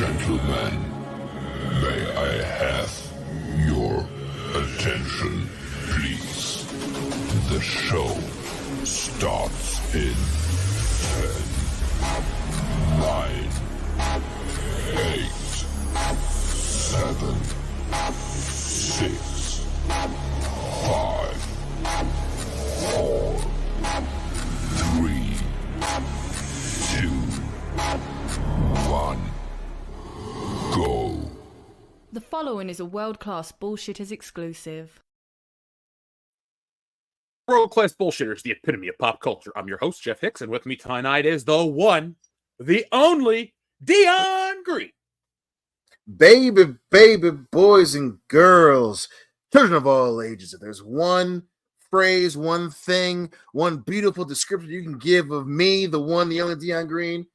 Gentlemen, may I have your attention, please? The show starts in 10, 9, 8, 7, 6, 5, 4, 3, 2, 1. Go. The following is a world-class Bullshitters exclusive. World-class Bullshitters, the epitome of pop culture. I'm your host, Jeff Hicks, and with me tonight is the one, the only, Dion Green. Baby, boys and girls, children of all ages, if there's one phrase, one thing, one beautiful description you can give of me, the one, the only Dion Green,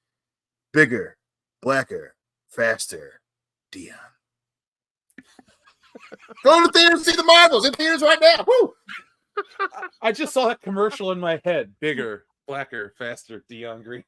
bigger, blacker, faster, Dion. Go to the theater and see the Marvels in theaters right now. Woo! I just saw that commercial in my head. Bigger, blacker, faster, Dion Green.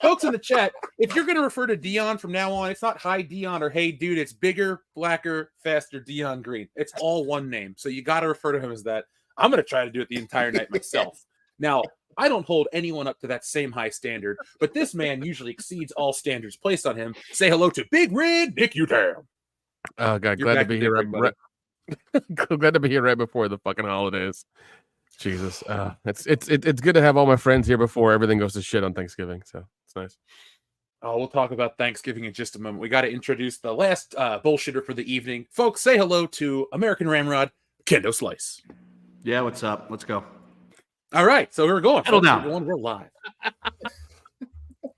Folks in the chat, if you're going to refer to Dion from now on, it's not hi Dion or hey dude, it's bigger, blacker, faster, Dion Green. It's all one name. So you got to refer to him as that. I'm going to try to do it the entire night myself. Now, I don't hold anyone up to that same high standard, but this man usually exceeds all standards placed on him. Say hello to Big Red Nick Utam. Oh God, glad to be here. Glad to be here right before the fucking holidays. Jesus, it's good to have all my friends here before everything goes to shit on Thanksgiving. So it's nice. Oh, we'll talk about Thanksgiving in just a moment. We got to introduce the last bullshitter for the evening, folks. Say hello to American Ramrod, Kendo Slice. Yeah, what's up? Let's go. All right, so we're going. Settle down. We're live.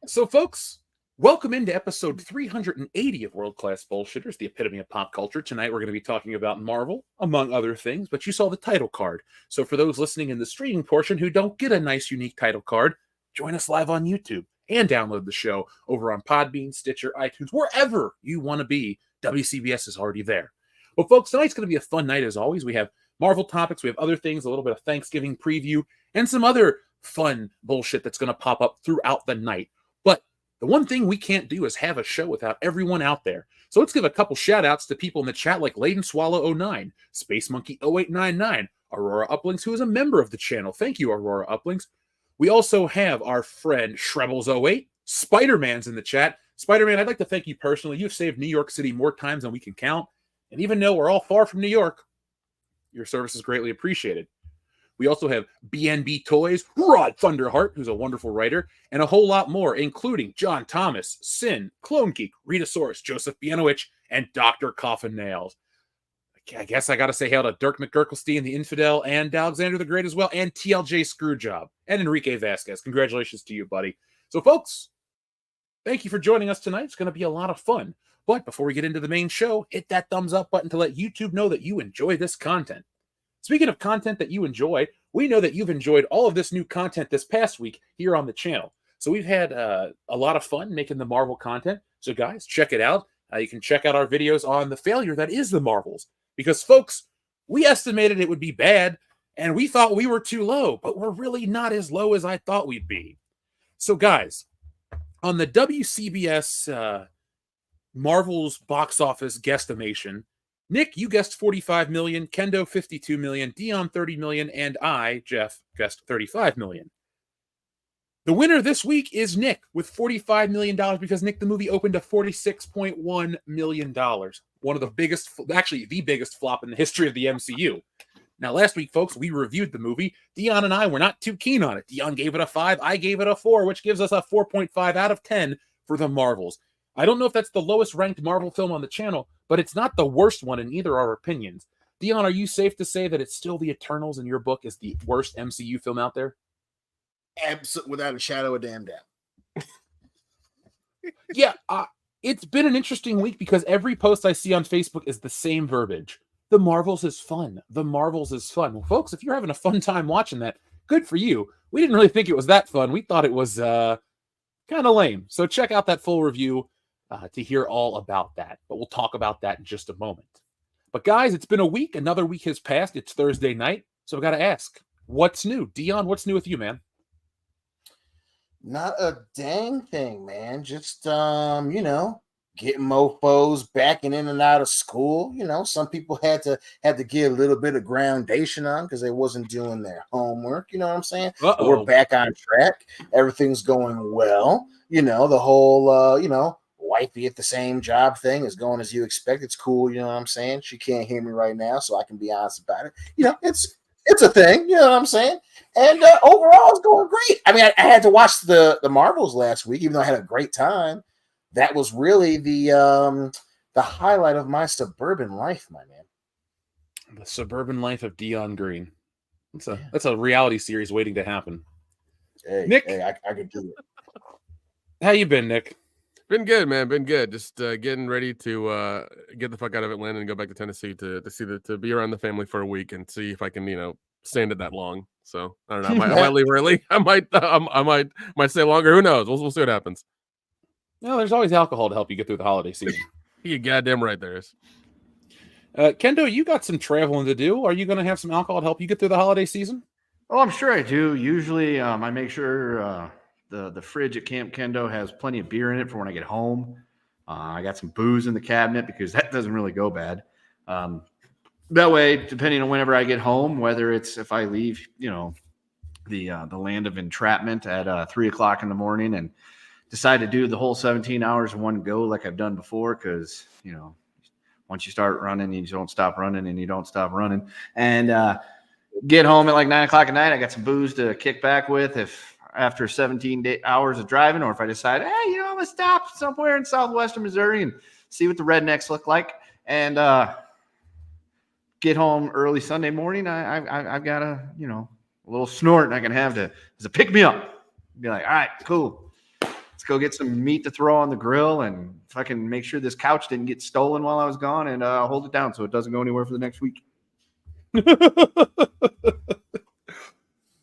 So, folks, welcome into episode 380 of World Class Bullshitters, the epitome of pop culture. Tonight, we're going to be talking about Marvel, among other things, but you saw the title card. So, for those listening in the streaming portion who don't get a nice, unique title card, join us live on YouTube and download the show over on Podbean, Stitcher, iTunes, wherever you want to be. WCBS is already there. Well, folks, tonight's going to be a fun night as always. We have Marvel topics, we have other things, a little bit of Thanksgiving preview, and some other fun bullshit that's going to pop up throughout the night. But the one thing we can't do is have a show without everyone out there. So let's give a couple shout outs to people in the chat like Layden Swallow 09, Space Monkey 0899, Aurora Uplinks, who is a member of the channel. Thank you, Aurora Uplinks. We also have our friend Shrebbles 08, Spider-Man's in the chat. Spider-Man, I'd like to thank you personally. You've saved New York City more times than we can count. And even though we're all far from New York, your service is greatly appreciated. We also have BNB Toys, Rod Thunderheart, who's a wonderful writer, and a whole lot more, including John Thomas, Sin, Clone Geek, Ritasaurus, Joseph Bianowicz, and Dr. Coffin Nails. I guess I got to say hail to Dirk McGurkelstein, the Infidel, and Alexander the Great as well, and TLJ Screwjob, and Enrique Vasquez. Congratulations to you, buddy. So, folks, thank you for joining us tonight. It's going to be a lot of fun. But before we get into the main show, hit that thumbs up button to let YouTube know that you enjoy this content. Speaking of content that you enjoy, we know that you've enjoyed all of this new content this past week here on the channel. So we've had a lot of fun making the Marvel content. So guys, check it out. You can check out our videos on the failure that is the Marvels. Because folks, we estimated it would be bad, and we thought we were too low, but we're really not as low as I thought we'd be. So guys, on the WCBS Marvel's box office guesstimation, Nick, you guessed 45 million, Kendo 52 million, Dion 30 million, and I, Jeff, guessed 35 million. The winner this week is Nick with $45 million because Nick, the movie opened to $46.1 million. One of the biggest, actually the biggest flop in the history of the MCU. Now, last week, folks, we reviewed the movie. Dion and I were not too keen on it. Dion gave it a 5, I gave it a 4, which gives us a 4.5 out of 10 for the Marvels. I don't know if that's the lowest ranked Marvel film on the channel, but it's not the worst one in either our opinions. Dion, are you safe to say that it's still the Eternals in your book is the worst MCU film out there? Absolutely, without a shadow of damn doubt. Yeah, it's been an interesting week because every post I see on Facebook is the same verbiage. The Marvels is fun. The Marvels is fun. Well, folks, if you're having a fun time watching that, good for you. We didn't really think it was that fun. We thought it was kind of lame. So check out that full review to hear all about that. But we'll talk about that in just a moment. But guys, it's been a week. Another week has passed. It's Thursday night. So I've got to ask, what's new? Dion, what's new with you, man? Not a dang thing, man. Just getting mofos backing in and out of school. Some people had to get a little bit of groundation on because they wasn't doing their homework. You know what I'm saying? But we're back on track. Everything's going well. The whole wifey at the same job thing is going as you expect. It's cool. You know what I'm saying? She can't hear me right now, so I can be honest about it. It's a thing. You know what I'm saying? And overall, it's going great. I mean, I had to watch the Marvels last week, even though I had a great time. That was really the highlight of my suburban life, my man. The suburban life of Dion Green. That's a reality series waiting to happen. Hey, Nick, I could do it. How you been, Nick? Been good, man. Been good. Just getting ready to get the fuck out of Atlanta and go back to Tennessee to be around the family for a week and see if I can stand it that long. So I don't know. I might leave early. I might stay longer. Who knows? We'll see what happens. No, there's always alcohol to help you get through the holiday season. You goddamn right there is. Kendo, you got some traveling to do. Are you going to have some alcohol to help you get through the holiday season? Oh, I'm sure I do. Usually, I make sure the fridge at Camp Kendo has plenty of beer in it for when I get home. I got some booze in the cabinet because that doesn't really go bad. That way, depending on whenever I get home, whether it's if I leave, the land of entrapment at 3:00 in the morning and decide to do the whole 17 hours in one go like I've done before, because once you start running, you don't stop running, and you don't stop running. And get home at like 9:00 at night, I got some booze to kick back with if after 17 hours of driving, or if I decide, hey, I'm going to stop somewhere in southwestern Missouri and see what the rednecks look like, and get home early Sunday morning, I've got a little snort I can have as a pick me up. Be like, all right, cool. Let's go get some meat to throw on the grill and fucking make sure this couch didn't get stolen while I was gone, and hold it down so it doesn't go anywhere for the next week.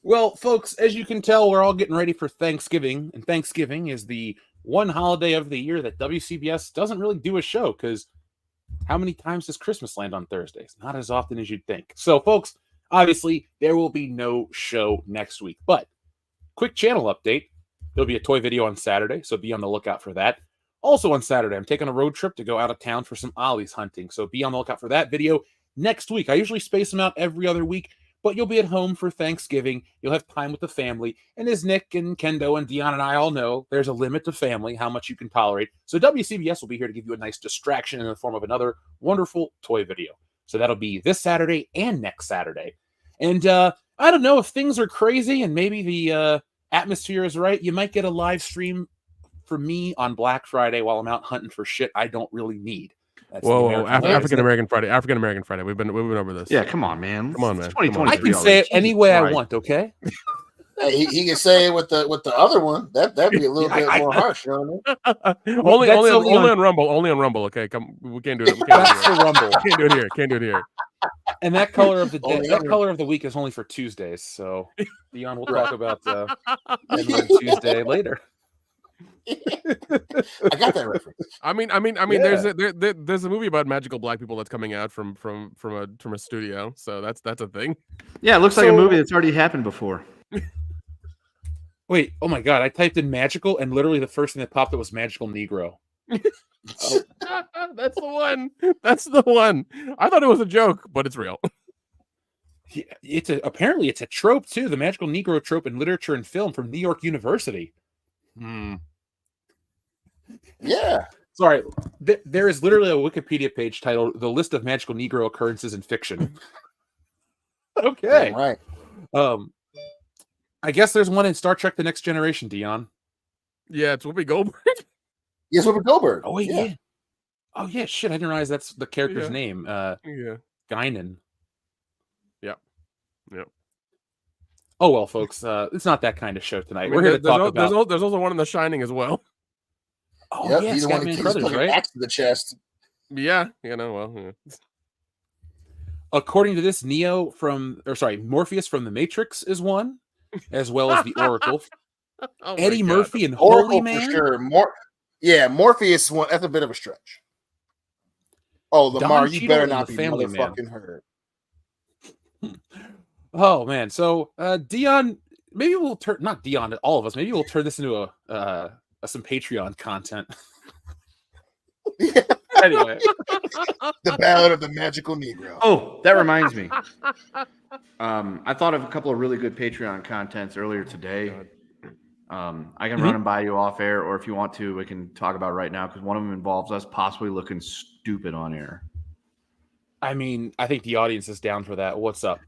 Well, folks, as you can tell, we're all getting ready for Thanksgiving, and Thanksgiving is the one holiday of the year that WCBS doesn't really do a show, because how many times does Christmas land on Thursdays? Not as often as you'd think. So, folks, obviously, there will be no show next week. But, quick channel update. There'll be a toy video on Saturday, so be on the lookout for that. Also on Saturday, I'm taking a road trip to go out of town for some Ollie's hunting, so be on the lookout for that video next week. I usually space them out every other week, but you'll be at home for Thanksgiving. You'll have time with the family. And as Nick and Kendo and Dion and I all know, there's a limit to family, how much you can tolerate. So WCBS will be here to give you a nice distraction in the form of another wonderful toy video. So that'll be this Saturday and next Saturday. And I don't know, if things are crazy and maybe the atmosphere is right, you might get a live stream for me on Black Friday while I'm out hunting for shit I don't really need. Whoa, African American Friday. African American Friday. We've been over this. Yeah, come on, man. Come on, man. 2023 I can say it any way I want, okay? Hey, he can say it with the other one. That'd be a little bit more harsh, you know what I mean? only on Rumble. Only on Rumble. Okay, come. We can't do it. That's for Rumble. Can't do it here. Can't do it here. And that color of the day, that color of the week is only for Tuesdays. So, Dion, we'll talk about Tuesday later. I got that reference. I mean, yeah. There's a movie about magical black people that's coming out from a studio, so that's a thing. Yeah, it looks like a movie that's already happened before. Wait, oh my god! I typed in magical, and literally the first thing that popped up was magical Negro. That's the one. That's the one. I thought it was a joke, but it's real. Yeah, apparently it's a trope too. The magical Negro trope in literature and film from New York University. Yeah. Sorry, there is literally a Wikipedia page titled "The List of Magical Negro Occurrences in Fiction." Okay, right. I guess there's one in Star Trek: The Next Generation, Dion. Yeah, it's Whoopi Goldberg. Yes, Whoopi Goldberg. Oh wait, yeah. Oh yeah, shit! I didn't realize that's the character's name. Yeah. Guinan. Yep. Oh well, folks, it's not that kind of show tonight. We're here to talk about. There's also one in The Shining as well. Oh yep, yeah, he's the one Scatman who Crothers, right? Axe to the chest. Yeah, yeah. According to this, Morpheus from The Matrix is one, as well as the Oracle. Oh Eddie Murphy and Oracle Holy Man. for sure. Morpheus one. That's a bit of a stretch. Oh, Lamar, you better not be motherfucking heard. Oh man, so Dion, maybe we'll turn not Dion, all of us. Maybe we'll turn this into some Patreon content. Anyway, The Ballad of the Magical Negro. Oh, that reminds me. I thought of a couple of really good Patreon contents earlier today. I can run them by you off air, or if you want to, we can talk about it right now because one of them involves us possibly looking stupid on air. I mean, I think the audience is down for that. What's up?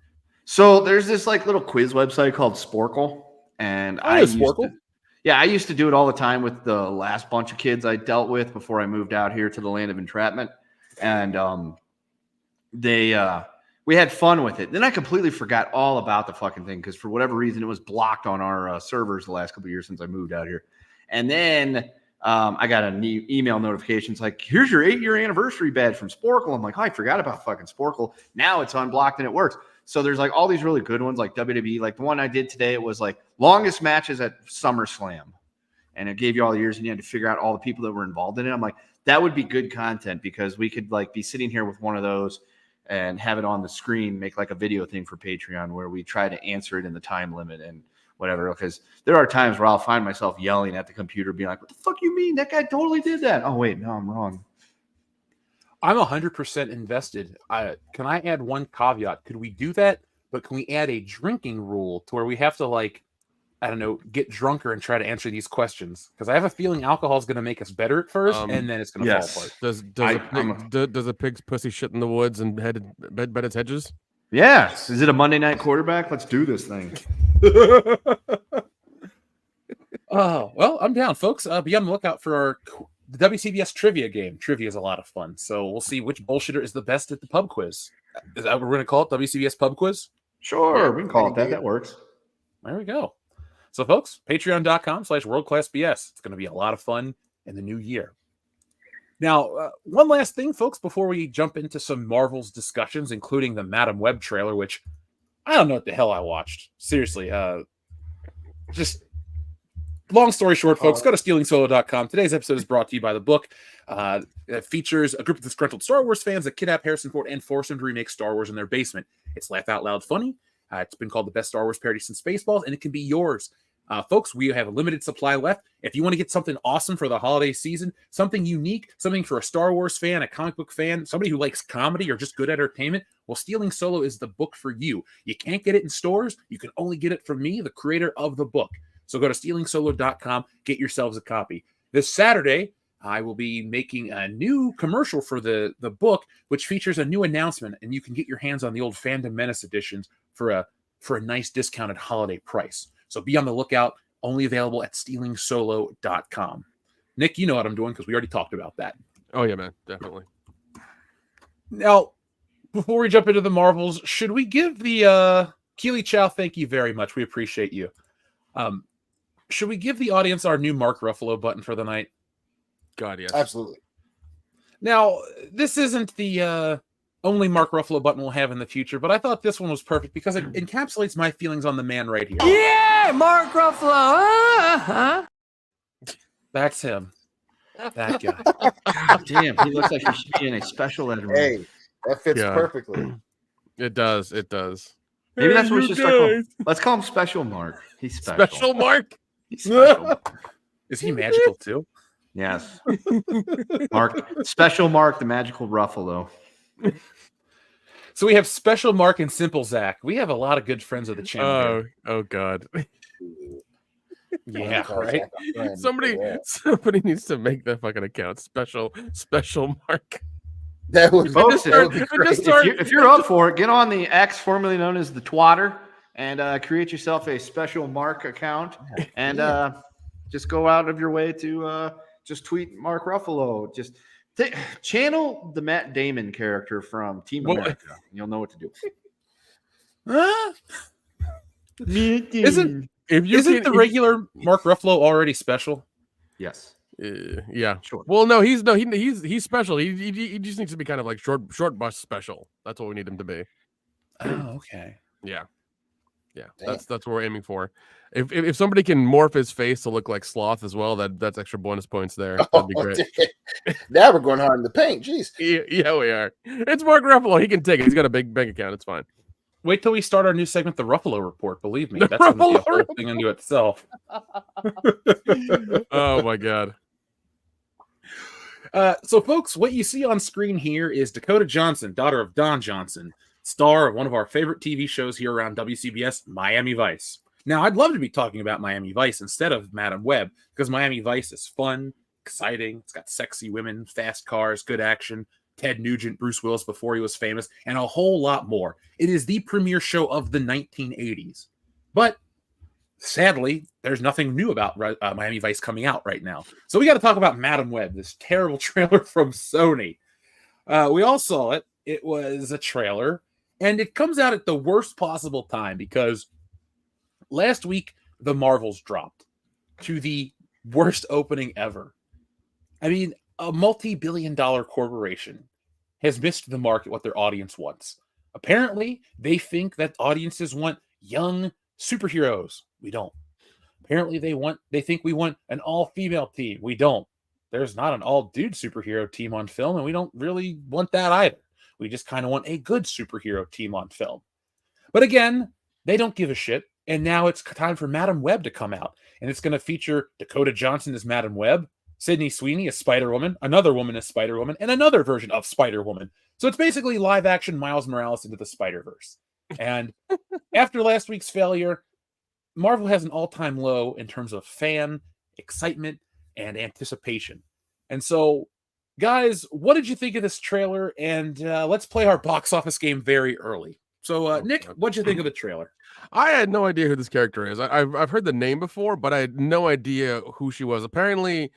So there's this like little quiz website called Sporkle, and I used to do it all the time with the last bunch of kids I dealt with before I moved out here to the land of entrapment, and we had fun with it. Then I completely forgot all about the fucking thing because for whatever reason it was blocked on our servers the last couple of years since I moved out here. And then I got an email notifications like, here's your 8-year anniversary badge from Sporkle. I'm like, oh, I forgot about fucking Sporkle. Now it's unblocked and it works. So there's like all these really good ones like WWE. Like the one I did today, it was like longest matches at SummerSlam. And it gave you all the years and you had to figure out all the people that were involved in it. I'm like, that would be good content because we could like be sitting here with one of those and have it on the screen, make like a video thing for Patreon where we try to answer it in the time limit and whatever. Because there are times where I'll find myself yelling at the computer, being like, what the fuck you mean? That guy totally did that. Oh, wait, no, I'm wrong. I'm 100% invested. Can I add one caveat? Could we do that? But can we add a drinking rule to where we have to like, I don't know, get drunker and try to answer these questions? Because I have a feeling alcohol is going to make us better at first, and then it's going to fall apart. Does a pig's pussy shit in the woods and bed its hedges? Yes. Is it a Monday night quarterback? Let's do this thing. Oh, well, I'm down, folks. Be on the lookout for the WCBS trivia game. Trivia is a lot of fun. So we'll see which bullshitter is the best at the pub quiz. Is that what we're going to call it? WCBS pub quiz? Sure. We can call it that. That works. There we go. So, folks, patreon.com/worldclassbs. It's going to be a lot of fun in the new year. Now, one last thing, folks, before we jump into some Marvel's discussions, including the Madam Web trailer, which I don't know what the hell I watched. Seriously, just long story short, folks, go to stealingsolo.com. Today's episode is brought to you by the book. It features a group of disgruntled Star Wars fans that kidnap Harrison Ford and force him to remake Star Wars in their basement. It's laugh out loud funny. It's been called the best Star Wars parody since Spaceballs, and it can be yours. Folks, we have a limited supply left. If you want to get something awesome for the holiday season, something unique, something for a Star Wars fan, a comic book fan, somebody who likes comedy or just good entertainment, well, Stealing Solo is the book for you. You can't get it in stores. You can only get it from me, the creator of the book. So go to stealingsolo.com, get yourselves a copy. This Saturday, I will be making a new commercial for the book, which features a new announcement, and you can get your hands on the old Fandom Menace editions for a nice discounted holiday price. So be on the lookout. Only available at stealingsolo.com. Nick, you know what I'm doing because we already talked about that. Oh, yeah, man. Definitely. Now, before we jump into the Marvels, should we give the Keely Chow, thank you very much. We appreciate you. Should we give the audience our new Mark Ruffalo button for the night? God, yes. Absolutely. Now, this isn't the only Mark Ruffalo button we'll have in the future, but I thought this one was perfect because it encapsulates my feelings on the man right here. Yeah, Mark Ruffalo. That's him. That guy. God damn, he looks like he should be in a special ed room. Hey, that fits Yeah. perfectly. It does. It does. Maybe that's what we should start calling. Let's call him Special Mark. He's special. Special Mark? He's special. Is he magical too? Yes. Mark, Special Mark, the magical Ruffalo. So we have Special Mark and Simple Zach. We have a lot of good friends of the channel. Oh God. Yeah, right. Somebody needs to make that fucking account. Special Mark. That would, Folks, that would be great. if you're up for it, get on the X, formerly known as the Twatter, and create yourself a Special Mark account, and just go out of your way to just tweet Mark Ruffalo. Just channel the Matt Damon character from Team America. You'll know what to do. Isn't the regular Mark Ruffalo already special? Yes. Yeah. Sure. Well, no, he's special. He just needs to be kind of like short bus special. That's what we need him to be. Oh, okay. Yeah. Damn. That's what we're aiming for. If somebody can morph his face to look like Sloth as well, that's extra bonus points there. That'd be great. Now we're going hard in the paint. Jeez. Yeah, we are. It's Mark Ruffalo. He can take it. He's got a big bank account. It's fine. Wait till we start our new segment, the Ruffalo Report. Believe me, that's going to be a whole thing unto itself. Oh my god. So, folks, what you see on screen here is Dakota Johnson, daughter of Don Johnson, star of one of our favorite TV shows here around WCBS, Miami Vice. Now, I'd love to be talking about Miami Vice instead of Madam Web, because Miami Vice is fun, exciting, it's got sexy women, fast cars, good action, Ted Nugent, Bruce Willis before he was famous, and a whole lot more. It is the premier show of the 1980s. But sadly, there's nothing new about Miami Vice coming out right now. So we got to talk about Madam Web, this terrible trailer from Sony. We all saw it. It was a trailer, and it comes out at the worst possible time because last week, the Marvels dropped to the worst opening ever. I mean, a multi-billion-dollar corporation has missed the mark at what their audience wants. Apparently, they think that audiences want young superheroes. We don't. Apparently, they think we want an all-female team. We don't. There's not an all-dude superhero team on film, and we don't really want that either. We just kind of want a good superhero team on film. But again, they don't give a shit. And now it's time for Madam Web to come out. And it's going to feature Dakota Johnson as Madam Web, Sydney Sweeney as Spider-Woman, another woman as Spider-Woman, and another version of Spider-Woman. So it's basically live-action Miles Morales into the Spider-Verse. And after last week's failure, Marvel has an all-time low in terms of fan excitement and anticipation. And so, guys, what did you think of this trailer? And let's play our box office game very early. So, Nick, what'd you think of the trailer? I had no idea who this character is. I've heard the name before, but I had no idea who she was. Apparently,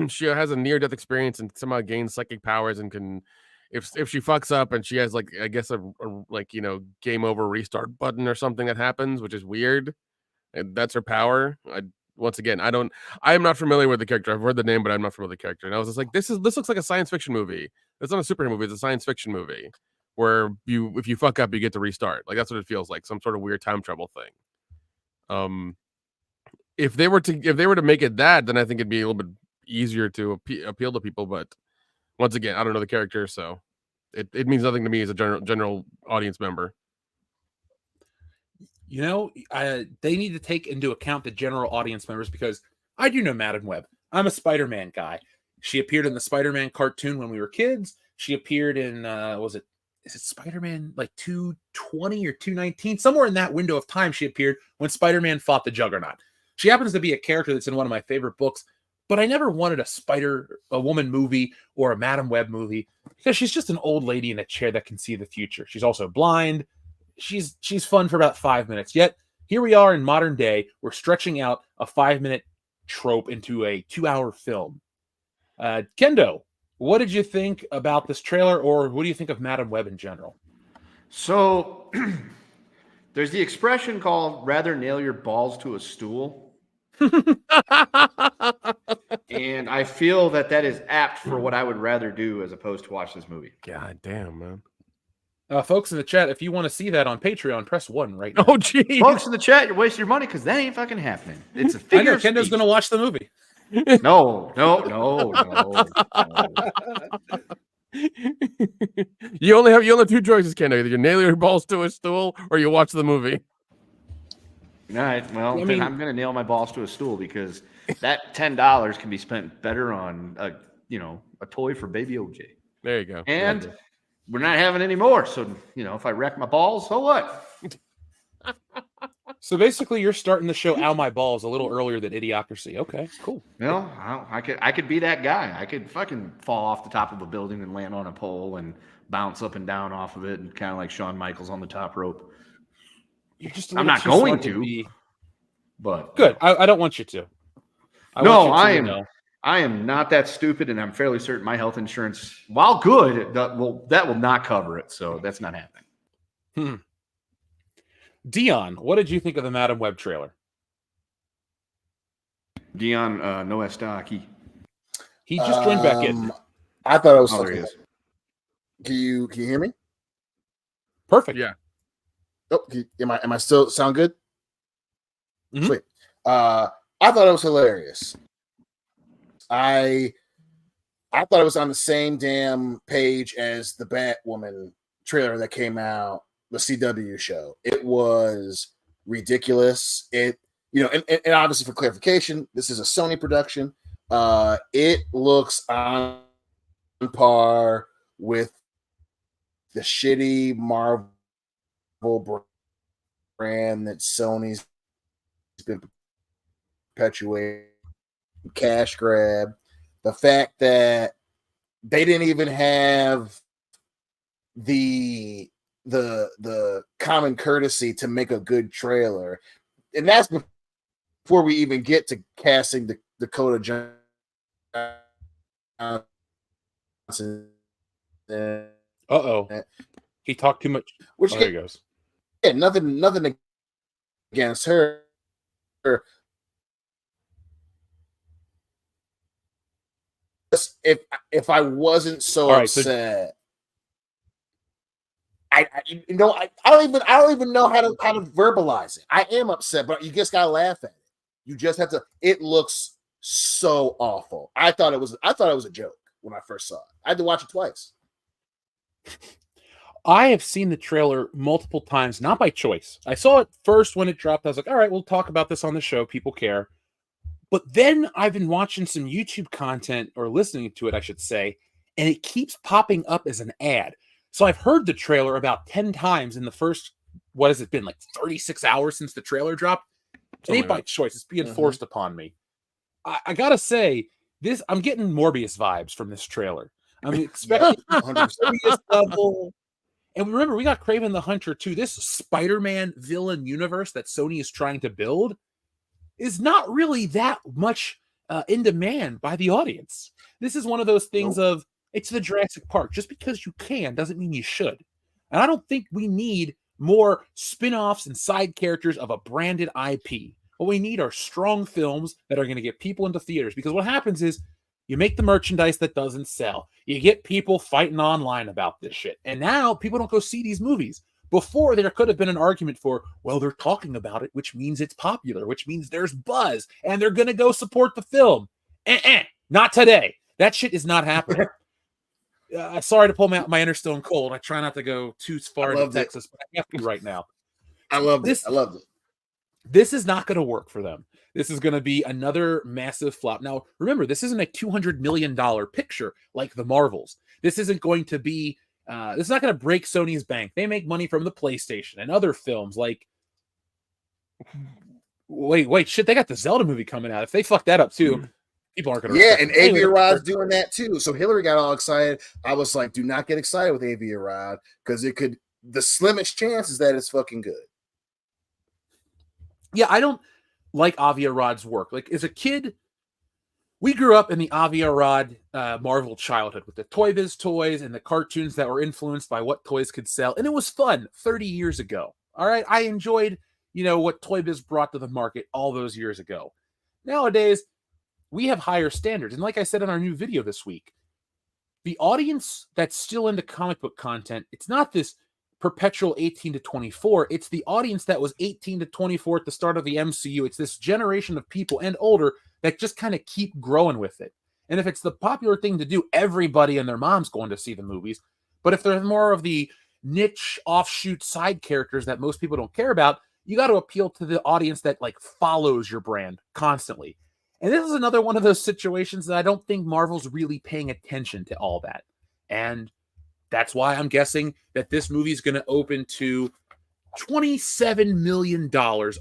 she has a near-death experience and somehow gains psychic powers and can, if she fucks up and she has like, I guess a like, you know, game over restart button or something that happens, which is weird. And that's her power. Once again, I'm not familiar with the character. I've heard the name, but I'm not familiar with the character. And I was just like, this looks like a science fiction movie. It's not a superhero movie. It's a science fiction movie where if you fuck up, you get to restart. Like that's what it feels like. Some sort of weird time travel thing. If they were to make it that, then I think it'd be a little bit easier to appeal to people. But once again, I don't know the character, so it means nothing to me as a general audience member. You know, they need to take into account the general audience members because I do know Madam Web. I'm a Spider-Man guy. She appeared in the Spider-Man cartoon when we were kids. She appeared in, is it Spider-Man like 220 or 219? Somewhere in that window of time she appeared when Spider-Man fought the Juggernaut. She happens to be a character that's in one of my favorite books, but I never wanted a woman movie or a Madam Web movie because she's just an old lady in a chair that can see the future. She's also blind. She's fun for about 5 minutes. Yet here we are in modern day. We're stretching out a 5-minute trope into a 2-hour film. Kendo, what did you think about this trailer, or what do you think of Madam Web in general? So there's the expression called rather nail your balls to a stool. And I feel that is apt for what I would rather do as opposed to watch this movie. God damn, man. Folks in the chat, if you want to see that on Patreon, press 1 right now. Oh, geez. Folks in the chat, you're wasting your money because that ain't fucking happening. It's a figure. I know Kendo's going to watch the movie. No. You only have 2 choices, Kendo. Either you nail your balls to a stool or you watch the movie. All right. Well, then I'm going to nail my balls to a stool because that $10 can be spent better on a toy for baby OJ. There you go. And we're not having any more. So, if I wreck my balls, so what? So basically, you're starting the show "Ow My Balls" a little earlier than Idiocracy. Okay, cool. I could be that guy. I could fucking fall off the top of a building and land on a pole and bounce up and down off of it, and kind of like Shawn Michaels on the top rope. I'm not going to. But good. I don't want you to. I am not that stupid, and I'm fairly certain my health insurance, while good, that will not cover it. So that's not happening. Dion, what did you think of the Madam Web trailer? Dion, no está aquí. He just joined back in. I thought it was. There he is. Can you hear me? Perfect. Yeah. Oh, am I still sound good? Mm-hmm. Sweet. I thought it was hilarious. I thought it was on the same damn page as the Batwoman trailer that came out the CW show. It was ridiculous. It, and obviously for clarification, this is a Sony production. It looks on par with the shitty Marvel brand that Sony's been perpetuating, cash grab. The fact that they didn't even have the common courtesy to make a good trailer, and that's before we even get to casting Dakota Johnson. He talked too much. Which there he goes. Yeah, nothing against her. If I wasn't so upset, I don't even know how to verbalize it. I am upset, but you just gotta laugh at it. You just have to. It looks so awful. I thought it was a joke when I first saw it. I had to watch it twice. I have seen the trailer multiple times, not by choice. I saw it first when it dropped. I was like, all right, we'll talk about this on the show. People care. But then I've been watching some YouTube content, or listening to it, I should say, and it keeps popping up as an ad. So I've heard the trailer about 10 times in the first, what has it been, like 36 hours since the trailer dropped? It ain't by choice. It's being forced upon me. I gotta say, I'm getting Morbius vibes from this trailer. I'm expecting 100% level. And remember, we got Kraven the Hunter too. This Spider-Man villain universe that Sony is trying to build is not really that much in demand by the audience. This is one of those things of, it's the Jurassic Park. Just because you can doesn't mean you should. And I don't think we need more spin-offs and side characters of a branded IP. What we need are strong films that are going to get people into theaters. Because what happens is, you make the merchandise that doesn't sell. You get people fighting online about this shit. And now people don't go see these movies. Before, there could have been an argument for, well, they're talking about it, which means it's popular, which means there's buzz, and they're going to go support the film. Not today. That shit is not happening. Sorry to pull my inner stone cold. I try not to go too far into Texas, but I have to right now. I loved it. This is not going to work for them. This is going to be another massive flop. Now, remember, this isn't a $200 million picture like the Marvels. This isn't going to be, this is not going to break Sony's bank. They make money from the PlayStation and other films like, wait, shit, they got the Zelda movie coming out. If they fuck that up too, people aren't going to. Yeah, and Aviarod's doing that too. So Hillary got all excited. I was like, do not get excited with Aviarod because it could, the slimmest chance is that it's fucking good. Yeah, I don't like Aviarod's work. Like, as a kid, we grew up in the Aviarod Marvel childhood with the Toy Biz toys and the cartoons that were influenced by what toys could sell. And it was fun 30 years ago. All right. I enjoyed, what Toy Biz brought to the market all those years ago. Nowadays, we have higher standards. And like I said in our new video this week, the audience that's still into comic book content, it's not this perpetual 18 to 24. It's the audience that was 18 to 24 at the start of the MCU. It's this generation of people and older that just kind of keep growing with it. And if it's the popular thing to do, everybody and their mom's going to see the movies. But if there's more of the niche offshoot side characters that most people don't care about, you got to appeal to the audience that like follows your brand constantly. And this is another one of those situations that I don't think Marvel's really paying attention to all that. And that's why I'm guessing that this movie is going to open to $27 million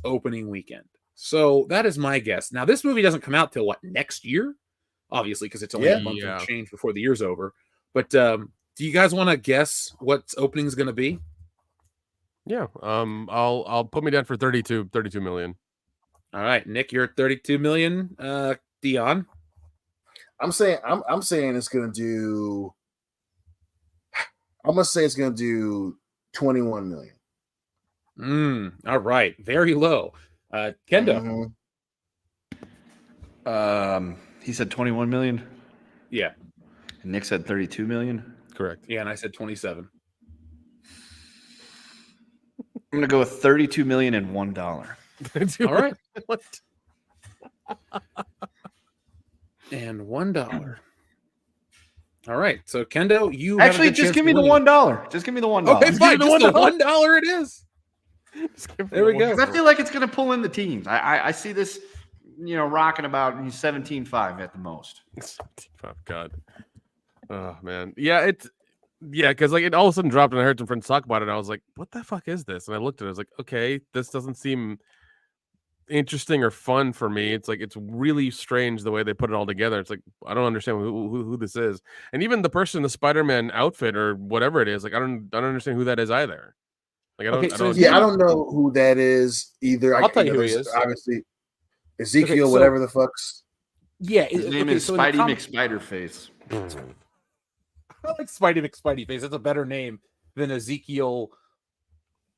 opening weekend. So that is my guess. Now, this movie doesn't come out till next year? Obviously, because it's only a month and change before the year's over. But do you guys want to guess what opening is going to be? Yeah. I'll put me down for 32 million. All right, Nick, you're at 32 million. Dion? I'm saying it's going to do. I'm going to say it's going to do 21 million. All right. Very low. Kendo. He said 21 million. Yeah. And Nick said 32 million. Correct. Yeah, and I said 27. I'm going to go with 32 million and $1. All right. And $1. All right. So Kendo, you Actually, have a good just chance give to me the win. $1. Just give me the $1. Okay, fine. the Just the $1. $1 it is. There we go. Because I feel like it's going to pull in the teams. I see this, rocking about 17.5 at the most. 75, God. Oh man, because like it all of a sudden dropped, and I heard some friends talk about it. And I was like, "What the fuck is this?" And I looked at it. I was like, "Okay, this doesn't seem interesting or fun for me." It's like it's really strange the way they put it all together. It's like I don't understand who this is, and even the person in the Spider-Man outfit or whatever it is, like I don't understand who that is either. Like Okay, I so don't. his I don't know who that is either. I'll tell you who he there's is. obviously Ezekiel, Okay, so- whatever the fuck's. Yeah, His name okay, is so in the Spidey comic- McSpiderface. I like Spidey Face. That's a better name than Ezekiel,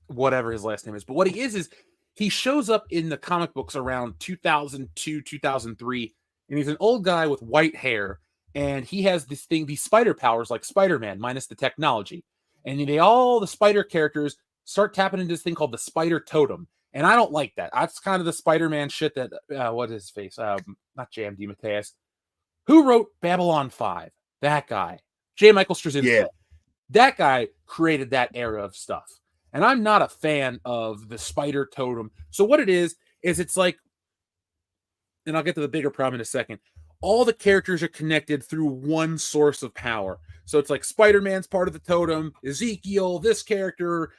whatever his last name is. But what he is he shows up in the comic books around 2002, 2003, and he's an old guy with white hair, and he has these spider powers like Spider-Man, minus the technology. And the spider characters start tapping into this thing called the spider totem. And I don't like that. That's kind of the Spider-Man shit that, what is his face? Not J.M. DeMatteis. Who wrote Babylon 5? That guy. J. Michael Straczynski. Yeah. That guy created that era of stuff. And I'm not a fan of the spider totem. So what it is it's like, and I'll get to the bigger problem in a second, all the characters are connected through one source of power. So it's like Spider-Man's part of the totem, Ezekiel, this character,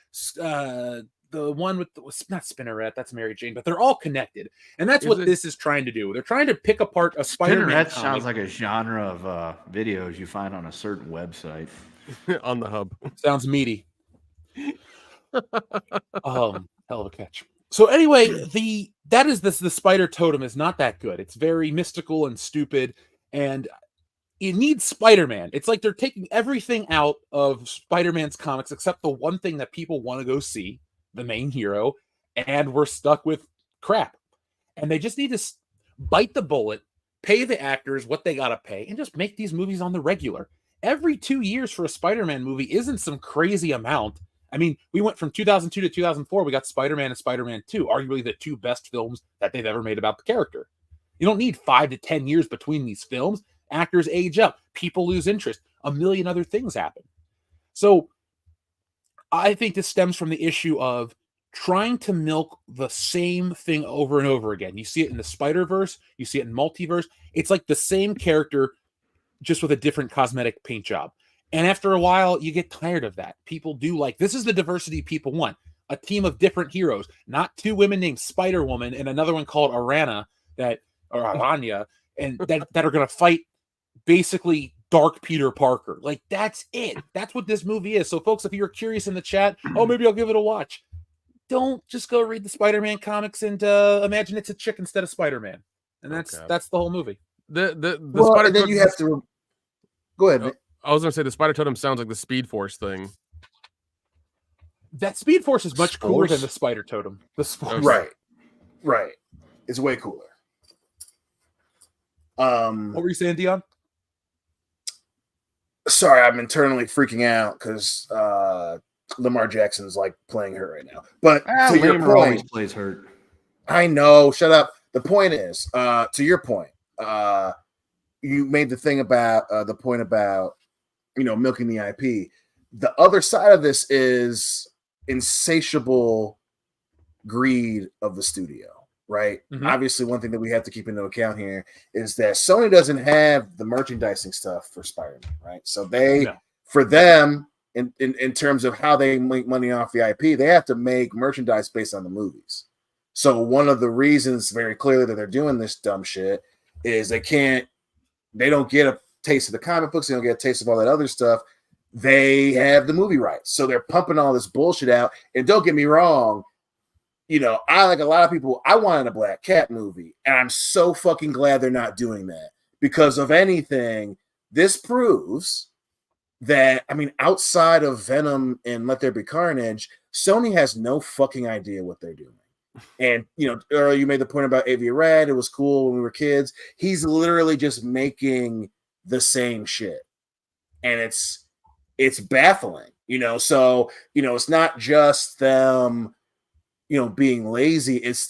the one with not Spinneret, that's Mary Jane, but they're all connected. And that's what this is trying to do. They're trying to pick apart a Spider-Man Spinneret sounds like a genre of videos you find on a certain website. On the hub. Sounds meaty. Hell of a catch. So anyway, the spider totem is not that good. It's very mystical and stupid, and it needs Spider-Man. It's like they're taking everything out of Spider-Man's comics except the one thing that people want to go see, the main hero, and we're stuck with crap. And they just need to bite the bullet, pay the actors what they gotta pay, and just make these movies on the regular. Every 2 years for a Spider-Man movie isn't some crazy amount. I mean, we went from 2002 to 2004. We got Spider-Man and Spider-Man 2, arguably the two best films that they've ever made about the character. You don't need 5 to 10 years between these films. Actors age up. People lose interest. A million other things happen. So I think this stems from the issue of trying to milk the same thing over and over again. You see it in the Spider-Verse. You see it in Multiverse. It's like the same character, just with a different cosmetic paint job. And after a while, you get tired of that. People do like, this is the diversity people want. A team of different heroes, not two women named Spider-Woman and another one called Aranya, and that are going to fight basically Dark Peter Parker. Like, that's it. That's what this movie is. So folks, if you're curious in the chat, maybe I'll give it a watch. Don't just go read the Spider-Man comics and imagine it's a chick instead of Spider-Man. And that's the whole movie. The Spider and then you have to go ahead. I was gonna say the Spider Totem sounds like the Speed Force thing. That Speed Force is much cooler than the Spider Totem. Right. It's way cooler. What were you saying, Dion? Sorry, I'm internally freaking out because Lamar Jackson's like playing hurt right now. But to your point, always plays hurt. I know. Shut up. The point is, to your point, you made the thing about the point about milking the IP. The other side of this is insatiable greed of the studio, right? Mm-hmm. Obviously, one thing that we have to keep into account here is that Sony doesn't have the merchandising stuff for Spider-Man, right? So for them, in terms of how they make money off the IP, they have to make merchandise based on the movies. So one of the reasons very clearly that they're doing this dumb shit is they don't get a taste of the comic books, they don't get a taste of all that other stuff. They have the movie rights. So they're pumping all this bullshit out. And don't get me wrong, I like a lot of people, I wanted a Black Cat movie. And I'm so fucking glad they're not doing that. Because of anything, this proves that, outside of Venom and Let There Be Carnage, Sony has no fucking idea what they're doing. And, earlier you made the point about Avi Arad. It was cool when we were kids. He's literally just making the same shit. And it's baffling, So, it's not just them, being lazy. It's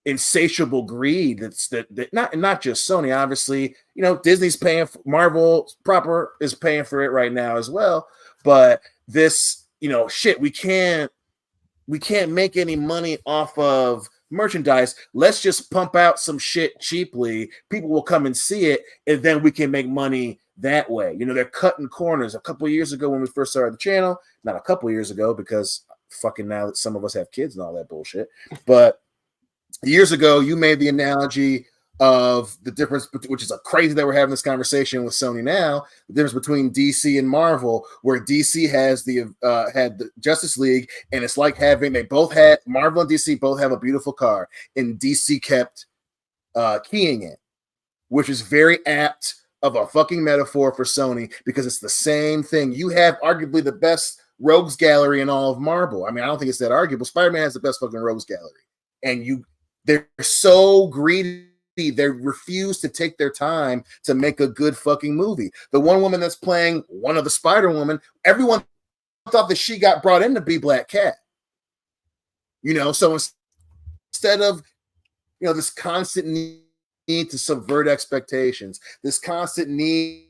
insatiable greed that not just Sony, obviously, Disney's paying for, Marvel proper is paying for it right now as well, but this shit, we can't make any money off of merchandise. Let's just pump out some shit cheaply, people will come and see it, and then we can make money that way. They're cutting corners. A couple of years ago when we first started the channel, not a couple of years ago because fucking now that some of us have kids and all that bullshit, but years ago, you made the analogy of the difference, which is crazy that we're having this conversation with Sony now, the difference between DC and Marvel, where DC has had the Justice League, and it's like Marvel and DC both have a beautiful car, and DC kept keying it, which is very apt of a fucking metaphor for Sony, because it's the same thing. You have arguably the best rogues gallery in all of Marvel. I mean, I don't think it's that arguable. Spider-Man has the best fucking rogues gallery, and they're so greedy. They refuse to take their time to make a good fucking movie. The one woman that's playing one of the Spider-Woman, everyone thought that she got brought in to be Black Cat. So instead of, this constant need to subvert expectations, this constant need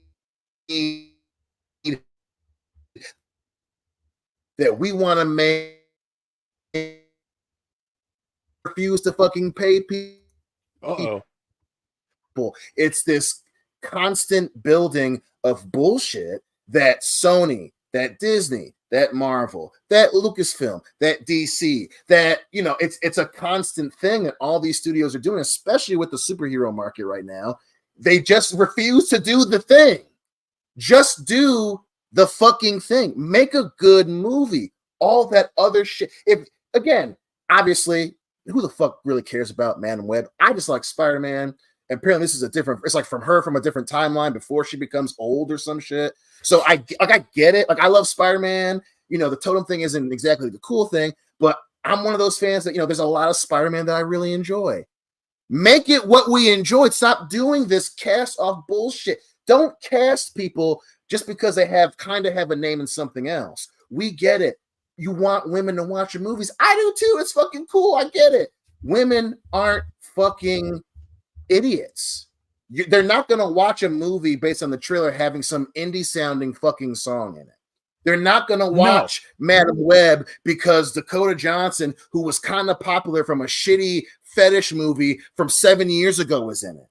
that we want to make, refuse to fucking pay people. Uh-oh. It's this constant building of bullshit that Sony, that Disney, that Marvel, that Lucasfilm, that DC, that it's a constant thing that all these studios are doing, especially with the superhero market right now. They just refuse to do the thing. Just do the fucking thing. Make a good movie. All that other shit. Obviously, who the fuck really cares about Man and Web? I just like Spider-Man. And apparently this is it's like from a different timeline before she becomes old or some shit. So I get it. Like, I love Spider-Man. The totem thing isn't exactly the cool thing, but I'm one of those fans that, there's a lot of Spider-Man that I really enjoy. Make it what we enjoyed. Stop doing this cast off bullshit. Don't cast people just because they have a name in something else. We get it. You want women to watch your movies. I do too. It's fucking cool. I get it. Women aren't fucking idiots. They're not going to watch a movie based on the trailer having some indie sounding fucking song in it. They're not going to watch Madam Web because Dakota Johnson, who was kind of popular from a shitty fetish movie from 7 years ago, was in it.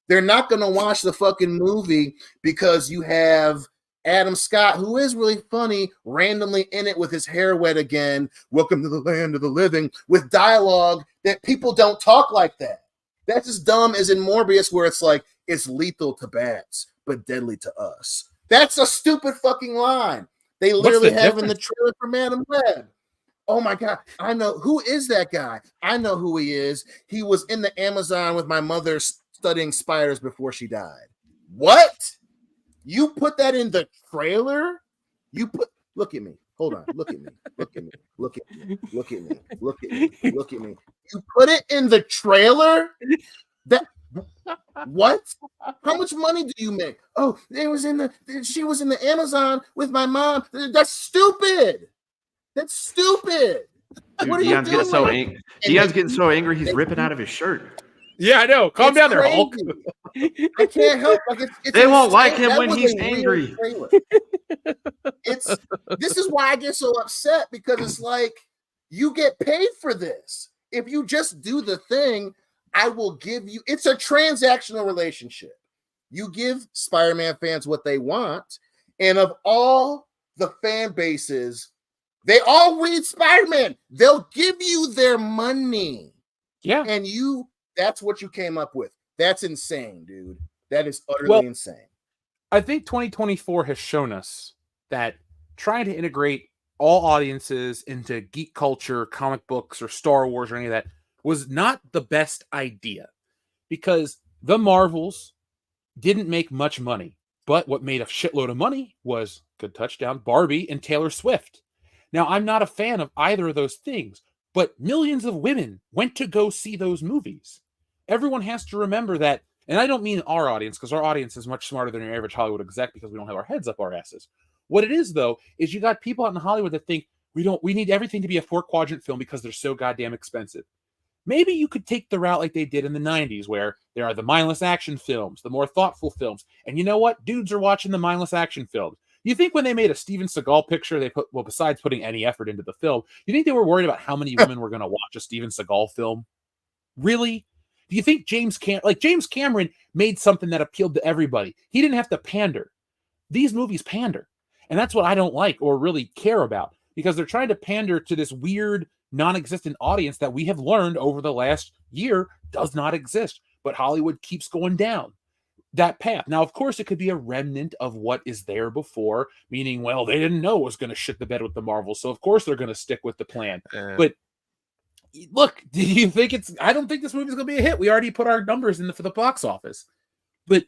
They're not going to watch the fucking movie because you have Adam Scott, who is really funny, randomly in it with his hair wet again, welcome to the land of the living, with dialogue that people don't talk like that. That's as dumb as in Morbius, where it's like, it's lethal to bats, but deadly to us. That's a stupid fucking line. They literally have in the trailer for Madam Web. Oh my God. I know. Who is that guy? I know who he is. He was in the Amazon with my mother studying spiders before she died. What? You put that in the trailer? Look at me. Hold on. Look at me. Look at me. Look at me. Look at me. Look at me. Look at me. You put it in the trailer? What? How much money do you make? Oh, she was in the Amazon with my mom. That's stupid. That's stupid. Dude, Deion's getting so angry he's ripping out of his shirt. Yeah, I know. Calm down there, Hulk. I can't help. They won't like him when he's angry. This is why I get so upset, because it's like, you get paid for this. If you just do the thing, I will give you. It's a transactional relationship. You give Spider-Man fans what they want, and of all the fan bases, they all read Spider-Man. They'll give you their money. Yeah, and that's what you came up with. That's insane, dude. That is utterly insane. I think 2024 has shown us that trying to integrate all audiences into geek culture, comic books, or Star Wars, or any of that was not the best idea, because the Marvels didn't make much money. But what made a shitload of money was, good touchdown, Barbie and Taylor Swift. Now, I'm not a fan of either of those things, but millions of women went to go see those movies. Everyone has to remember that, and I don't mean our audience, because our audience is much smarter than your average Hollywood exec, because we don't have our heads up our asses. What it is, though, is you got people out in Hollywood that think we need everything to be a 4-quadrant film because they're so goddamn expensive. Maybe you could take the route like they did in the 90s, where there are the mindless action films, the more thoughtful films. And you know what? Dudes are watching the mindless action films. You think when they made a Steven Seagal picture, they put, well, besides putting any effort into the film, you think they were worried about how many women were going to watch a Steven Seagal film? Really? Do you think James Cameron made something that appealed to everybody? He didn't have to pander. These movies pander. And that's what I don't like or really care about, because they're trying to pander to this weird, non-existent audience that we have learned over the last year does not exist. But Hollywood keeps going down that path. Now, of course, it could be a remnant of what is there before, meaning, well, they didn't know it was going to shit the bed with the Marvels, so of course they're going to stick with the plan. But look, do you think I don't think this movie's going to be a hit. We already put our numbers in for the box office. But,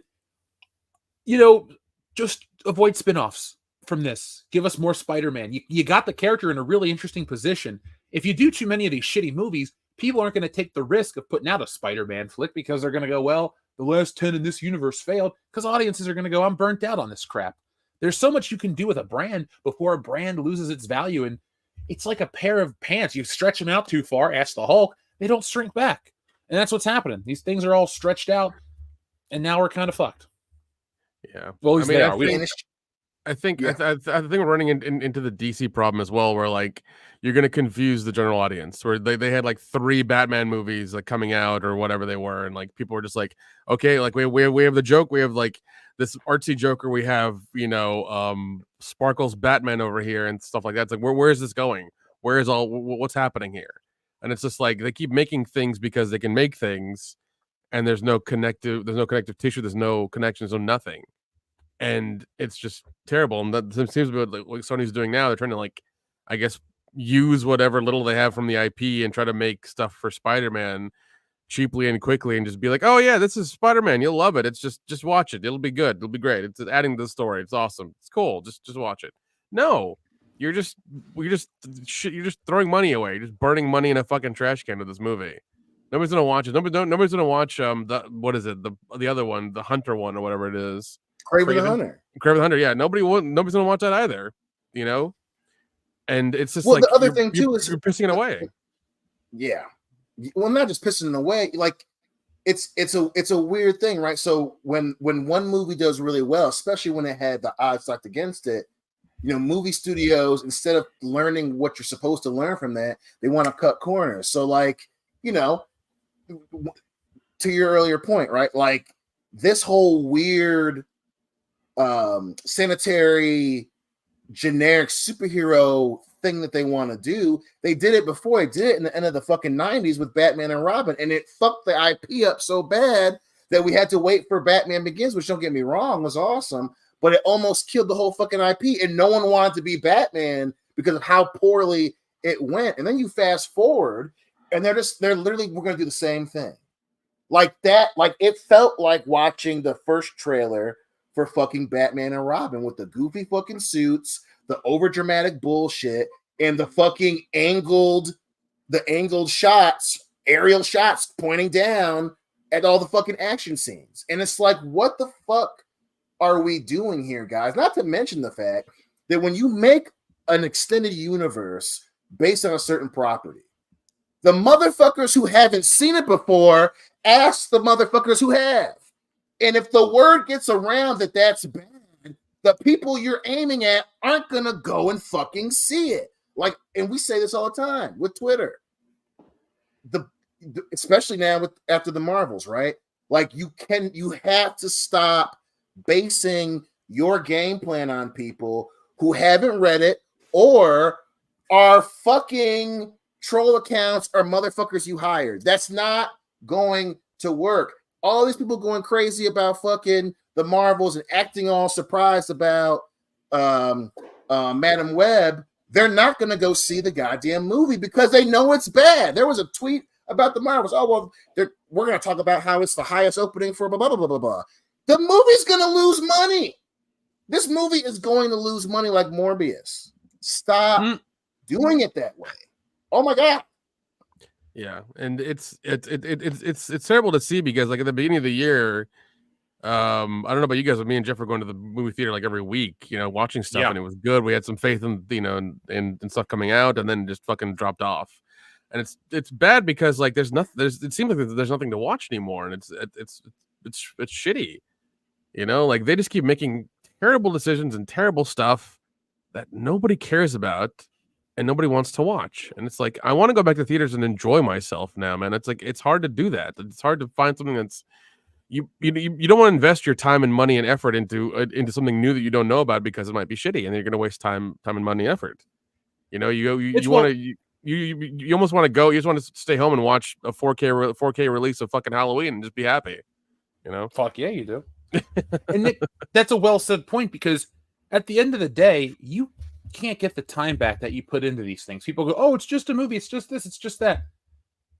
just avoid spinoffs from this. Give us more Spider-Man. You got the character in a really interesting position. If you do too many of these shitty movies, people aren't going to take the risk of putting out a Spider-Man flick, because they're going to go, well, the last 10 in this universe failed, because audiences are going to go, I'm burnt out on this crap. There's so much you can do with a brand before a brand loses its value. And it's like a pair of pants. You stretch them out too far, ask the Hulk, they don't shrink back. And that's what's happening. These things are all stretched out, and now we're kind of fucked. Yeah. Well, I think we're running into the DC problem as well, where like you're going to confuse the general audience, where they had like 3 Batman movies like coming out or whatever they were, and like people were just like, okay, like we have the joke, we have like this artsy Joker, we have Sparkles Batman over here and stuff like that. It's like where is this going? What's happening here? And it's just like they keep making things because they can make things, and there's no connective tissue, there's no connections, no nothing. And it's just terrible. And that seems to be what Sony's doing now. They're trying to, like, I guess, use whatever little they have from the IP and try to make stuff for Spider-Man cheaply and quickly, and just be like, oh yeah, this is Spider-Man, you'll love it. It's just watch it. It'll be good. It'll be great. It's adding to the story. It's awesome. It's cool. Just watch it. No, you're just throwing money away. You're just burning money in a fucking trash can with this movie. Nobody's gonna watch it. Nobody's gonna watch what is it, the other one, the Hunter one or whatever it is. Kraven the Hunter. Yeah, nobody's gonna watch that either, and it's just the other thing too is you're pissing it away. Yeah, well, not just pissing it away, like it's a weird thing, right? So when one movie does really well, especially when it had the odds stacked against it, movie studios, instead of learning what you're supposed to learn from that, they want to cut corners. So like, to your earlier point, right? Like this whole weird sanitary generic superhero thing that they want to do, they did it before. They did it in the end of the fucking 90s with Batman and Robin, and it fucked the IP up so bad that we had to wait for Batman Begins, which, don't get me wrong, was awesome, but it almost killed the whole fucking IP, and no one wanted to be Batman because of how poorly it went. And then you fast forward, and they're literally, we're going to do the same thing like that. Like it felt like watching the first trailer for fucking Batman and Robin with the goofy fucking suits, the over dramatic bullshit, and the fucking angled shots, aerial shots pointing down at all the fucking action scenes. And it's like, what the fuck are we doing here, guys? Not to mention the fact that when you make an extended universe based on a certain property, the motherfuckers who haven't seen it before ask the motherfuckers who have. And if the word gets around that that's bad, the people you're aiming at aren't going to go and fucking see it. Like, and we say this all the time with Twitter. Especially now after the Marvels, right? Like you have to stop basing your game plan on people who haven't read it or are fucking troll accounts or motherfuckers you hired. That's not going to work. All these people going crazy about fucking the Marvels and acting all surprised about Madam Web, they're not going to go see the goddamn movie because they know it's bad. There was a tweet about the Marvels. Oh, well, we're going to talk about how it's the highest opening for blah, blah, blah, blah, blah. The movie's going to lose money. This movie is going to lose money like Morbius. Stop doing it that way. Oh, my God. Yeah, and it's terrible to see because like at the beginning of the year, I don't know about you guys, but me and Jeff were going to the movie theater like every week, watching stuff, and it was good. We had some faith in and stuff coming out, and then just fucking dropped off. and it's bad because like there's nothing. It seems like there's nothing to watch anymore, and it's shitty. You know, like they just keep making terrible decisions and terrible stuff that nobody cares about and nobody wants to watch. And it's like, I want to go back to theaters and enjoy myself now, man. It's like, it's hard to do that. It's hard to find something that's you don't want to invest your time and money and effort into something new that you don't know about because it might be shitty and you're going to waste time and money and effort. You know, you want to you almost want to go. You just want to stay home and watch a 4K release of fucking Halloween and just be happy. You know, fuck yeah, you do. And Nick, that's a well said point, because at the end of the day, you can't get the time back that you put into these things. People go, "Oh, it's just a movie. It's just this. It's just that."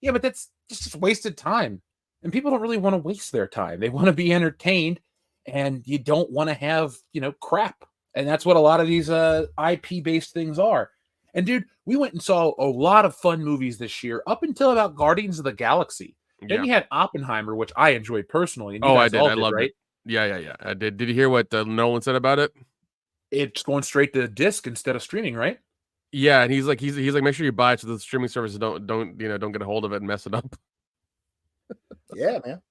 Yeah, but that's just wasted time. And people don't really want to waste their time. They want to be entertained, and you don't want to have, crap. And that's what a lot of these IP-based things are. And dude, we went and saw a lot of fun movies this year, up until about Guardians of the Galaxy. Then you had Oppenheimer, which I enjoyed personally. And I did. I loved it. Yeah. I did. Did you hear what Nolan said about it? It's going straight to disc instead of streaming, right? Yeah, and he's like, make sure you buy it so the streaming services don't get a hold of it and mess it up. Yeah, man.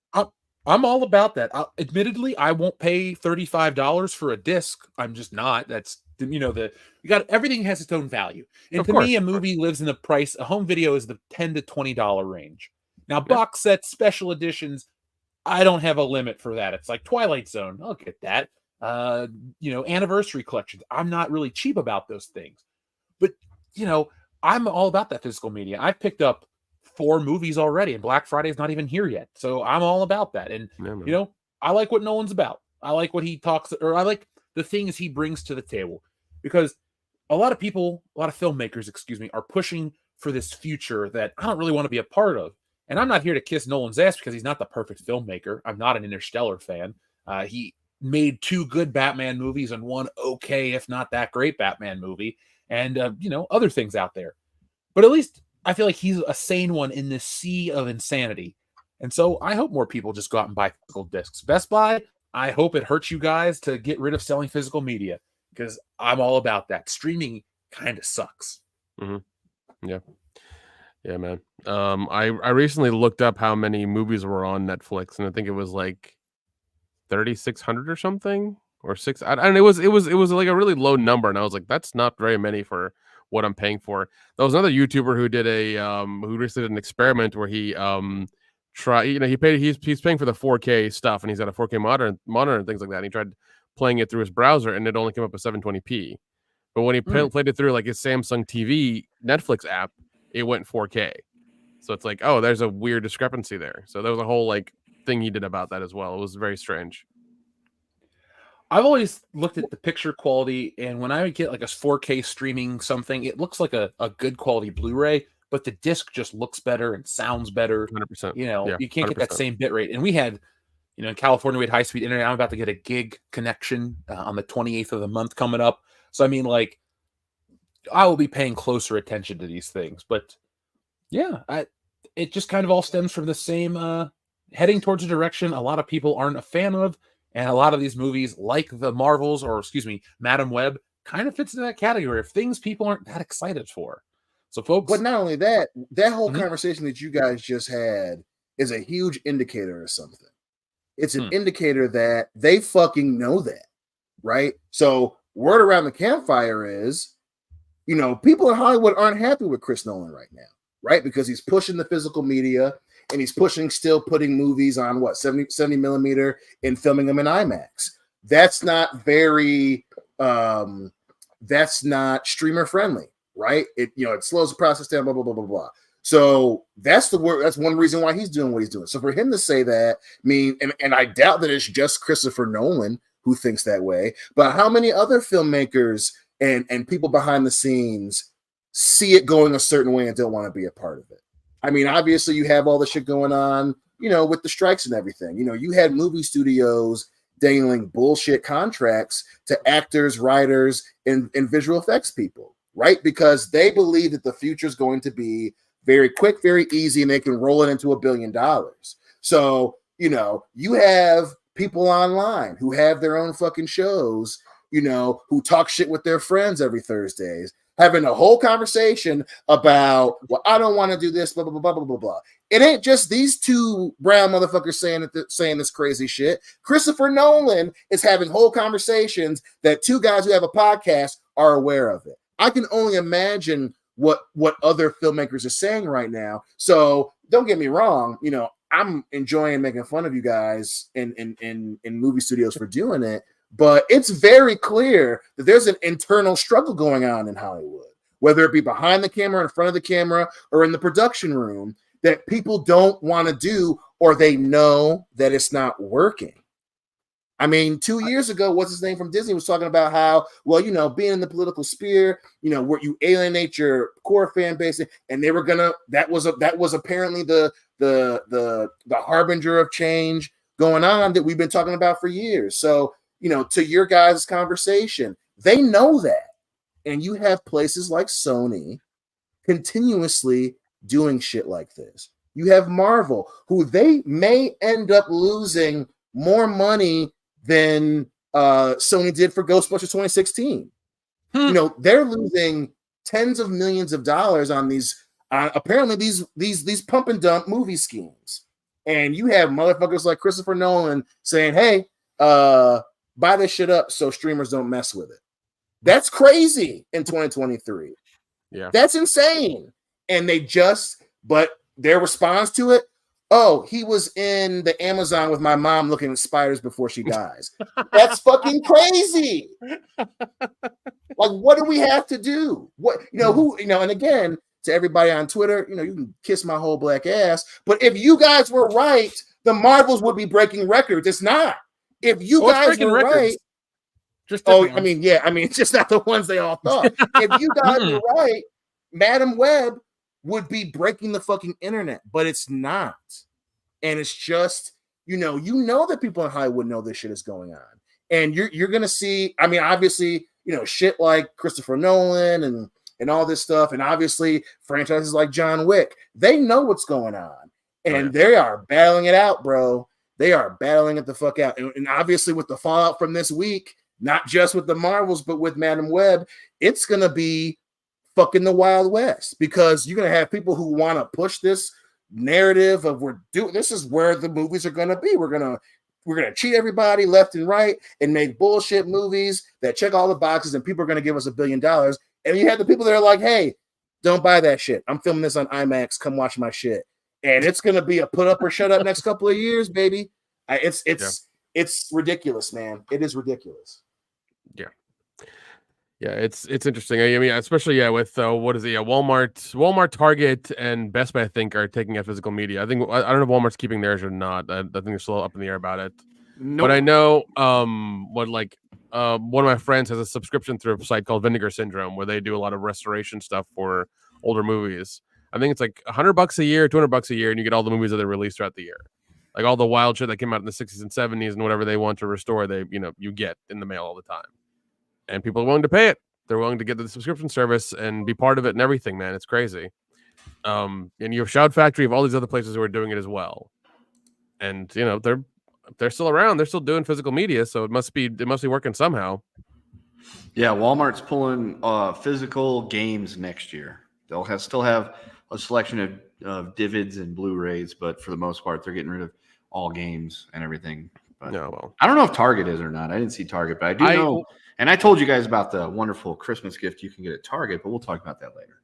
I'm all about that. Admittedly, I won't pay $35 for a disc. I'm just not. That's everything has its own value. And to me, a movie lives in the price. A home video is the $10 to $20 range. Now, box sets, special editions, I don't have a limit for that. It's like Twilight Zone. I'll get that. Anniversary collections. I'm not really cheap about those things. But, I'm all about that physical media. I've picked up 4 movies already, and Black Friday is not even here yet. So I'm all about that. And, I like what Nolan's about. I like what he talks, or I like the things he brings to the table. Because a lot of filmmakers, are pushing for this future that I don't really want to be a part of. And I'm not here to kiss Nolan's ass because he's not the perfect filmmaker. I'm not an Interstellar fan. He made 2 good Batman movies and 1 okay, if not that great Batman movie. And, other things out there. But at least I feel like he's a sane one in this sea of insanity. And so I hope more people just go out and buy physical discs. Best Buy, I hope it hurts you guys to get rid of selling physical media, because I'm all about that. Streaming kind of sucks. Mm-hmm. Yeah, man. I recently looked up how many movies were on Netflix, and I think it was like 3,600 or something, or 6. And it was like a really low number, and I was like, that's not very many for what I'm paying for. There was another YouTuber who did who recently did an experiment where he he's paying for the 4K stuff, and he's got a 4K monitor and things like that. And he tried playing it through his browser, and it only came up with 720p. But when he played it through like his Samsung TV Netflix app, it went 4K. So it's like, oh, there's a weird discrepancy there. So there was a whole like thing he did about that as well. It was very strange. I've always looked at the picture quality, and when I would get like a 4K streaming something, it looks like a good quality Blu-ray, but the disc just looks better and sounds better. 100%. You can't 100%. get that same bit rate. And we had, in California, we had high-speed internet. I'm about to get a gig connection on the 28th of the month coming up. So, I mean, like, I will be paying closer attention to these things. But, yeah, it just kind of all stems from the same heading towards a direction a lot of people aren't a fan of. And a lot of these movies, like the Marvels, or Madam Web, kind of fits into that category of things people aren't that excited for. So, folks. But not only that, that whole conversation that you guys just had is a huge indicator of something. It's an indicator that they fucking know that, right? So, word around the campfire is, people in Hollywood aren't happy with Chris Nolan right now, right? Because he's pushing the physical media, and he's putting movies on 70 millimeter and filming them in IMAX. That's not that's not streamer friendly, right? It slows the process down, blah, blah, blah, blah, blah. So that's one reason why he's doing what he's doing. So for him to say that, and I doubt that it's just Christopher Nolan who thinks that way, but how many other filmmakers and people behind the scenes see it going a certain way and don't want to be a part of it? I mean, obviously you have all the shit going on, with the strikes and everything. You had movie studios dangling bullshit contracts to actors, writers, and visual effects people, right? Because they believe that the future is going to be very quick, very easy, and they can roll it into $1 billion. So, you have people online who have their own fucking shows, who talk shit with their friends every Thursdays. having a whole conversation about, well, I don't want to do this, blah, blah, blah, blah, blah, blah. It ain't just these two brown motherfuckers saying this crazy shit. Christopher Nolan is having whole conversations that two guys who have a podcast are aware of it. I can only imagine what other filmmakers are saying right now. So don't get me wrong, you know, I'm enjoying making fun of you guys in movie studios for doing it, but it's very clear that there's an internal struggle going on in Hollywood, whether it be behind the camera, in front of the camera, or in the production room, that people don't want to do, or they know that it's not working. I mean, 2 years ago, what's his name from Disney was talking about how, well, you know, being in the political sphere, you know, where you alienate your core fan base, and they were gonna, that was apparently the harbinger of change going on that we've been talking about for years. So, you know, to your guys' conversation, they know that. And you have places like Sony continuously doing shit like this. You have Marvel, who they may end up losing more money than Sony did for Ghostbusters 2016. You know, they're losing tens of millions of dollars on these apparently these pump and dump movie schemes. And you have motherfuckers like Christopher Nolan saying, hey, buy this shit up so streamers don't mess with it. That's crazy in 2023. Yeah. That's insane. And but their response to it, oh, he was in the Amazon with my mom looking at spiders before she dies. That's fucking crazy. Like, what do we have to do? What, you know, and again, to everybody on Twitter, you know, you can kiss my whole black ass, but if you guys were right, the Marvels would be breaking records. It's not. If you guys were right, just it's just not the ones they all thought. If you guys were right, Madam Web would be breaking the fucking internet, but it's not. And it's just, you know that people in Hollywood know this shit is going on. And you're gonna see, I mean, obviously, you know, shit like Christopher Nolan and all this stuff, and obviously franchises like John Wick, they know what's going on. And they are battling it out, bro. They are battling it the fuck out. And obviously with the fallout from this week, not just with the Marvels, but with Madam Web, it's gonna be fucking the Wild West, because you're gonna have people who want to push this narrative of this is where the movies are gonna be. We're gonna cheat everybody left and right and make bullshit movies that check all the boxes, and people are gonna give us $1 billion. And you have the people that are like, hey, don't buy that shit. I'm filming this on IMAX. Come watch my shit. And it's gonna be a put up or shut up next couple of years, baby. It's ridiculous, man. It is ridiculous. Yeah, it's interesting. I mean, especially with what is it? Yeah, Walmart, Target, and Best Buy, I think, are taking out physical media. I don't know if Walmart's keeping theirs or not. I think they're still up in the air about it. Nope. But I know one of my friends has a subscription through a site called Vinegar Syndrome, where they do a lot of restoration stuff for older movies. I think it's like $100 a year, $200 a year, and you get all the movies that they release throughout the year. Like all the wild shit that came out in the 60s and 70s and whatever they want to restore, you get in the mail all the time. And people are willing to pay it. They're willing to get the subscription service and be part of it and everything, man. It's crazy. And you have Shout Factory, of all these other places who are doing it as well. And you know, they're still around. They're still doing physical media, so it must be working somehow. Yeah, Walmart's pulling physical games next year. They'll still have a selection of Divids and Blu-rays, but for the most part, they're getting rid of all games and everything. But I don't know if Target is or not. I didn't see Target, but I do know. And I told you guys about the wonderful Christmas gift you can get at Target, but we'll talk about that later.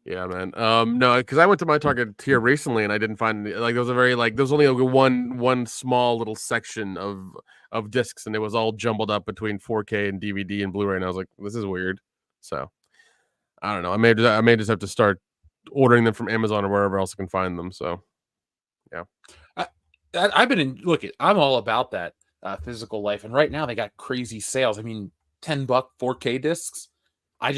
Yeah, man. No, because I went to my Target here recently and I didn't find there was there was only one small little section of discs, and it was all jumbled up between 4K and DVD and Blu-ray, and I was like, this is weird. So I don't know. I may just have to start ordering them from Amazon or wherever else I can find them. So yeah, I'm all about that physical life, and right now they got crazy sales. I mean, $10 4K discs. I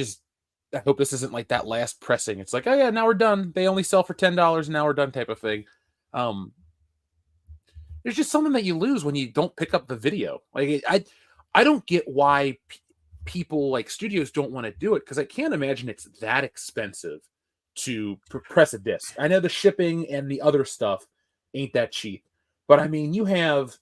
hope this isn't like that last pressing. It's like, oh yeah, now we're done. They only sell for $10 and now we're done type of thing. There's just something that you lose when you don't pick up the video. Like I don't get why people like studios don't want to do it, because I can't imagine it's that expensive to press a disc. I know the shipping and the other stuff ain't that cheap, but I mean, you have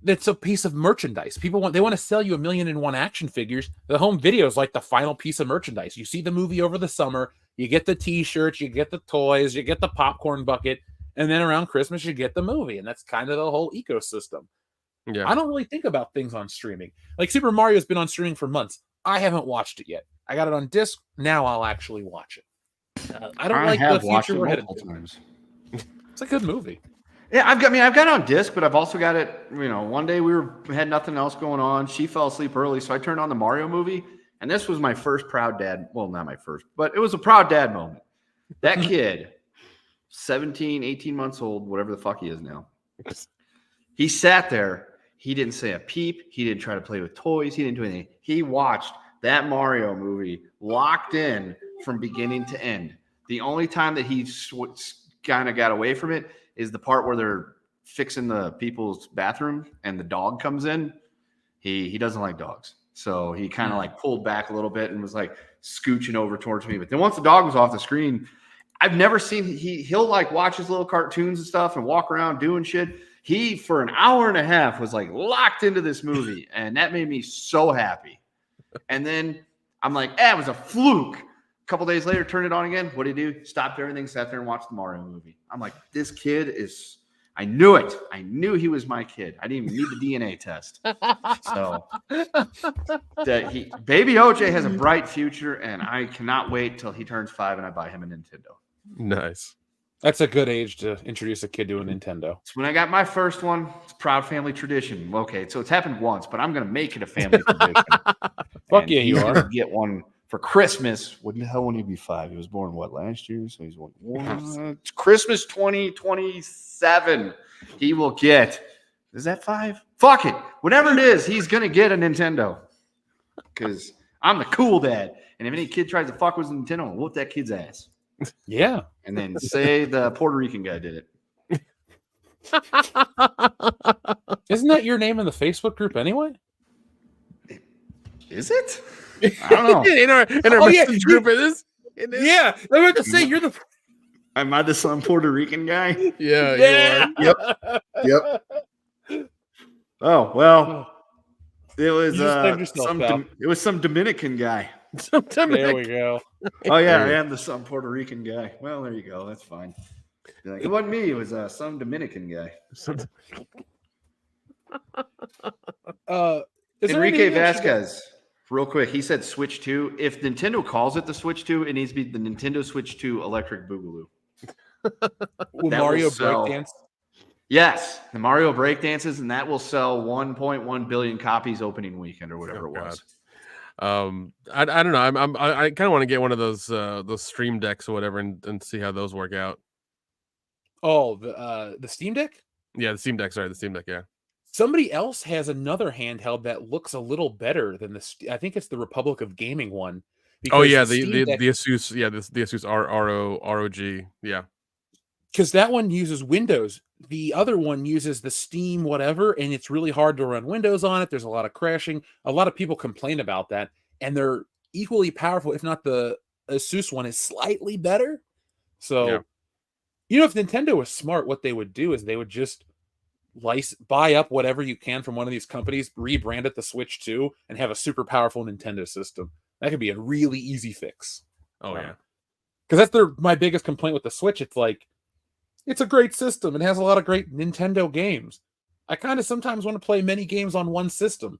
That's a piece of merchandise. They want to sell you 1,000,001 action figures. The home video is like the final piece of merchandise. You see the movie over the summer, you get the t-shirts, you get the toys, you get the popcorn bucket, and then around Christmas you get the movie, and that's kind of the whole ecosystem. Yeah. I don't really think about things on streaming. Like Super Mario's been on streaming for months. I haven't watched it yet. I got it on disc. Now I'll actually watch it. I don't like the future we're headed to. It's a good movie. Yeah, I've got it on disc, but I've also got it. One day we had nothing else going on. She fell asleep early, so I turned on the Mario movie, and this was my first proud dad. Well, not my first, but it was a proud dad moment. That kid, 17, 18 months old, whatever the fuck he is now, he sat there. He didn't say a peep. He didn't try to play with toys. He didn't do anything. He watched that Mario movie locked in from beginning to end. The only time that he kind of got away from it is the part where they're fixing the people's bathroom and the dog comes in. He doesn't like dogs. So he kind of like pulled back a little bit and was like scooching over towards me. But then once the dog was off the screen, I've never seen he'll like watch his little cartoons and stuff and walk around doing shit. He, for an hour and a half, was like locked into this movie. And that made me so happy. And then I'm like, it was a fluke. A couple days later, turned it on again. What did he do? Stopped everything, sat there and watched the Mario movie. I'm like, this kid is, I knew it. I knew he was my kid. I didn't even need the DNA test. So baby OJ has a bright future, and I cannot wait till he turns 5 and I buy him a Nintendo. Nice. That's a good age to introduce a kid to a Nintendo. It's when I got my first one. It's a proud family tradition. Okay, so it's happened once, but I'm going to make it a family tradition. Fuck yeah, you are. Get one for Christmas. What the hell when he be 5? He was born, last year? So he's it's Christmas 2027. He will get, is that 5? Fuck it. Whatever it is, he's going to get a Nintendo. Because I'm the cool dad. And if any kid tries to fuck with a Nintendo, I'll whoop that kid's ass. Yeah. And then say the Puerto Rican guy did it. Isn't that your name in the Facebook group anyway? Is it? I don't know. in our message group, it is. Yeah. I'm about to say you're the. Am I the some Puerto Rican guy? Yeah. You are. Yep. Oh well. It was some Dominican guy. There we go. Oh yeah, I am the some Puerto Rican guy. Well, there you go. That's fine. Like, it wasn't me. It was some Dominican guy. Enrique Vasquez. Real quick, he said Switch 2. If Nintendo calls it the Switch 2, it needs to be the Nintendo Switch 2 Electric Boogaloo. Will Mario Breakdance? Yes, the Mario Breakdances, and that will sell 1.1 billion copies opening weekend or whatever it was. I don't know. I kind of want to get one of those stream decks or whatever and see how those work out. Oh, the Steam Deck? Yeah, the Steam Deck. Sorry, the Steam Deck. Yeah. Somebody else has anotg handheld that looks a little better than the. I think it's the Republic of Gaming one. Oh yeah, the Asus. Yeah, the Asus ROG. Yeah. Because that one uses Windows. The other one uses the Steam whatever, and it's really hard to run Windows on it. There's a lot of crashing. A lot of people complain about that, and they're equally powerful, if not the Asus one is slightly better. So, if Nintendo was smart, what they would do is they would just buy up whatever you can from one of these companies, rebrand it the Switch 2, and have a super powerful Nintendo system. That could be a really easy fix. Oh, yeah. Because that's my biggest complaint with the Switch. It's like, it's a great system. It has a lot of great Nintendo games. I kind of sometimes want to play many games on one system.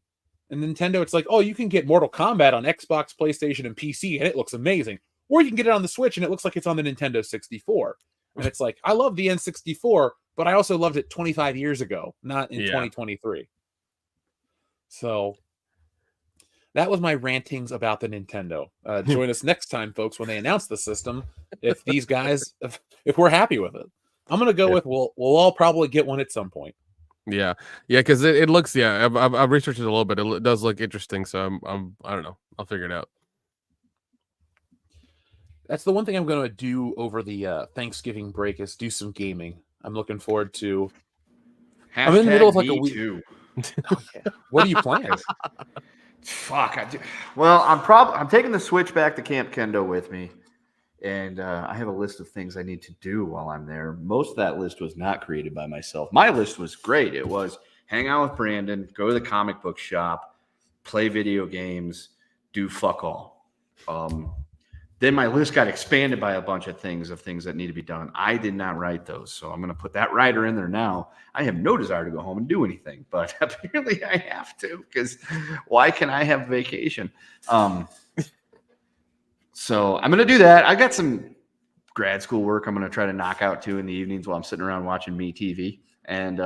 And Nintendo, it's like, oh, you can get Mortal Kombat on Xbox, PlayStation, and PC, and it looks amazing. Or you can get it on the Switch, and it looks like it's on the Nintendo 64. And it's like, I love the N64, but I also loved it 25 years ago, not in 2023. So that was my rantings about the Nintendo. Join us next time, folks, when they announce the system. If these guys, if we're happy with it, I'm gonna go with we'll all probably get one at some point. Yeah, because it looks. Yeah, I've researched it a little bit. It does look interesting. So I don't know. I'll figure it out. That's the one thing I'm going to do over the Thanksgiving break is do some gaming. I'm looking forward to. I'm in the middle of like a week. What are you playing? Fuck. Well, I'm taking the Switch back to Camp Kendo with me, and I have a list of things I need to do while I'm there. Most of that list was not created by myself. My list was great. It was, hang out with Brandon, go to the comic book shop, play video games, do fuck all. Then my list got expanded by a bunch of things that need to be done. I did not write those, so I'm going to put that writer in there now. I have no desire to go home and do anything, but apparently I have to, because why can I have vacation? So I'm going to do that. I got some grad school work I'm going to try to knock out too in the evenings while I'm sitting around watching Me TV and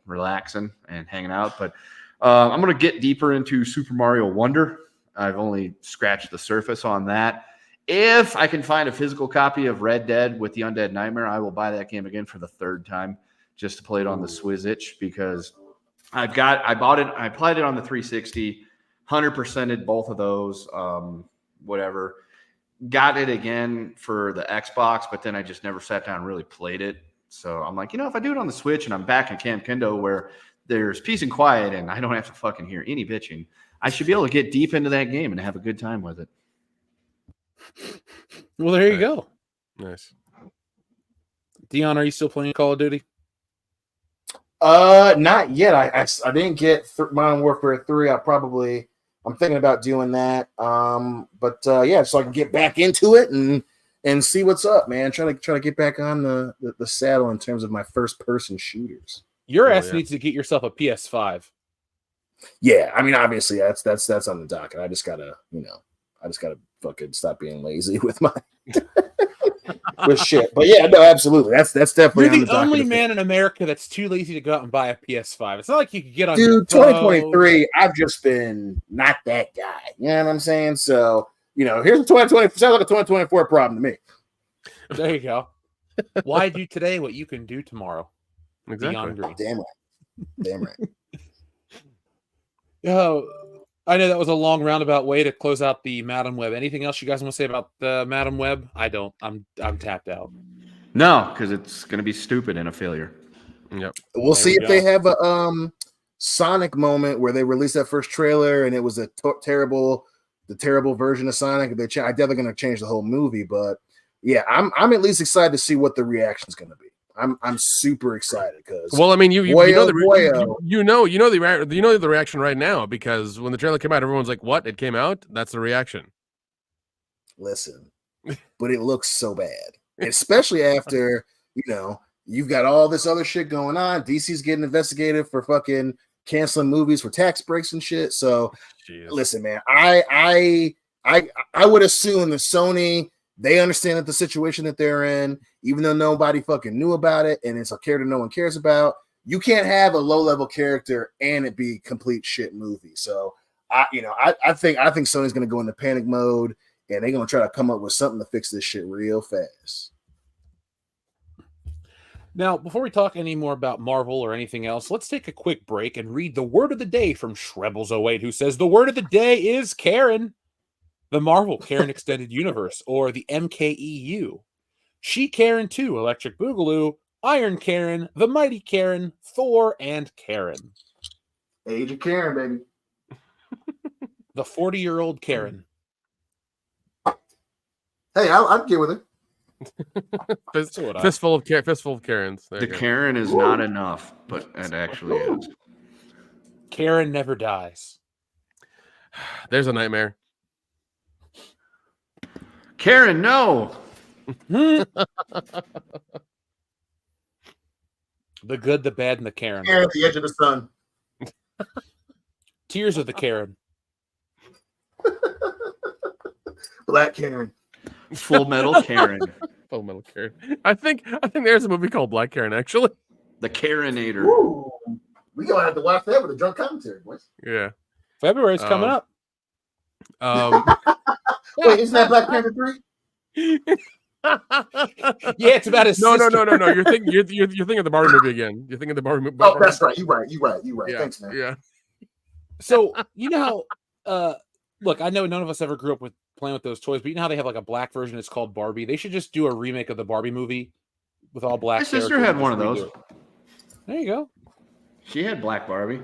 relaxing and hanging out. But I'm going to get deeper into Super Mario Wonder. I've only scratched the surface on that. If I can find a physical copy of Red Dead with the Undead Nightmare, I will buy that game again for the third time just to play it on the Switch, because I bought it, I played it on the 360, 100%ed both of those, whatever. Got it again for the Xbox, but then I just never sat down and really played it. So I'm like, if I do it on the Switch and I'm back in Camp Kendo where there's peace and quiet and I don't have to fucking hear any bitching, I should be able to get deep into that game and have a good time with it. Well, there you go. Nice. Dion, are you still playing Call of Duty? Not yet. I didn't get Modern Warfare 3. I'm thinking about doing that. But yeah, so I can get back into it and see what's up, man. Try to get back on the saddle in terms of my first person shooters. Your ass needs to get yourself a PS5. Yeah, I mean, obviously that's on the docket. I just gotta fucking stop being lazy with my with shit. But yeah, no, absolutely. That's definitely You're on the the only docket. man in America that's too lazy to go out and buy a PS5. It's not like you could get on. Dude, 2023, I've just been not that guy. You know what I'm saying? So, here's the 2020. Sounds like a 2024 problem to me. There you go. Why do today what you can do tomorrow? Exactly. Beyond Green. Damn right. Oh, I know that was a long roundabout way to close out the Madam Web. Anything else you guys want to say about the Madam Web? I don't. I'm tapped out. No, because it's going to be stupid and a failure. Yep. We'll see if they have a Sonic moment where they released that first trailer and it was a terrible version of Sonic. I definitely going to change the whole movie, but yeah, I'm at least excited to see what the reaction is going to be. I'm super excited because Well, I mean, you know the reaction right now, because when the trailer came out, everyone's like, "What? It came out?" That's the reaction. Listen, but it looks so bad, especially after you've got all this other shit going on. DC's getting investigated for fucking canceling movies for tax breaks and shit. So, Listen, man, I would assume that Sony, they understand that the situation that they're in, even though nobody fucking knew about it, and it's a character no one cares about. You can't have a low-level character and it be complete shit movie. So I think Sony's gonna go into panic mode and they're gonna try to come up with something to fix this shit real fast. Now, before we talk any more about Marvel or anything else, let's take a quick break and read the word of the day from Shrebbles08, who says the word of the day is Karen. The Marvel Karen Extended Universe, or the MKEU. She Karen 2, Electric Boogaloo, Iron Karen, The Mighty Karen, Thor, and Karen. Age of Karen, baby. The 40-year-old Karen. Hey, I'd get with it. Fistful of Karens. There The Karen is not enough, but it actually is. Karen never dies. There's a nightmare. Karen, no. The good, the bad, and the Karen. Karen at the edge of the sun. Tears of the Karen. Black Karen. Full Metal Karen. Full Metal Karen. I think there's a movie called Black Karen, actually. The Karenator. Ooh, we gonna have to watch that with a drunk commentary, boys. Yeah. February's coming up. Wait, isn't that Black Panther 3? Yeah, it's about his No. sister. You're thinking of the Barbie movie again. You're thinking of the Barbie movie. Oh, that's right. You're right. Yeah. Thanks, man. Yeah. So, look, I know none of us ever grew up with playing with those toys, but you know how they have like a black version? It's called Barbie. They should just do a remake of the Barbie movie with all black. My sister characters had and one of just those. redo it. There you go. She had Black Barbie.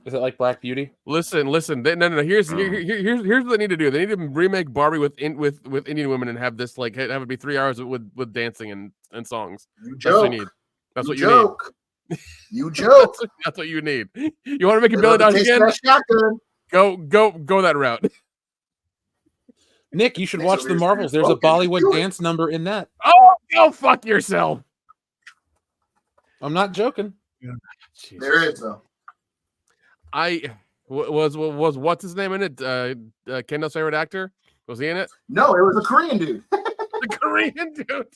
Is it like Black Beauty? Listen. No. Here's what they need to do. They need to remake Barbie with Indian women and have this have it be 3 hours with dancing and songs. You That's what joke. you need. That's what you joke. You joke. That's what you need. You want to make $1 Little billion taste again? of that shotgun. Go that route. Nick, you should Nick's watch over the here Marvels. There's a smoking. Bollywood Do it. dance number in that. Oh, go fuck yourself. I'm not joking. Jesus. There is though. Was what's his name in it? Kendall's favorite actor? Was he in it? No, it was a Korean dude. The Korean dude.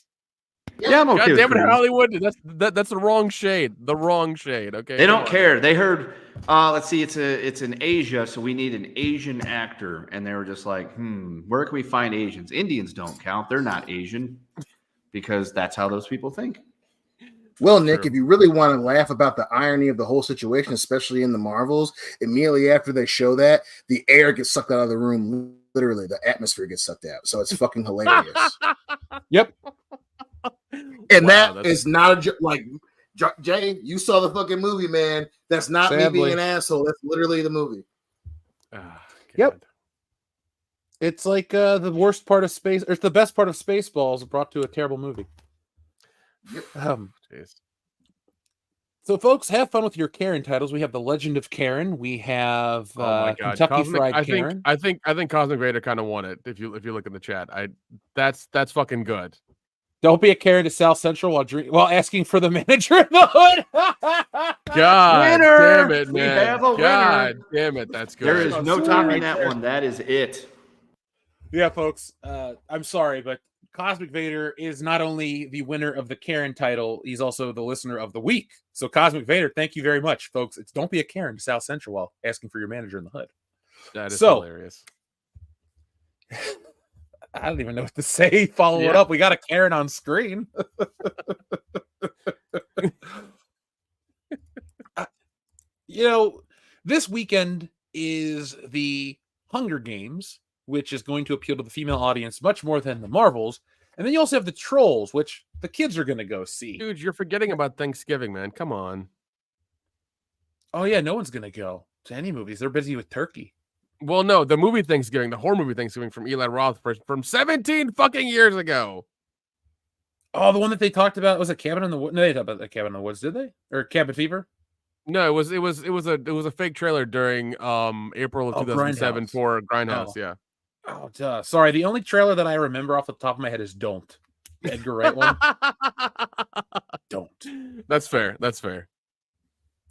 Yeah, I'm okay. God with damn it, Korean. Hollywood. That's the wrong shade. The wrong shade. Okay. They come don't on. care. They heard. Let's see. It's in Asia, so we need an Asian actor, and they were just like, where can we find Asians? Indians don't count. They're not Asian, because that's how those people think. Well, Nick, True. if you really want to laugh about the irony of the whole situation, especially in the Marvels, immediately after they show that, the air gets sucked out of the room. Literally, the atmosphere gets sucked out. So it's fucking hilarious. Yep. And Wow, that is not a joke. Like, Jay, you saw the fucking movie, man. That's not me Sadly. being an asshole. That's literally the movie. Yep. It's like the worst part of space, or it's the best part of Spaceballs brought to a terrible movie. Yep. Jeez. So, folks, have fun with your Karen titles. We have The Legend of Karen. We have Oh my God. Kentucky Fried Karen. I think Cosmic Vader kind of won it. If you look in the chat, that's fucking good. Don't be a Karen to South Central while asking for the manager in the hood. God Winner! damn it, We man. have a winner. God damn it. That's good. There is no topping right that there. one. That is it. Yeah, folks. I'm sorry, but Cosmic Vader is not only the winner of the Karen title, he's also the listener of the week. So, Cosmic Vader, thank you very much, folks. It's don't be a Karen to South Central while asking for your manager in the hood. That is So- hilarious. I don't even know what to say. Follow it Yeah. up. We got a Karen on screen. This weekend is the Hunger Games, which is going to appeal to the female audience much more than the Marvels. And then you also have the Trolls, which the kids are going to go see. Dude, you're forgetting about Thanksgiving, man. Come on. Oh, yeah, no one's going to go to any movies. They're busy with turkey. Well, no, the movie Thanksgiving, the horror movie Thanksgiving from Eli Roth from 17 fucking years ago. Oh, the one that they talked about was a Cabin in the Woods. No, they talked about the Cabin in the Woods, did they? Or Cabin Fever? No, it was a fake trailer during April of 2007 Grindhouse. for Grindhouse. Oh. Yeah. Oh, duh. Sorry. The only trailer that I remember off the top of my head is Don't. The Edgar Wright one. Don't. That's fair. That's fair.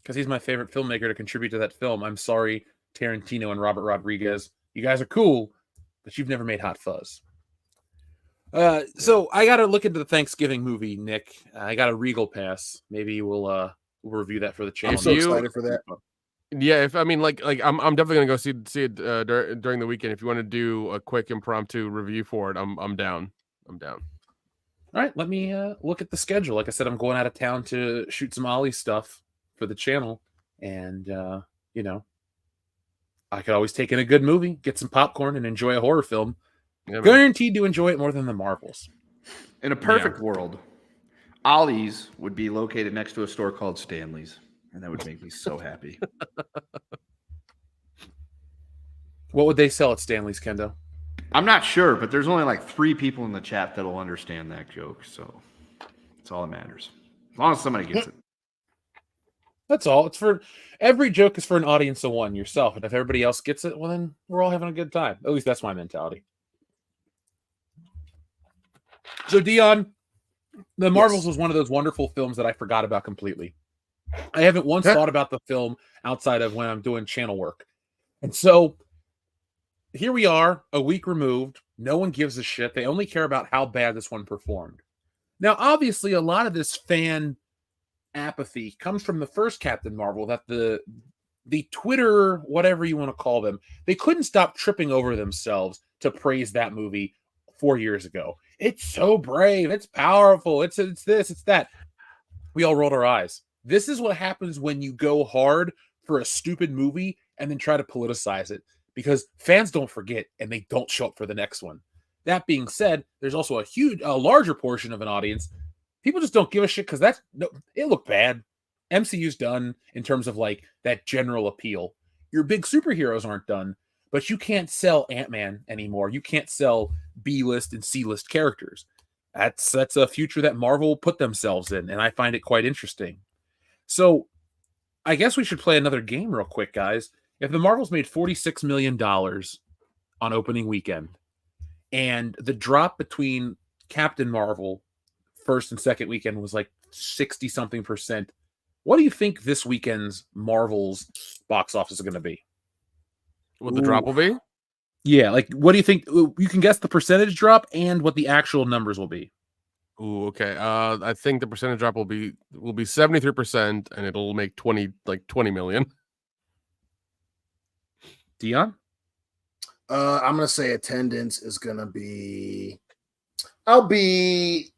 Because he's my favorite filmmaker to contribute to that film. I'm sorry, Tarantino and Robert Rodriguez. You guys are cool, but you've never made Hot Fuzz. So I got to look into the Thanksgiving movie, Nick. I got a Regal pass. Maybe we'll review that for the channel. I'm so excited for that. Yeah, if I mean, like I'm definitely gonna go see it during the weekend. If you want to do a quick impromptu review for it, I'm down. I'm down. All right, let me look at the schedule. Like I said, I'm going out of town to shoot some Ollie stuff for the channel, and I could always take in a good movie, get some popcorn, and enjoy a horror film. Yeah, man. Guaranteed to enjoy it more than the Marvels. In a perfect world, Ollie's would be located next to a store called Stanley's, and that would make me so happy. What would they sell at Stanley's, Kendo? I'm not sure, but there's only like 3 people in the chat that'll understand that joke, so that's all that matters. As long as somebody gets it. That's all. It's for every joke is for an audience of one, yourself. And if everybody else gets it, well, then we're all having a good time. At least that's my mentality. So, Dion, The Marvels was one of those wonderful films that I forgot about completely. I haven't once thought about the film outside of when I'm doing channel work. And so here we are, a week removed. No one gives a shit. They only care about how bad this one performed. Now, obviously, a lot of this fan apathy comes from the first Captain Marvel, that the Twitter, whatever you want to call them, they couldn't stop tripping over themselves to praise that movie 4 years ago. It's so brave. It's powerful. It's this, it's that. We all rolled our eyes. This is what happens when you go hard for a stupid movie and then try to politicize it, because fans don't forget and they don't show up for the next one. That being said, there's also a larger portion of an audience. People just don't give a shit because it looked bad. MCU's done in terms of like that general appeal. Your big superheroes aren't done, but you can't sell Ant-Man anymore. You can't sell B-list and C-list characters. That's a future that Marvel put themselves in, and I find it quite interesting. So I guess we should play another game real quick, guys. If the Marvels made $46 million on opening weekend, and the drop between Captain Marvel first and second weekend was like 60 something percent, what do you think this weekend's Marvel's box office is going to be? What the drop will be? Yeah, like what do you think? You can guess the percentage drop and what the actual numbers will be. Ooh, okay. I think the percentage drop will be 73%, and it'll make 20 million. Dion? I'm gonna say attendance is gonna be. I'll be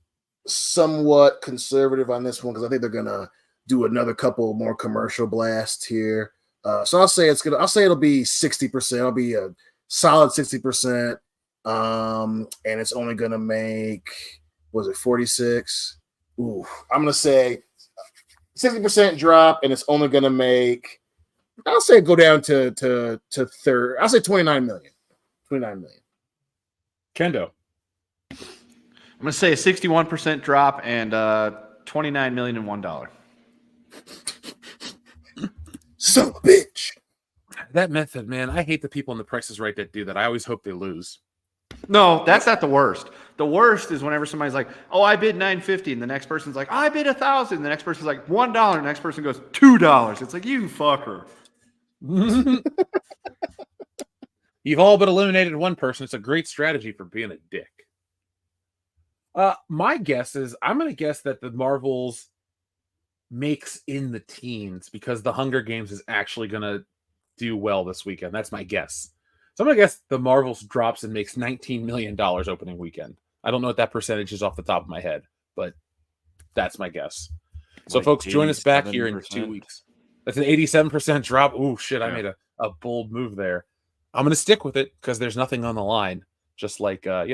somewhat conservative on this one because I think they're gonna do another couple more commercial blasts here. So I'll say it'll be 60%. It'll be a solid 60%. And it's only gonna make, was it 46? Ooh, I'm gonna say 60% drop, and it's only gonna make, I'll say go down to third. I'll say 29 million. 29 million. Kendo. I'm going to say a 61% drop and $29 million and $1. Son of a bitch. That method, man. I hate the people in the Price is Right that do that. I always hope they lose. No, that's not the worst. The worst is whenever somebody's like, "Oh, I bid $9.50," and the next person's like, "I bid $1,000." The next person's like, $1. And the next person goes, $2. It's like, you fucker. You've all but eliminated one person. It's a great strategy for being a dick. My guess is I'm going to guess that the Marvels makes in the teens because the Hunger Games is actually going to do well this weekend. That's my guess. So I'm going to guess the Marvels drops and makes $19 million opening weekend. I don't know what that percentage is off the top of my head, but that's my guess. So, Like folks, join us back here in 87%. 2 weeks. That's an 87% drop. Oh, shit, I made a bold move there. I'm going to stick with it because there's nothing on the line, just like, there's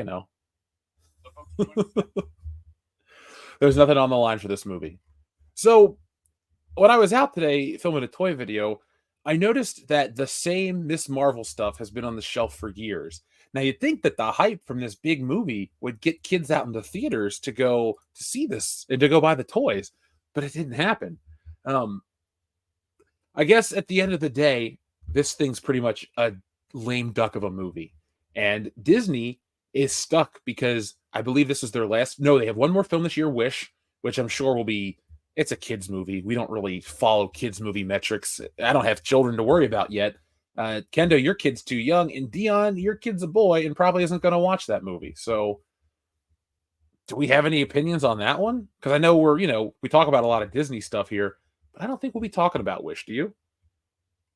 nothing on the line for this movie. So when I was out today filming a toy video, I noticed that the same Miss Marvel stuff has been on the shelf for years. Now, you'd think that the hype from this big movie would get kids out into theaters to go to see this and to go buy the toys, but it didn't happen. I guess at the end of the day, this thing's pretty much a lame duck of a movie. And Disney is stuck because I believe this is their last. No, they have one more film this year, Wish, which I'm sure will be, it's a kids movie. We don't really follow kids movie metrics. I don't have children to worry about yet. Kendo, your kid's too young, and Dion, your kid's a boy and probably isn't going to watch that movie. So do we have any opinions on that one? Because I know we talk about a lot of Disney stuff here, but I don't think we'll be talking about Wish. Do you?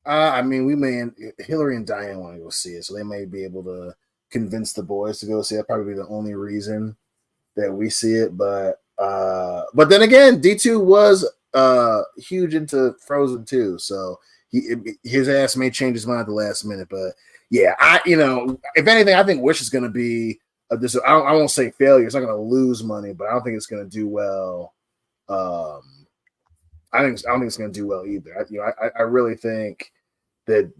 I mean, Hillary and Diane want to go see it, so they may be able to convince the boys to go see it. That'd probably be the only reason that we see it. But then again, D2 was huge into Frozen too, so his ass may change his mind at the last minute. But yeah, if anything, I think Wish is going to be I won't say failure. It's not going to lose money, but I don't think it's going to do well. I don't think it's going to do well either. I really think that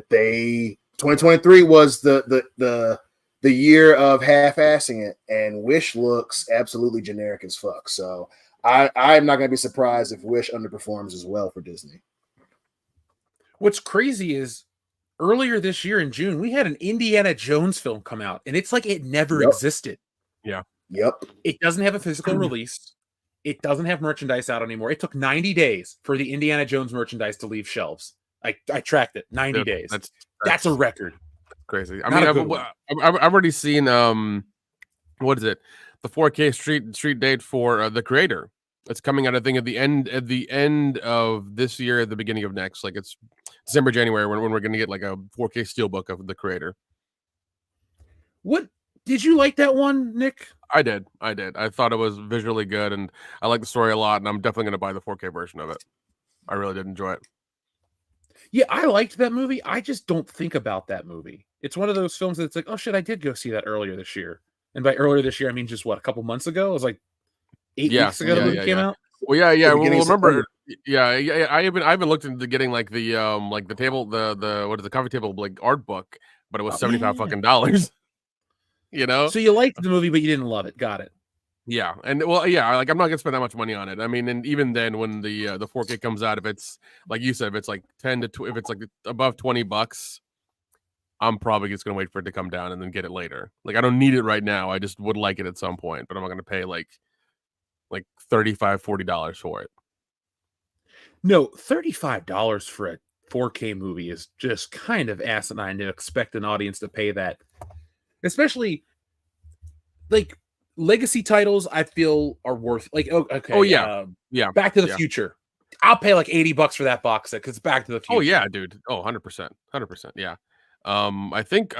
they 2023 was the year of half-assing it, and Wish looks absolutely generic as fuck. So I'm not going to be surprised if Wish underperforms as well for Disney. What's crazy is earlier this year in June, we had an Indiana Jones film come out, and it's like it never existed. Yeah. Yep. It doesn't have a physical release. It doesn't have merchandise out anymore. It took 90 days for the Indiana Jones merchandise to leave shelves. I tracked it. 90 days. That's a record. Crazy. I mean, I've already seen what is it? The 4K street date for The Creator. It's coming out, I think, at the end of this year, at the beginning of next. Like it's December, January, when we're going to get like a 4K steelbook of The Creator. What did you like that one, Nick? I did. I thought it was visually good, and I like the story a lot. And I'm definitely going to buy the 4K version of it. I really did enjoy it. Yeah, I liked that movie. I just don't think about that movie. It's one of those films that's like, oh shit, I did go see that earlier this year. And by earlier this year, I mean just a couple months ago. It was like 8 weeks ago the movie came out. Well, yeah. Well, remember, I even looked into getting like the table, the coffee table like art book, but it was $75 fucking dollars. So you liked the movie, but you didn't love it. Got it. Yeah, and well, yeah, like I'm not gonna spend that much money on it. I mean, and even then, when the 4K comes out, if it's like you said, if it's like 10 to if it's like above $20, I'm probably just gonna wait for it to come down and then get it later. Like I don't need it right now. I just would like it at some point, but I'm not gonna pay like $35-$40 for it. No, $35 for a 4K movie is just kind of asinine to expect an audience to pay that. Especially like legacy titles, I feel are worth like okay. Oh yeah, yeah. Back to the yeah. Future. I'll pay like $80 for that box set because it's Back to the Future. Oh yeah, dude. Oh, 100%. Yeah. I think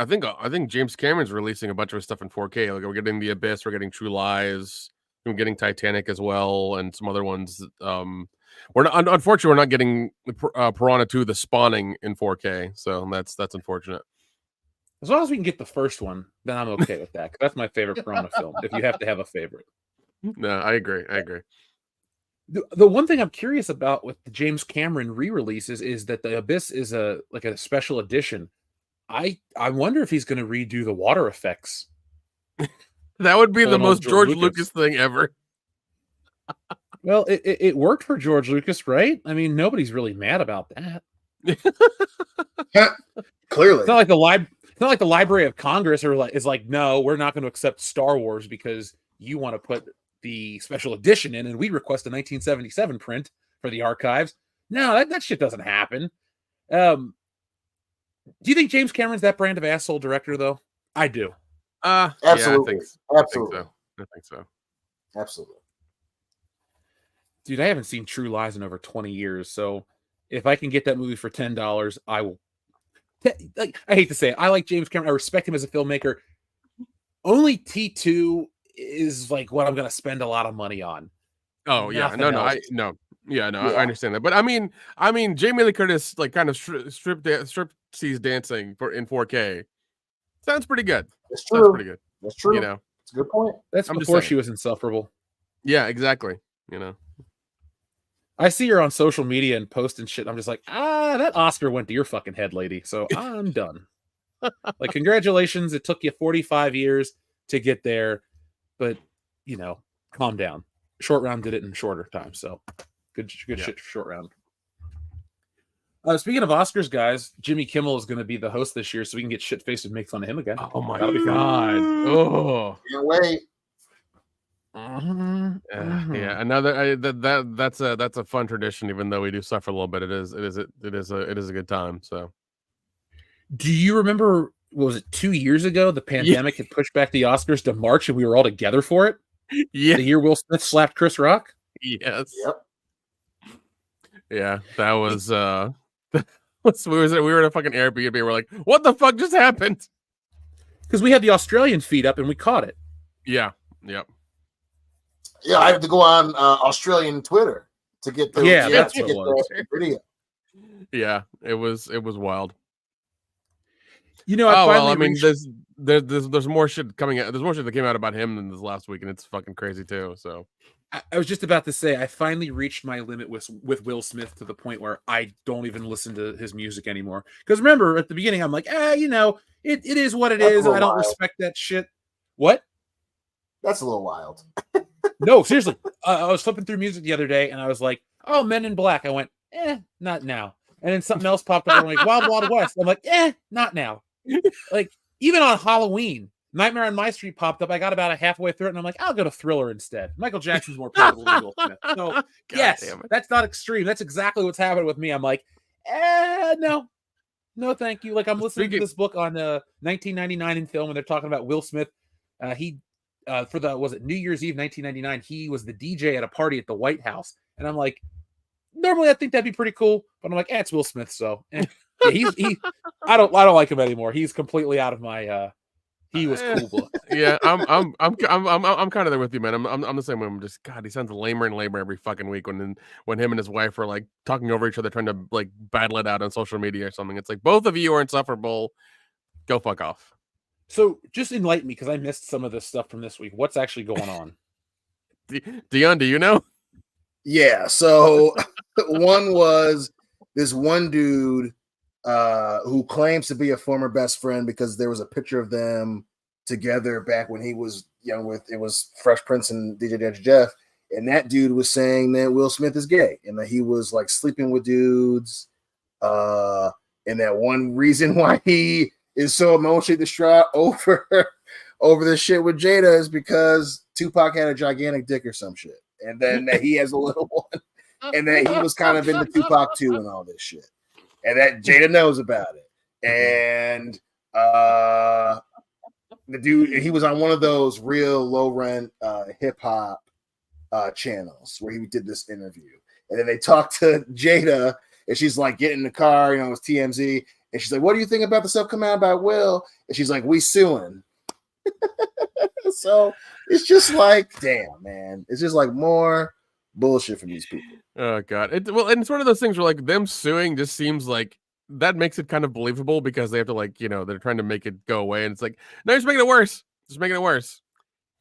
James Cameron's releasing a bunch of his stuff in 4K. Like we're getting The Abyss, we're getting True Lies, we're getting Titanic as well, and some other ones. We're not, unfortunately, we're not getting Piranha 2: The Spawning in 4K, so that's unfortunate. As long as we can get the first one, then I'm okay with that. That's my favorite Piranha film. If you have to have a favorite, no, I agree. The one thing I'm curious about with the James Cameron re-releases is that The Abyss is a special edition. I wonder if he's going to redo the water effects. That would be the most George Lucas thing ever. Well, it worked for George Lucas, right? I mean, nobody's really mad about that. Clearly, It's not like the Library of Congress is like, no, we're not going to accept Star Wars because you want to put the special edition in, and we request a 1977 print for the archives. No, that shit doesn't happen. Do you think James Cameron's that brand of asshole director, though? I do. absolutely, I absolutely, think so. absolutely. Dude, I haven't seen True Lies in over 20 years, so if I can get that movie for $10, I will. Like, I hate to say it, I like James Cameron. I respect him as a filmmaker. Only T2 is like what I'm going to spend a lot of money on. Oh yeah, Nothing else. I understand that, but I mean, Jamie Lee Curtis like kind of striptease dancing in 4K sounds pretty good. That's true. Sounds pretty good. That's true. You know, it's a good point. That's I'm just before saying. she was insufferable. Yeah, exactly. You know, I see her on social media and posting shit. I'm just like, that Oscar went to your fucking head, lady. So I'm done. Like, congratulations. It took you 45 years to get there, but calm down. Short Round did it in shorter time. So good shit for Short Round. Speaking of Oscars, guys, Jimmy Kimmel is going to be the host this year, so we can get shit faced and make fun of him again. oh my That'll be fun. god, oh Can't wait. yeah, another that's a fun tradition. Even though we do suffer a little bit, it is a good time. So, do you remember? What was it, 2 years ago? The pandemic had pushed back the Oscars to March, and we were all together for it. Yeah, The year Will Smith slapped Chris Rock. yes, Yep. yeah, that was we were in a fucking Airbnb. We're like, what the fuck just happened? Because we had the Australian feed up and we caught it. Yeah, yep. Yeah, I have to go on Australian Twitter to get the that's to what get it was. the video. Yeah, it was wild. I mean, there's more shit coming out. There's more shit that came out about him than this last week, and it's fucking crazy too. So I was just about to say, I finally reached my limit with Will Smith to the point where I don't even listen to his music anymore. Because remember, at the beginning, I'm like, it is what it is. I don't respect that shit. What? That's a little wild. No, seriously. I was flipping through music the other day, and I was like, oh, Men in Black. I went, not now. And then something else popped up. I'm like, Wild Wild West. I'm like, not now. Like, even on Halloween, Nightmare on My Street popped up. I got about halfway through it, and I'm like, I'll go to Thriller instead. Michael Jackson's more popular than Will Smith. So, yes, that's not extreme. That's exactly what's happening with me. I'm like, no, thank you. Like, I'm listening to this book on 1999 in film, and they're talking about Will Smith. He for New Year's Eve 1999, he was the DJ at a party at the White House, and I'm like, normally I think that'd be pretty cool, but I'm like, it's Will Smith, so I don't like him anymore. He's completely out of my he was cool book. Yeah, I'm kind of there with you, man. I'm the same way. I'm just, God, he sounds lamer and lamer every fucking week when him and his wife are like talking over each other, trying to like battle it out on social media or something. It's like, both of you are insufferable. Go fuck off. So just enlighten me, because I missed some of this stuff from this week. What's actually going on? Dion, do you know? Yeah, so one was this one dude who claims to be a former best friend because there was a picture of them together back when he was young with it was Fresh Prince and DJ Judge Jeff, and that dude was saying that Will Smith is gay and that he was like sleeping with dudes, and that one reason why he is so emotionally distraught over this shit with Jada is because Tupac had a gigantic dick or some shit, and then that he has a little one, and that he was kind of into Tupac too and all this shit, and that Jada knows about it, and the dude, he was on one of those real low rent hip hop channels where he did this interview, and then they talked to Jada, and she's like, get in the car, you know, it's TMZ, and she's like, what do you think about the stuff coming out about Will? And she's like, we suing. So it's just like, damn, man, it's just like more bullshit from these people. Oh god. And it's one of those things where like them suing just seems like that makes it kind of believable because they have to like, you know, they're trying to make it go away, and it's like, no, you're just making it worse. Just making it worse.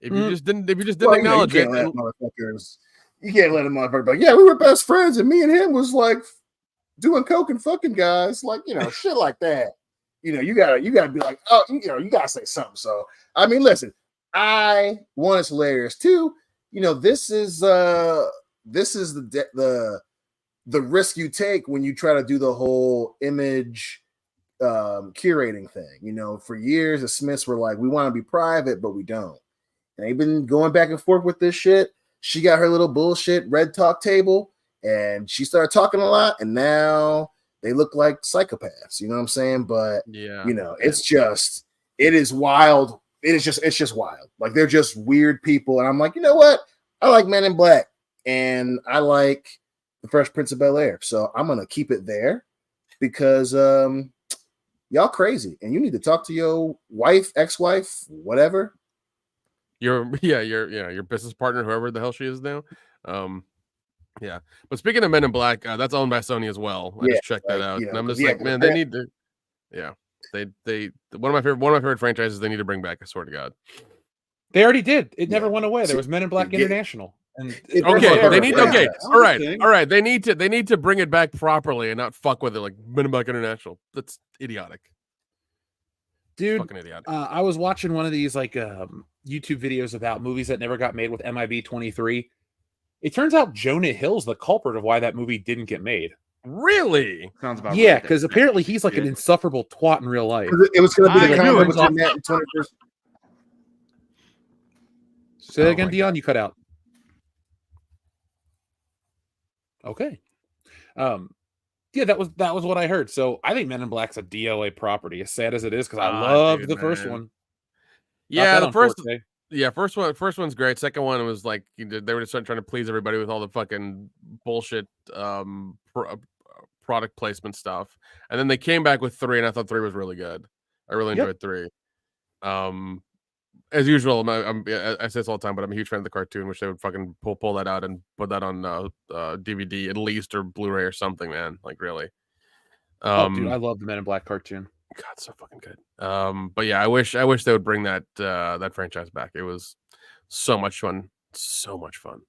If you just didn't acknowledge it, You can't let a motherfucker be like, yeah, we were best friends, and me and him was like doing coke and fucking guys, like, you know, shit like that. You know, you gotta be like, oh, you know, you gotta say something. So I mean, listen, one, it's hilarious. Two, you know, this is the risk you take when you try to do the whole image curating thing. You know, for years the Smiths were like, we want to be private, but we don't. And they've been going back and forth with this shit. She got her little bullshit red talk table, and she started talking a lot, and now they look like psychopaths. You know what I'm saying? But yeah, you know, it is wild. It's just wild. Like, they're just weird people. And I'm like, you know what? I like Men in Black, and I like The Fresh Prince of Bel-Air. So I'm gonna keep it there because y'all crazy, and you need to talk to your wife, ex-wife, whatever. your business partner, whoever the hell she is now. Yeah. But speaking of Men in Black, that's owned by Sony as well. I just checked that out, you know, and I'm just like, man, they need to. Yeah, they one of my favorite franchises they need to bring back. I swear to God. They already did. It never went away. There was Men in Black Yeah. International. And Okay, they need okay. all right. They need to bring it back properly and not fuck with it like Men in Black International. That's idiotic. Dude, Fucking idiotic. I was watching one of these like YouTube videos about movies that never got made with MIB 23. It turns out Jonah Hill's the culprit of why that movie didn't get made. Really? Sounds about Yeah, right. because apparently he's like an insufferable twat in real life. It was going to be the I combo knew it. between that and 21st. Say that Oh again, my Dion. God. You cut out. Okay. Yeah, that was what I heard. So I think Men in Black's a DOA property, as sad as it is, because I loved the first one. Yeah, Not the that on first 4K. yeah, first one's great. Second one was like they were just trying to please everybody with all the fucking bullshit product placement stuff. And then they came back with 3, and I thought 3 was really good. I really enjoyed 3. As usual, I say this all the time, but I'm a huge fan of the cartoon. Wish they would fucking pull that out and put that on DVD at least, or Blu-ray or something, man. Like, really. Dude, I love the Men in Black cartoon. God, so fucking good. But yeah, I wish they would bring that that franchise back. It was so much fun. So much fun.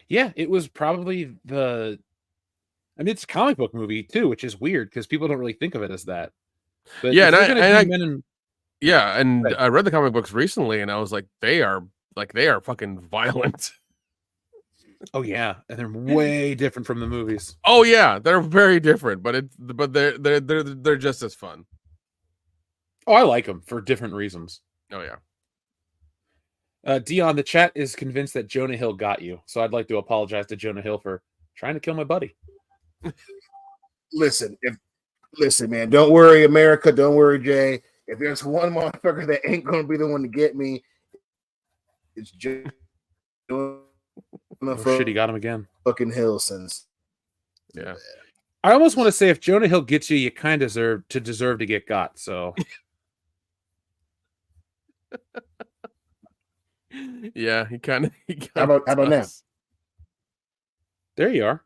Yeah, it was probably it's a comic book movie too, which is weird because people don't really think of it as that. But yeah, Right. I read the comic books recently, and I was like, they are fucking violent. Oh yeah, and they're way different from the movies. Oh yeah, they're very different, but they're just as fun. Oh, I like them for different reasons. Oh yeah. Dion, the chat is convinced that Jonah Hill got you, so I'd like to apologize to Jonah Hill for trying to kill my buddy. Listen, man, don't worry, America. Don't worry, Jay. If there's one motherfucker that ain't gonna be the one to get me, it's just Shit, he got him again. fucking Hill. Since Yeah. I almost want to say if Jonah Hill gets you, you kind of deserve to get got. So Yeah, he kind of. how about now? there you are.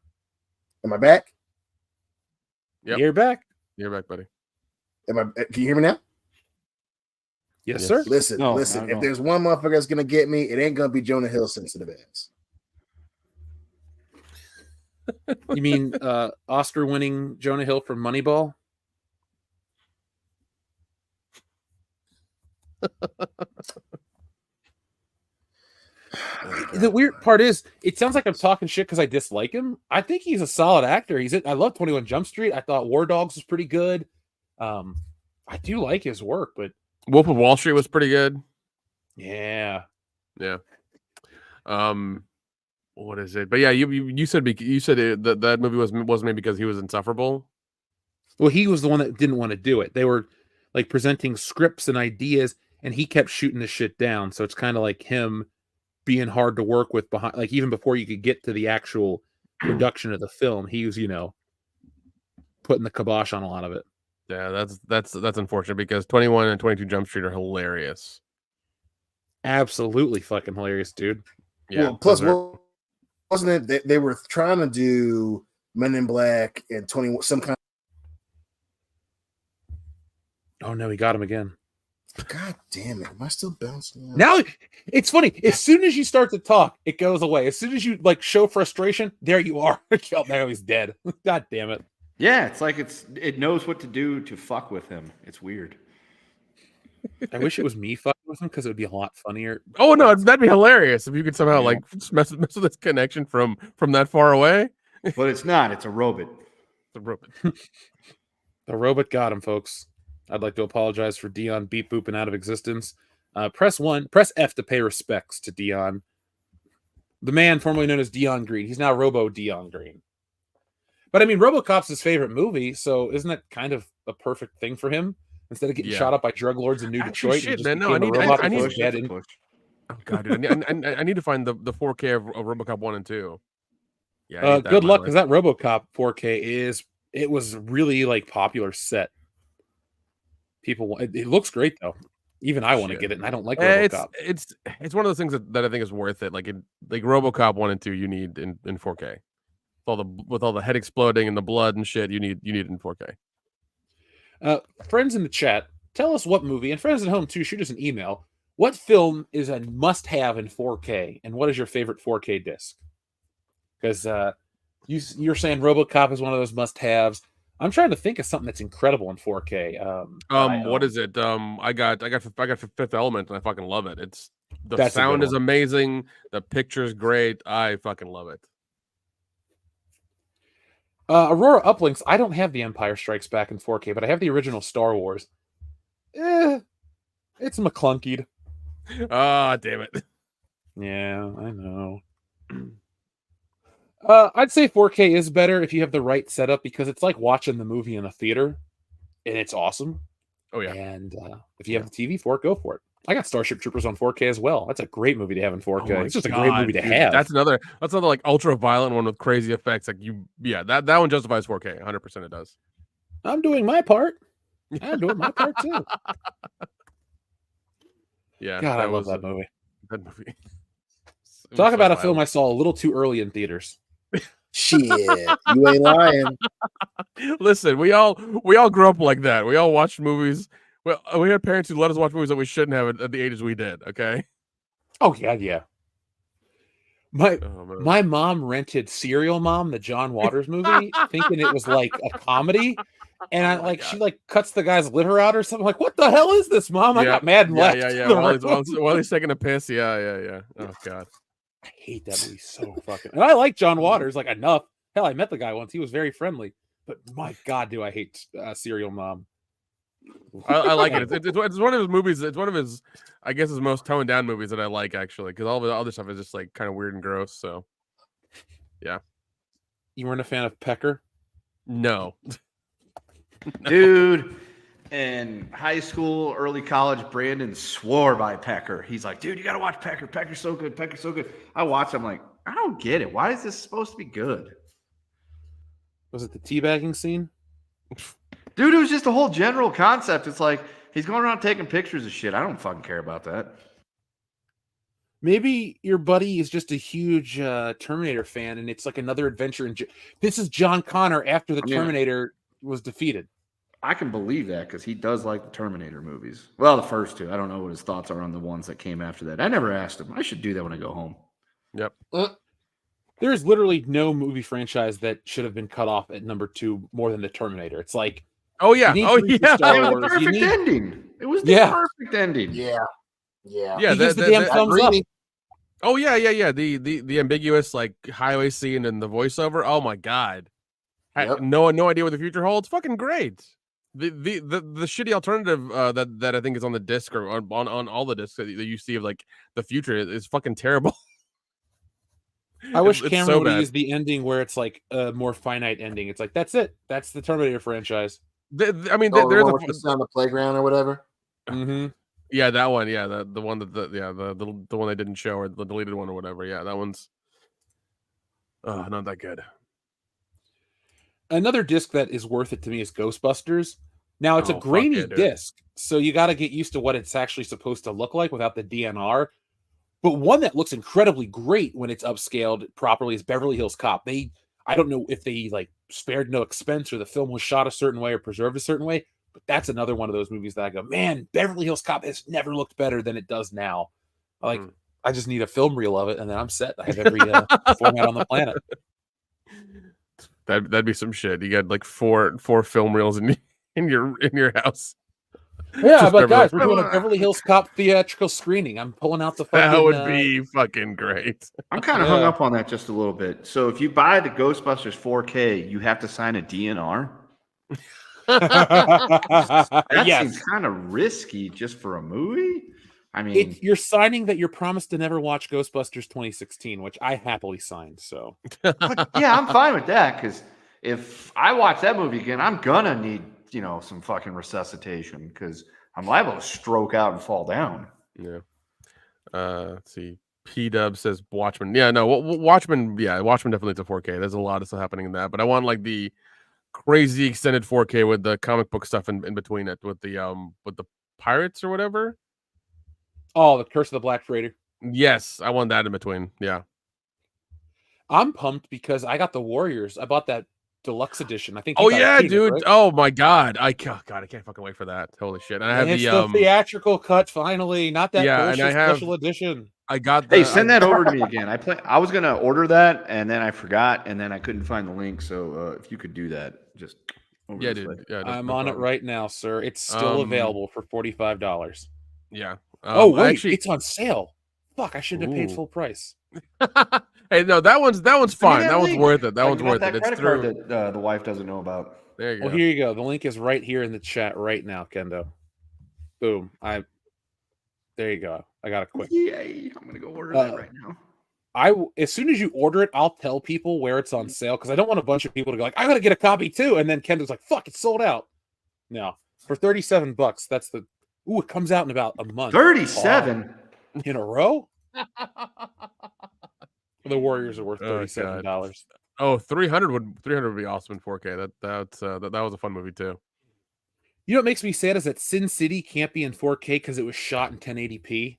Am I back? Yep. You're back. You're back, buddy. Can you hear me now? Yes, Yes. sir. Listen. No, If not at all. there's one motherfucker that's gonna get me, it ain't gonna be Jonah Hill sensitive ass. You mean Oscar-winning Jonah Hill from Moneyball? The weird part is, it sounds like I'm talking shit because I dislike him. I think he's a solid actor. I love 21 Jump Street. I thought War Dogs was pretty good. I do like his work, but Wolf of Wall Street was pretty good. yeah. What is it? But yeah, you said that movie was maybe because he was insufferable. Well, he was the one that didn't want to do it. They were like presenting scripts and ideas, and he kept shooting the shit down. So it's kind of like him being hard to work with behind, like even before you could get to the actual production of the film, he was, putting the kibosh on a lot of it. Yeah, that's unfortunate because 21 and 22 Jump Street are hilarious. Absolutely fucking hilarious, dude. Yeah. Well, plus, wasn't it they were trying to do Men in Black and 21 some kind. Oh no, he got him again. God damn it! Am I still bouncing? Now it's funny. As soon as you start to talk, it goes away. As soon as you like show frustration, there you are. Oh, now he's dead. God damn it. Yeah, it's like it knows what to do to fuck with him. It's weird. I wish it was me fucking with him because it would be a lot funnier. Oh no, that'd be hilarious if you could somehow like mess with this connection from that far away. But it's not. It's a robot. The robot. The robot got him, folks. I'd like to apologize for Dion beep booping out of existence. Press F to pay respects to Dion. The man formerly known as Dion Green. He's now Robo Dion Green. But I mean, RoboCop's his favorite movie, so isn't that kind of a perfect thing for him? Instead of getting shot up by drug lords in New Detroit, shit, he man. just No, I became a robot need before he to push. Oh god, dude, I need to find the 4K of RoboCop 1 and 2. Yeah. Good luck, because that RoboCop 4K was really like popular set. People, it looks great though. Even I want to get it, and I don't like RoboCop. It's one of those things that I think is worth it. Like RoboCop 1 and 2, you need in 4K. With all the head exploding and the blood and shit, you need it in 4K. Friends in the chat, tell us what movie, and friends at home too, shoot us an email. What film is a must-have in 4K, and what is your favorite 4K disc? Because you're saying RoboCop is one of those must-haves. I'm trying to think of something that's incredible in 4K. What is it? I got Fifth Element, and I fucking love it. The sound is amazing. The picture's great. I fucking love it. Aurora Uplinks. I don't have the Empire Strikes Back in 4K, but I have the original Star Wars. It's McClunkied. Ah, damn it. Yeah, I know. I'd say 4K is better if you have the right setup, because it's like watching the movie in a theater, and it's awesome. Oh yeah. And if you have the TV for it, go for it. I got Starship Troopers on 4K as well. That's a great movie to have in 4K. It's just a great movie to have. That's another like ultra violent one with crazy effects. Like that one justifies 4K. 100% it does. I'm doing my part. I'm doing my part too. Yeah. God, I love that movie. That movie. Talk about a film I saw a little too early in theaters. Shit, you ain't lying. Listen, we all grew up like that. We all watched movies. Well, we had parents who let us watch movies that we shouldn't have at the ages we did. Okay. Oh yeah. My mom rented Serial Mom, the John Waters movie, thinking it was like a comedy, and she like cuts the guy's litter out or something. Like, what the hell is this, Mom? I got mad and left. Yeah. While he's taking a piss. Yeah. Oh god, I hate that movie so fucking. And I like John Waters like enough. Hell, I met the guy once. He was very friendly. But my god, do I hate Serial Mom. I like it. It's one of his movies. It's one of his, I guess, his most toned down movies that I like, actually, because all the other stuff is just like kind of weird and gross. So, yeah. You weren't a fan of Pecker? No. Dude, in high school, early college, Brandon swore by Pecker. He's like, dude, you got to watch Pecker. Pecker's so good. Pecker's so good. I watched. I'm like, I don't get it. Why is this supposed to be good? Was it the teabagging scene? Dude, it was just a whole general concept. It's like he's going around taking pictures of shit. I don't fucking care about that. Maybe your buddy is just a huge Terminator fan, and it's like another adventure. This is John Connor after the Terminator was defeated. I can believe that because he does like the Terminator movies. Well, the first two. I don't know what his thoughts are on the ones that came after that. I never asked him. I should do that when I go home. Yep. There is literally no movie franchise that should have been cut off at number 2 more than the Terminator. It's like Oh yeah. You need Oh three for yeah. Star It was the Wars. You perfect need- ending. It was the Yeah. perfect ending. Yeah. Yeah. He gives the damn thumbs up. Oh yeah. The ambiguous like highway scene and the voiceover. Oh my god. Yep. No idea what the future holds. Fucking great. The shitty alternative that I think is on the disc or on all the discs that you see of like the future is fucking terrible. I wish It's Cameron so would have bad. used the ending where it's like a more finite ending. It's like that's it. That's the Terminator franchise. I mean, Oh, the there's one a with the son on the playground or whatever. Mm-hmm. yeah, that one. Yeah, the one that the one they didn't show or the deleted one or whatever. Yeah, that one's not that good. Another disc that is worth it to me is Ghostbusters. Now it's a Oh, fuck grainy yeah, dude. disc, so you got to get used to what it's actually supposed to look like without the DNR. But one that looks incredibly great when it's upscaled properly is Beverly Hills Cop. I don't know if they like spared no expense or the film was shot a certain way or preserved a certain way, but that's another one of those movies that I go, man, Beverly Hills Cop has never looked better than it does now. Like, I just need a film reel of it, and then I'm set. I have every format on the planet. That'd be some shit. You got like four film reels in your house. Yeah, Just but guys, Beverly- we're doing a Beverly Hills Cop theatrical screening. I'm pulling out the fucking. That would be fucking great. I'm kind of hung Yeah. up on that just a little bit. So if you buy the Ghostbusters 4K, you have to sign a DNR. That yes. seems kind of risky just for a movie. I mean, You're signing that you're promised to never watch Ghostbusters 2016, which I happily signed. So yeah, I'm fine with that because if I watch that movie again, I'm gonna need some fucking resuscitation because I'm liable to stroke out and fall down. Yeah. Let's see. P-Dub says Watchmen. Yeah, no, Watchmen. Yeah, Watchmen definitely to 4K. There's a lot of stuff happening in that, but I want like the crazy extended 4K with the comic book stuff in between it with the pirates or whatever. Oh, the Curse of the Black Freighter. Yes, I want that in between. Yeah. I'm pumped because I got the Warriors. I bought that deluxe edition. I think. Oh you got it yeah, too, Nick, dude. right? Oh my god. I can't fucking wait for that. Holy shit. And I have And it's the the theatrical cut finally, not that yeah, and bullshit I have- special edition. I got the Hey, send that over to me again. I was gonna order that and then I forgot and then I couldn't find the link. So if you could do that, just over Yeah, this way. dude. Yeah, I'm no on it problem. right now, sir. It's still available for $45. Yeah. Oh wait, actually, it's on sale. Fuck, I shouldn't have paid Ooh. full price. hey, no, that one's fine. That one's link. worth it. That Like, one's you got worth that it. It's credit through. card that the wife doesn't know about. There you go. Well, here you go. The link is right here in the chat right now, Kendo. Boom. There you go. I got it quick. Yay! I'm gonna go order that right now. As soon as you order it, I'll tell people where it's on sale because I don't want a bunch of people to go like, I gotta get a copy too, and then Kendo's like, fuck, it's sold out. No, for $37, that's the. Ooh, it comes out in about a month. 37. In a row. The Warriors are worth Oh, $37. Oh, 300 would be awesome in 4K. That was a fun movie too. You know what makes me sad is that Sin City can't be in 4K because it was shot in 1080p,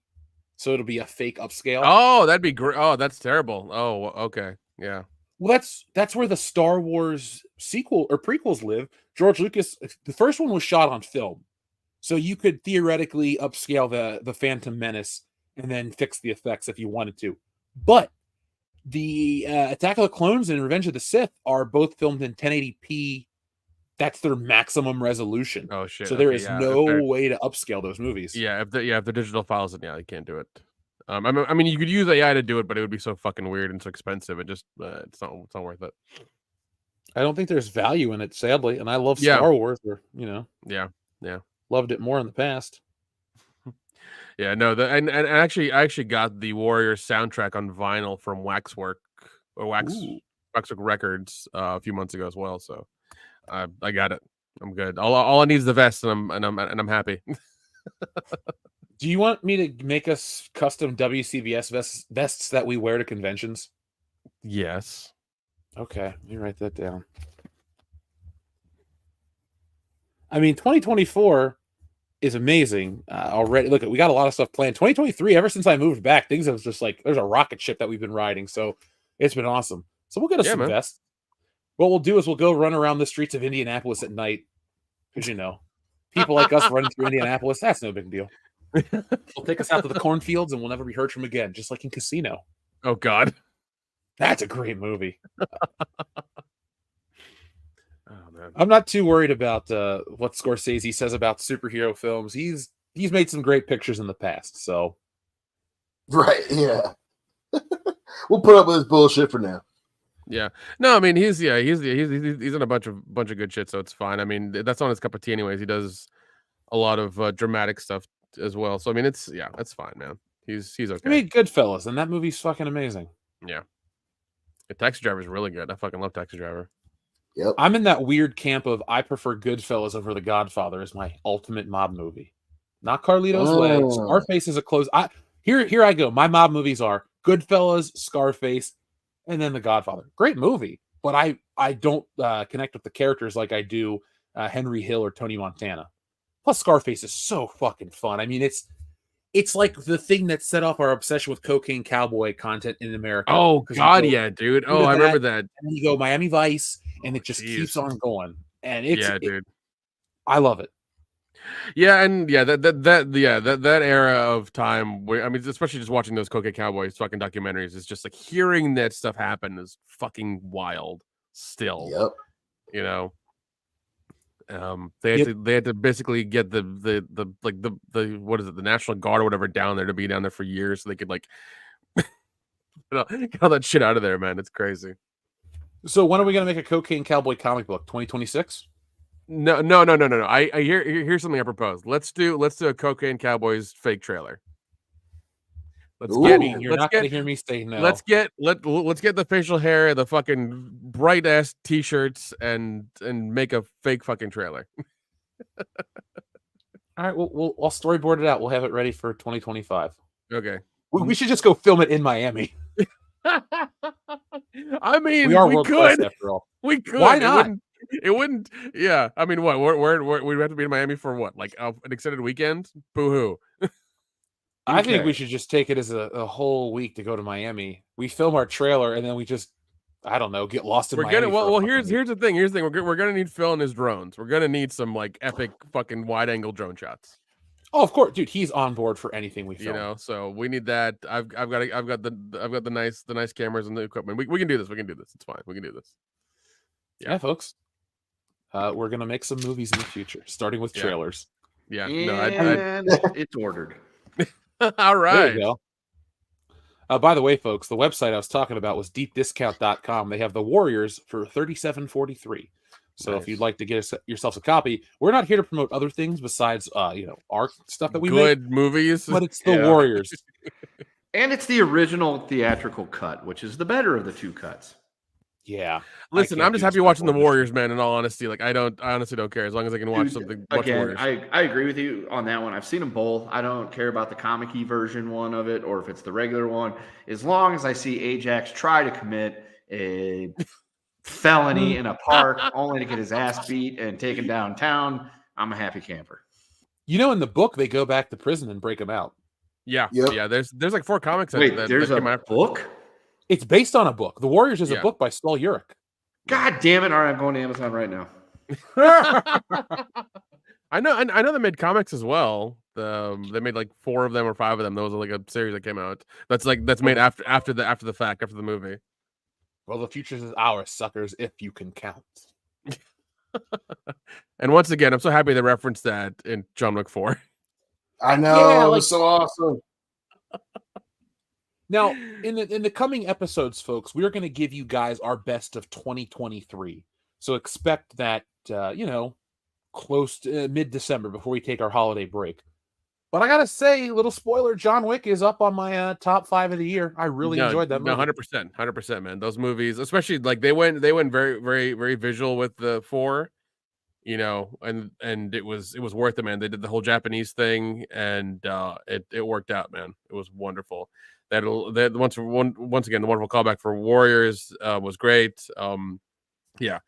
so it'll be a fake upscale. Oh, that'd be great. Oh, that's terrible. Oh, okay. Yeah. Well, that's where the Star Wars sequel or prequels live. George Lucas, the first one was shot on film, so you could theoretically upscale the Phantom Menace and then fix the effects if you wanted to. But the Attack of the Clones and Revenge of the Sith are both filmed in 1080p. That's their maximum resolution. Oh shit. So there Okay, is yeah, no way to upscale those momovies. Yeah, if the digital files, then yeah, you can't do it. I mean, you could use AI to do it, but it would be so fucking weird and so expensive. It just it's not worth it. I don't think there's value in it, sadly. And I love Yeah. Star Wars, or Yeah. loved it more in the past. Yeah, no, and I actually got the Warriors soundtrack on vinyl from Waxwork Waxwork Records a few months ago as well. So I got it. I'm good. All I need is the vest, and I'm happy. Do you want me to make us custom WCBS vests that we wear to conventions? Yes. Okay, let me write that down. I mean, 2024 is amazing already. Look, we got a lot of stuff planned. 2023, ever since I moved back, things have just like, there's a rocket ship that we've been riding. So it's been awesome. So we'll get us some man. vests. What we'll do is we'll go run around the streets of Indianapolis at night. Because, people like us running through Indianapolis, that's no big deal. They'll take us out to the cornfields and we'll never be heard from again, just like in Casino. Oh God. That's a great movie. Oh man. I'm not too worried about what Scorsese says about superhero films. He's made some great pictures in the past, so Right? Yeah. We'll put up with this bullshit for now. Yeah. No, I mean he's in a bunch of good shit, so it's fine. I mean that's not his cup of tea, anyways. He does a lot of dramatic stuff as well. So I mean it's fine, man. He's he okay. made Goodfellas, and that movie's fucking amazing. Yeah. Taxi Driver is really good. I fucking love Taxi Driver. Yep. I'm in that weird camp of I prefer Goodfellas over The Godfather as my ultimate mob movie. Not Carlito's Way. Scarface is a close. Here I go. My mob movies are Goodfellas, Scarface, and then The Godfather. Great movie, but I don't connect with the characters like I do Henry Hill or Tony Montana. Plus, Scarface is so fucking fun. I mean, it's like the thing that set off our obsession with cocaine cowboy content in America. Oh God, yeah, dude. Oh, I remember that. And then you go Miami Vice, and it just keeps on going. And it's dude. I love it. Yeah, and that era of time where I mean, especially just watching those Cocaine Cowboys fucking documentaries is just like hearing that stuff happen is fucking wild. Still, Yep. You know, they had to basically get the what is it, the National Guard or whatever down there to be down there for years so they could like get all that shit out of there, man. It's crazy. So when are we gonna make a Cocaine Cowboy comic book? 2026? No. I here's something I propose. Let's do a Cocaine Cowboys fake trailer. You're not gonna hear me say no. Let's get the facial hair, the fucking bright ass t-shirts, and make a fake fucking trailer. All right, I'll storyboard it out. We'll have it ready for 2025. Okay. We should just go film it in Miami. I mean, we could after all. We could. Why not? It wouldn't. Yeah. I mean, what? We'd have to be in Miami for what? Like an extended weekend? Boo hoo. I think we should just take it as a whole week to go to Miami. We film our trailer and then we just, I don't know, get lost in Miami. Here's the thing. We're gonna need Phil and his drones. We're gonna need some like epic fucking wide angle drone shots. Oh, of course, dude. He's on board for anything we film. You know, so we need that. I've got the nice cameras and the equipment. We can do this. It's fine. We can do this. Yeah, folks. We're gonna make some movies in the future, starting with trailers. Yeah. And it's ordered. All right. There you go. By the way, folks, the website I was talking about was deepdiscount.com. They have the Warriors for $37.43. So if you'd like to get yourselves a copy, we're not here to promote other things besides our stuff that we make. Good movies, but it's the Warriors. And it's the original theatrical cut, which is the better of the two cuts. Yeah. Listen, I'm just happy watching the Warriors, man. In all honesty, like I honestly don't care as long as I can watch something. Again, I agree with you on that one. I've seen them both. I don't care about the comic-y version one of it or if it's the regular one. As long as I see Ajax try to commit a felony in a park only to get his ass beat and taken downtown, I'm a happy camper. You know, in the book, they go back to prison and break him out. Yeah. Yeah. There's like 4 comics. Wait, there's a book? It's based on a book. The Warriors is a book by Saul Urich. God damn it. All right, I'm going to Amazon right now. I know they made comics as well. They made like 4 of them or 5 of them. Those are like a series that came out. That's made after the fact, after the movie. Well, the future is ours, suckers, if you can count. And once again, I'm so happy they referenced that in John Wick 4. I know, it was so awesome. Now, in the coming episodes, folks, we're going to give you guys our best of 2023. So expect that, close to mid-December before we take our holiday break. But I got to say, little spoiler, John Wick is up on my top 5 of the year. I really enjoyed that movie. 100%, man. Those movies, especially like they went very, very, very visual with the 4, and it was worth it, man. They did the whole Japanese thing and it worked out, man. It was wonderful. That once again, the wonderful callback for Warriors was great. Yeah,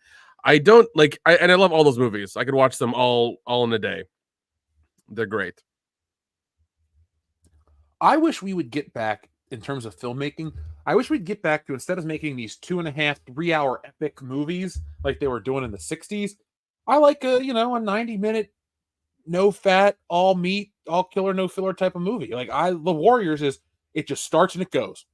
I don't like, and I love all those movies. I could watch them all in a day. They're great. I wish we would get back in terms of filmmaking. I wish we'd get back to, instead of making these 2.5, 3-hour epic movies like they were doing in the 60s. I like a 90-minute, no fat, all meat, all killer, no filler type of movie. Like the Warriors is. It just starts and it goes.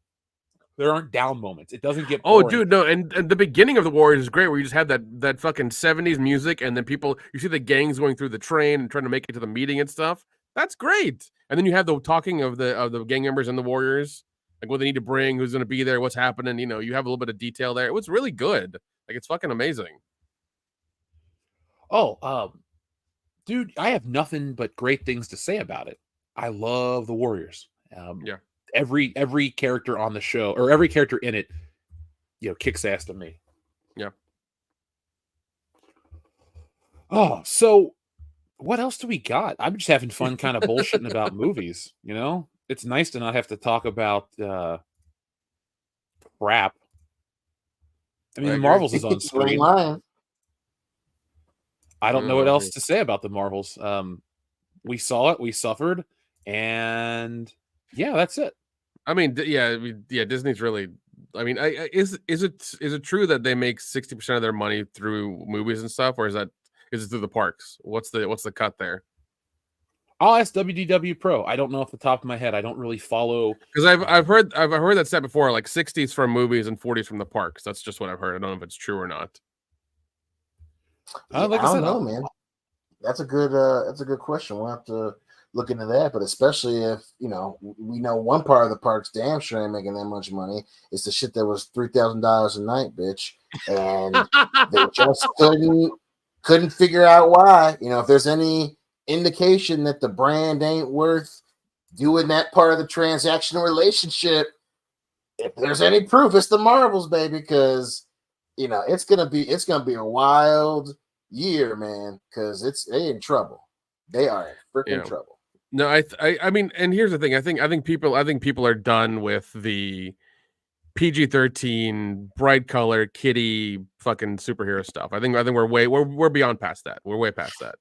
There aren't down moments. It doesn't get Oh, boring. dude, no, and the beginning of the Warriors is great, where you just have that fucking 70s music, and then you see the gangs going through the train and trying to make it to the meeting and stuff. That's great. And then you have the talking of the gang members and the Warriors, like what they need to bring, who's going to be there, what's happening. You know, you have a little bit of detail there. It was really good. Like, it's fucking amazing. Oh, dude, I have nothing but great things to say about it. I love the Warriors. Yeah. Every character on the show, or every character in it, kicks ass to me. Yeah. Oh, so what else do we got? I'm just having fun kind of bullshitting about movies, It's nice to not have to talk about crap. I mean, I the agree. Marvels is on screen. I don't know what I else agree. to say about the Marvels. We saw it, we suffered, and yeah, that's it. I mean, Disney's really. I mean, is it true that they make 60% of their money through movies and stuff, or is it through the parks? What's the cut there? I'll ask WDW Pro. I don't know off the top of my head. I don't really follow, because I've heard that said before, like 60s from movies and 40s from the parks. That's just what I've heard. I don't know if it's true or not. like I don't said, know, man. That's a good question. We'll have to look into that, but especially if we know one part of the parks damn sure ain't making that much money. It's the shit that was $3,000 a night, bitch, and they just couldn't figure out why. If there's any indication that the brand ain't worth doing that part of the transactional relationship, if there's any proof, it's the Marvels, baby, because it's gonna be a wild year, man, because they in trouble. They are in freaking trouble. No, I mean, and here's the thing. I think people are done with the PG-13 bright color kitty fucking superhero stuff. I think we're beyond past that. We're way past that.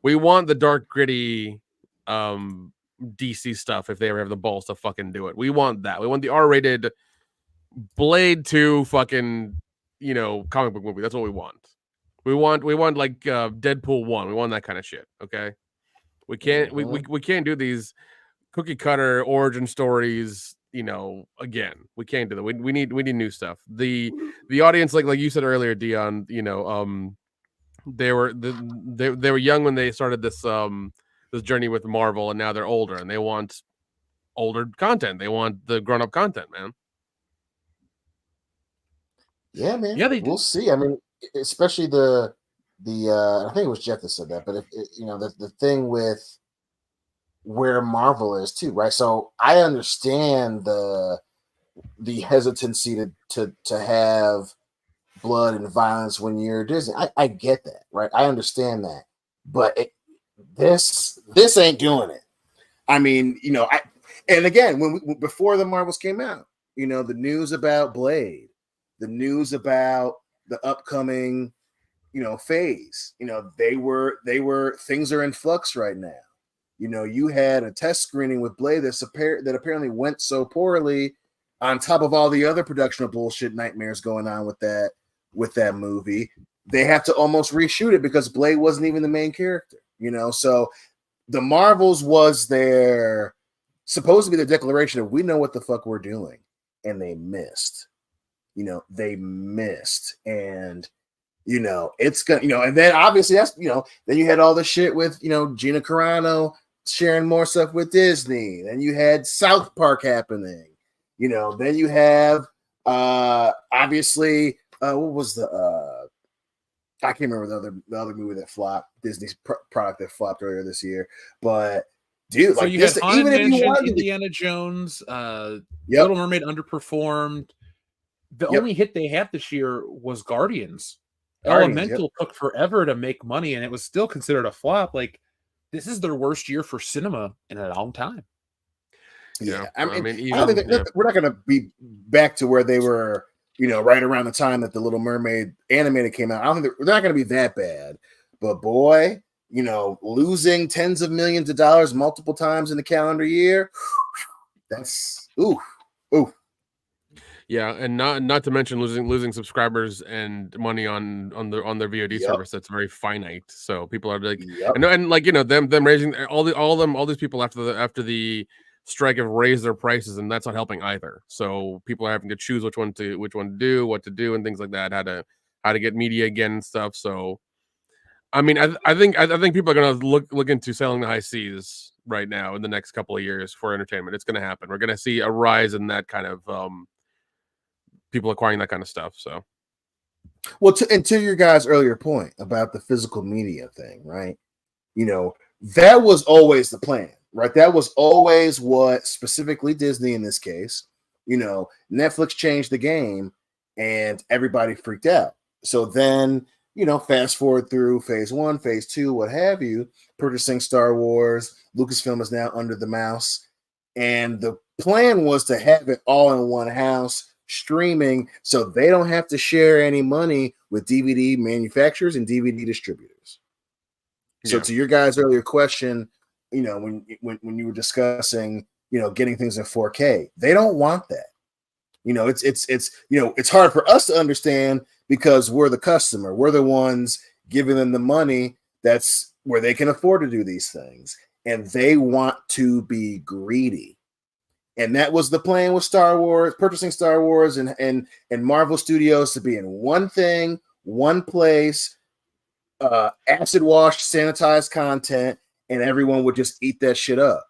We want the dark gritty DC stuff if they ever have the balls to fucking do it. We want that. We want the R-rated Blade 2 fucking comic book movie. That's what we want. We want like Deadpool 1. We want that kind of shit. Okay. We can't we can't do these cookie cutter origin stories, again. We can't do that. We need new stuff. The audience, like you said earlier, Dion, they were young when they started this journey with Marvel, and now they're older and they want older content. They want the grown-up content, man. Yeah, man. Yeah, we'll see. I mean, especially the I think it was Jeff that said that, but if the thing with where Marvel is too, right? So I understand the hesitancy to have blood and violence when you're Disney. I get that, right? I understand that, but this ain't doing it. I mean, and again, before the Marvels came out, the news about Blade, the news about the upcoming phase, they were things are in flux right now. You had a test screening with Blade that apparently went so poorly, on top of all the other production of bullshit nightmares going on with that movie. They have to almost reshoot it because Blade wasn't even the main character, so the Marvels was supposed to be the declaration of we know what the fuck we're doing, and they missed. And it's gonna, and then obviously that's, then you had all the shit with, Gina Carano sharing more stuff with Disney. Then you had South Park happening, then you have, obviously, what was I can't remember the other movie that flopped, Disney's product that flopped earlier this year, but dude, so like you this, had Haunted even if you Mansion, wanted Indiana Jones, Little Mermaid underperformed. The only hit they had this year was Guardians. Elemental took forever to make money, and it was still considered a flop. Like, this is their worst year for cinema in a long time. Yeah, I mean I don't think we're not going to be back to where they were, right around the time that the Little Mermaid animated came out. I don't think they're not going to be that bad. But boy, losing tens of millions of dollars multiple times in the calendar year, that's ooh. Yeah, and not to mention losing subscribers and money on their VOD service that's very finite. So people are like, and like them raising all these people after the strike have raised their prices, and that's not helping either. So people are having to choose which one to do, what to do, and things like that. How to get media again and stuff. So, I mean, I think people are going to look into selling the high seas right now in the next couple of years for entertainment. It's going to happen. We're going to see a rise in that kind of people acquiring that kind of stuff. So, well, to your guys' earlier point about the physical media thing, right? You know, that was always the plan, right? That was always what specifically Disney in this case, you know, Netflix changed the game and everybody freaked out. So then, you know, fast forward through phase 1, phase 2, what have you, purchasing Star Wars, Lucasfilm is now under the mouse. And the plan was to have it all in one house, streaming, so they don't have to share any money with DVD manufacturers and DVD distributors. So to your guys' earlier question, you know, when you were discussing, you know, getting things in 4K, they don't want that. You know, it's you know, it's hard for us to understand because we're the customer. We're the ones giving them the money. That's where they can afford to do these things. And they want to be greedy. And that was the plan with Star Wars, purchasing Star Wars and Marvel Studios to be in one thing, one place, acid wash, sanitized content, and everyone would just eat that shit up.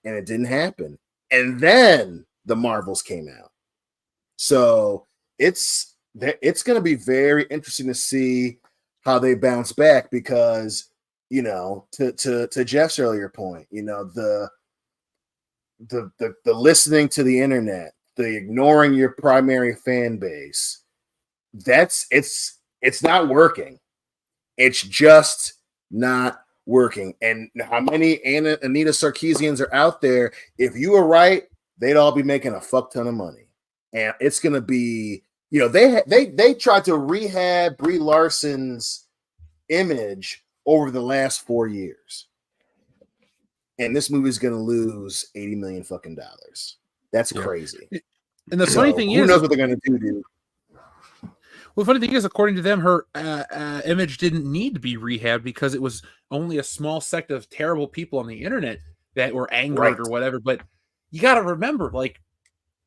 And it didn't happen. And then the Marvels came out. So it's going to be very interesting to see how they bounce back because, you know, to Jeff's earlier point, you know, the listening to the internet, the ignoring your primary fan base, it's not working. It's just not working. And how many Anita Sarkeesians are out there? If you were right, they'd all be making a fuck ton of money. And it's going to be, you know, they tried to rehab Brie Larson's image over the last 4 years. And this movie is going to lose $80 million fucking dollars. That's crazy. And the funny thing who is, knows what they're going to do, dude? Well, the funny thing is, according to them, her image didn't need to be rehabbed because it was only a small sect of terrible people on the internet that were angered or whatever. But you got to remember, like,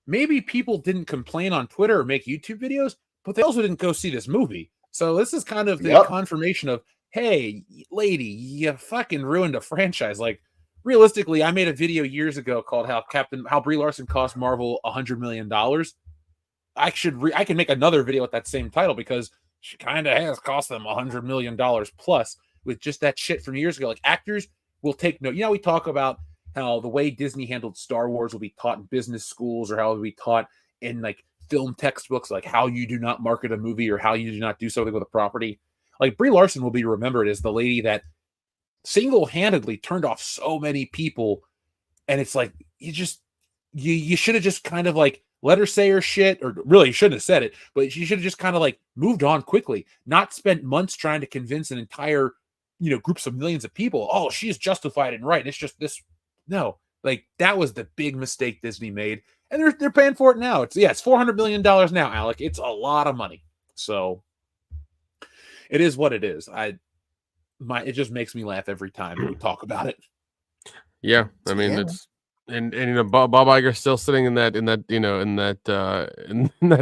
maybe people didn't complain on Twitter or make YouTube videos, but they also didn't go see this movie. So this is kind of the confirmation of, hey, lady, you fucking ruined a franchise. Like, realistically, I made a video years ago called how Brie Larson cost Marvel $100 million. I can make another video with that same title because she kind of has cost them $100 million plus with just that shit from years ago. Like, actors will take note. You know, we talk about how the way Disney handled Star Wars will be taught in business schools or how it will be taught in like film textbooks, like how you do not market a movie or how you do not do something with a property. Like, Brie Larson will be remembered as the lady that single-handedly turned off so many people. And it's like, you should have just kind of like let her say her shit, or really you shouldn't have said it, but she should have just kind of like moved on quickly, not spent months trying to convince an entire, you know, groups of millions of people, oh, she's justified and right. It's just this. No, like, that was the big mistake Disney made, and they're paying for it now. It's $400 million now, Alec. It's a lot of money. So it is what it is. It just makes me laugh every time we talk about it. Yeah, I mean, it's and you know, Bob Iger's still sitting in that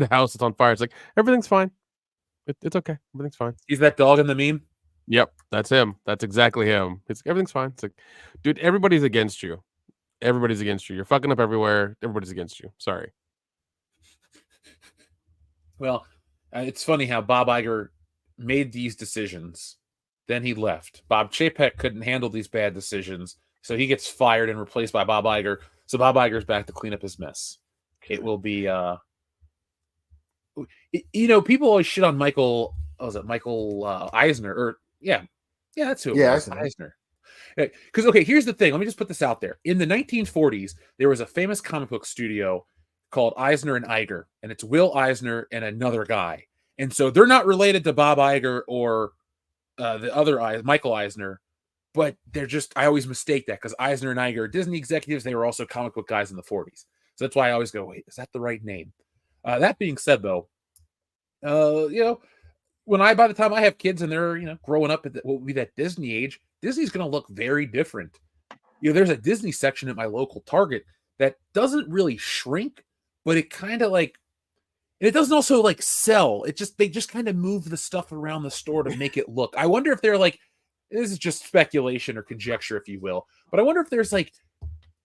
house that's on fire. It's like, everything's fine. It's okay. Everything's fine. He's that dog in the meme. Yep, that's him. That's exactly him. Everything's fine. It's like, dude, everybody's against you. Everybody's against you. You're fucking up everywhere. Everybody's against you. Sorry. Well, it's funny how Bob Iger made these decisions. Then he left. Bob Chapek couldn't handle these bad decisions, so he gets fired and replaced by Bob Iger. So Bob Iger's back to clean up his mess. It will be, you know, people always shit on Michael. Was it Michael Eisner? Or yeah, that's who it was. Eisner. Because, okay, here's the thing. Let me just put this out there. In the 1940s, there was a famous comic book studio called Eisner and Iger, and it's Will Eisner and another guy. And so they're not related to Bob Iger or the other Michael Eisner, but they're just, I always mistake that because Eisner and Iger are Disney executives. They were also comic book guys in the 40s. So that's why I always go, wait, is that the right name? That being said, though, you know, by the time I have kids and they're, you know, growing up at what would be that Disney age, Disney's going to look very different there's a Disney section at my local Target that doesn't really shrink, but it kind of like, and it doesn't also like sell. They just kind of move the stuff around the store to make it look. I wonder if they're like, this is just speculation or conjecture, if you will, but I wonder if there's like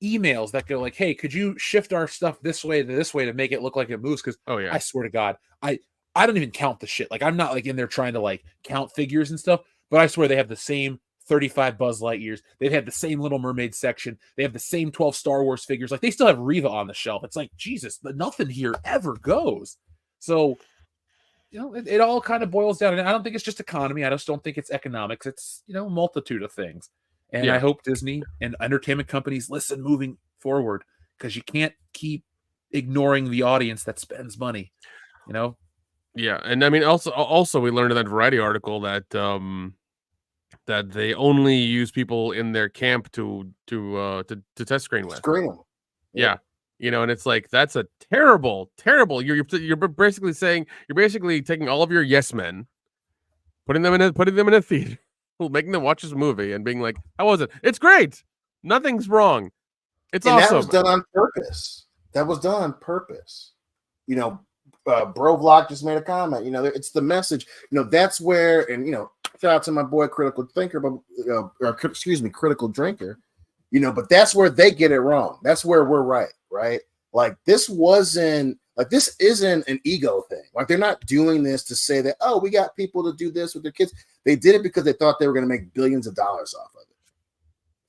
emails that go like, hey, could you shift our stuff this way to make it look like it moves? Because Oh yeah. I swear to God, I don't even count the shit. Like, I'm not like in there trying to like count figures and stuff, but I swear they have the same 35 Buzz Lightyears. They've had the same Little Mermaid section. They have the same 12 Star Wars figures. Like, they still have Reva on the shelf. It's like, Jesus, nothing here ever goes. So, it all kind of boils down. And I don't think it's just economy. I just don't think it's economics. It's, a multitude of things. And I hope Disney and entertainment companies listen moving forward, because you can't keep ignoring the audience that spends money, Yeah, and I mean, also we learned in that Variety article that that they only use people in their camp to test screen with. Screen them. Yeah, and it's like, that's a terrible. You're basically saying, you're basically taking all of your yes men, putting them in a theater, making them watch this movie, and being like, how was it? It's great. Nothing's wrong. It's awesome. That was done on purpose. Bro Vlog just made a comment. It's the message. That's where, and shout out to my boy Critical Thinker, but Critical Drinker. But that's where they get it wrong. That's where we're right? Like, this isn't an ego thing. Like, they're not doing this to say that, oh, we got people to do this with their kids. They did it because they thought they were going to make billions of dollars off of it.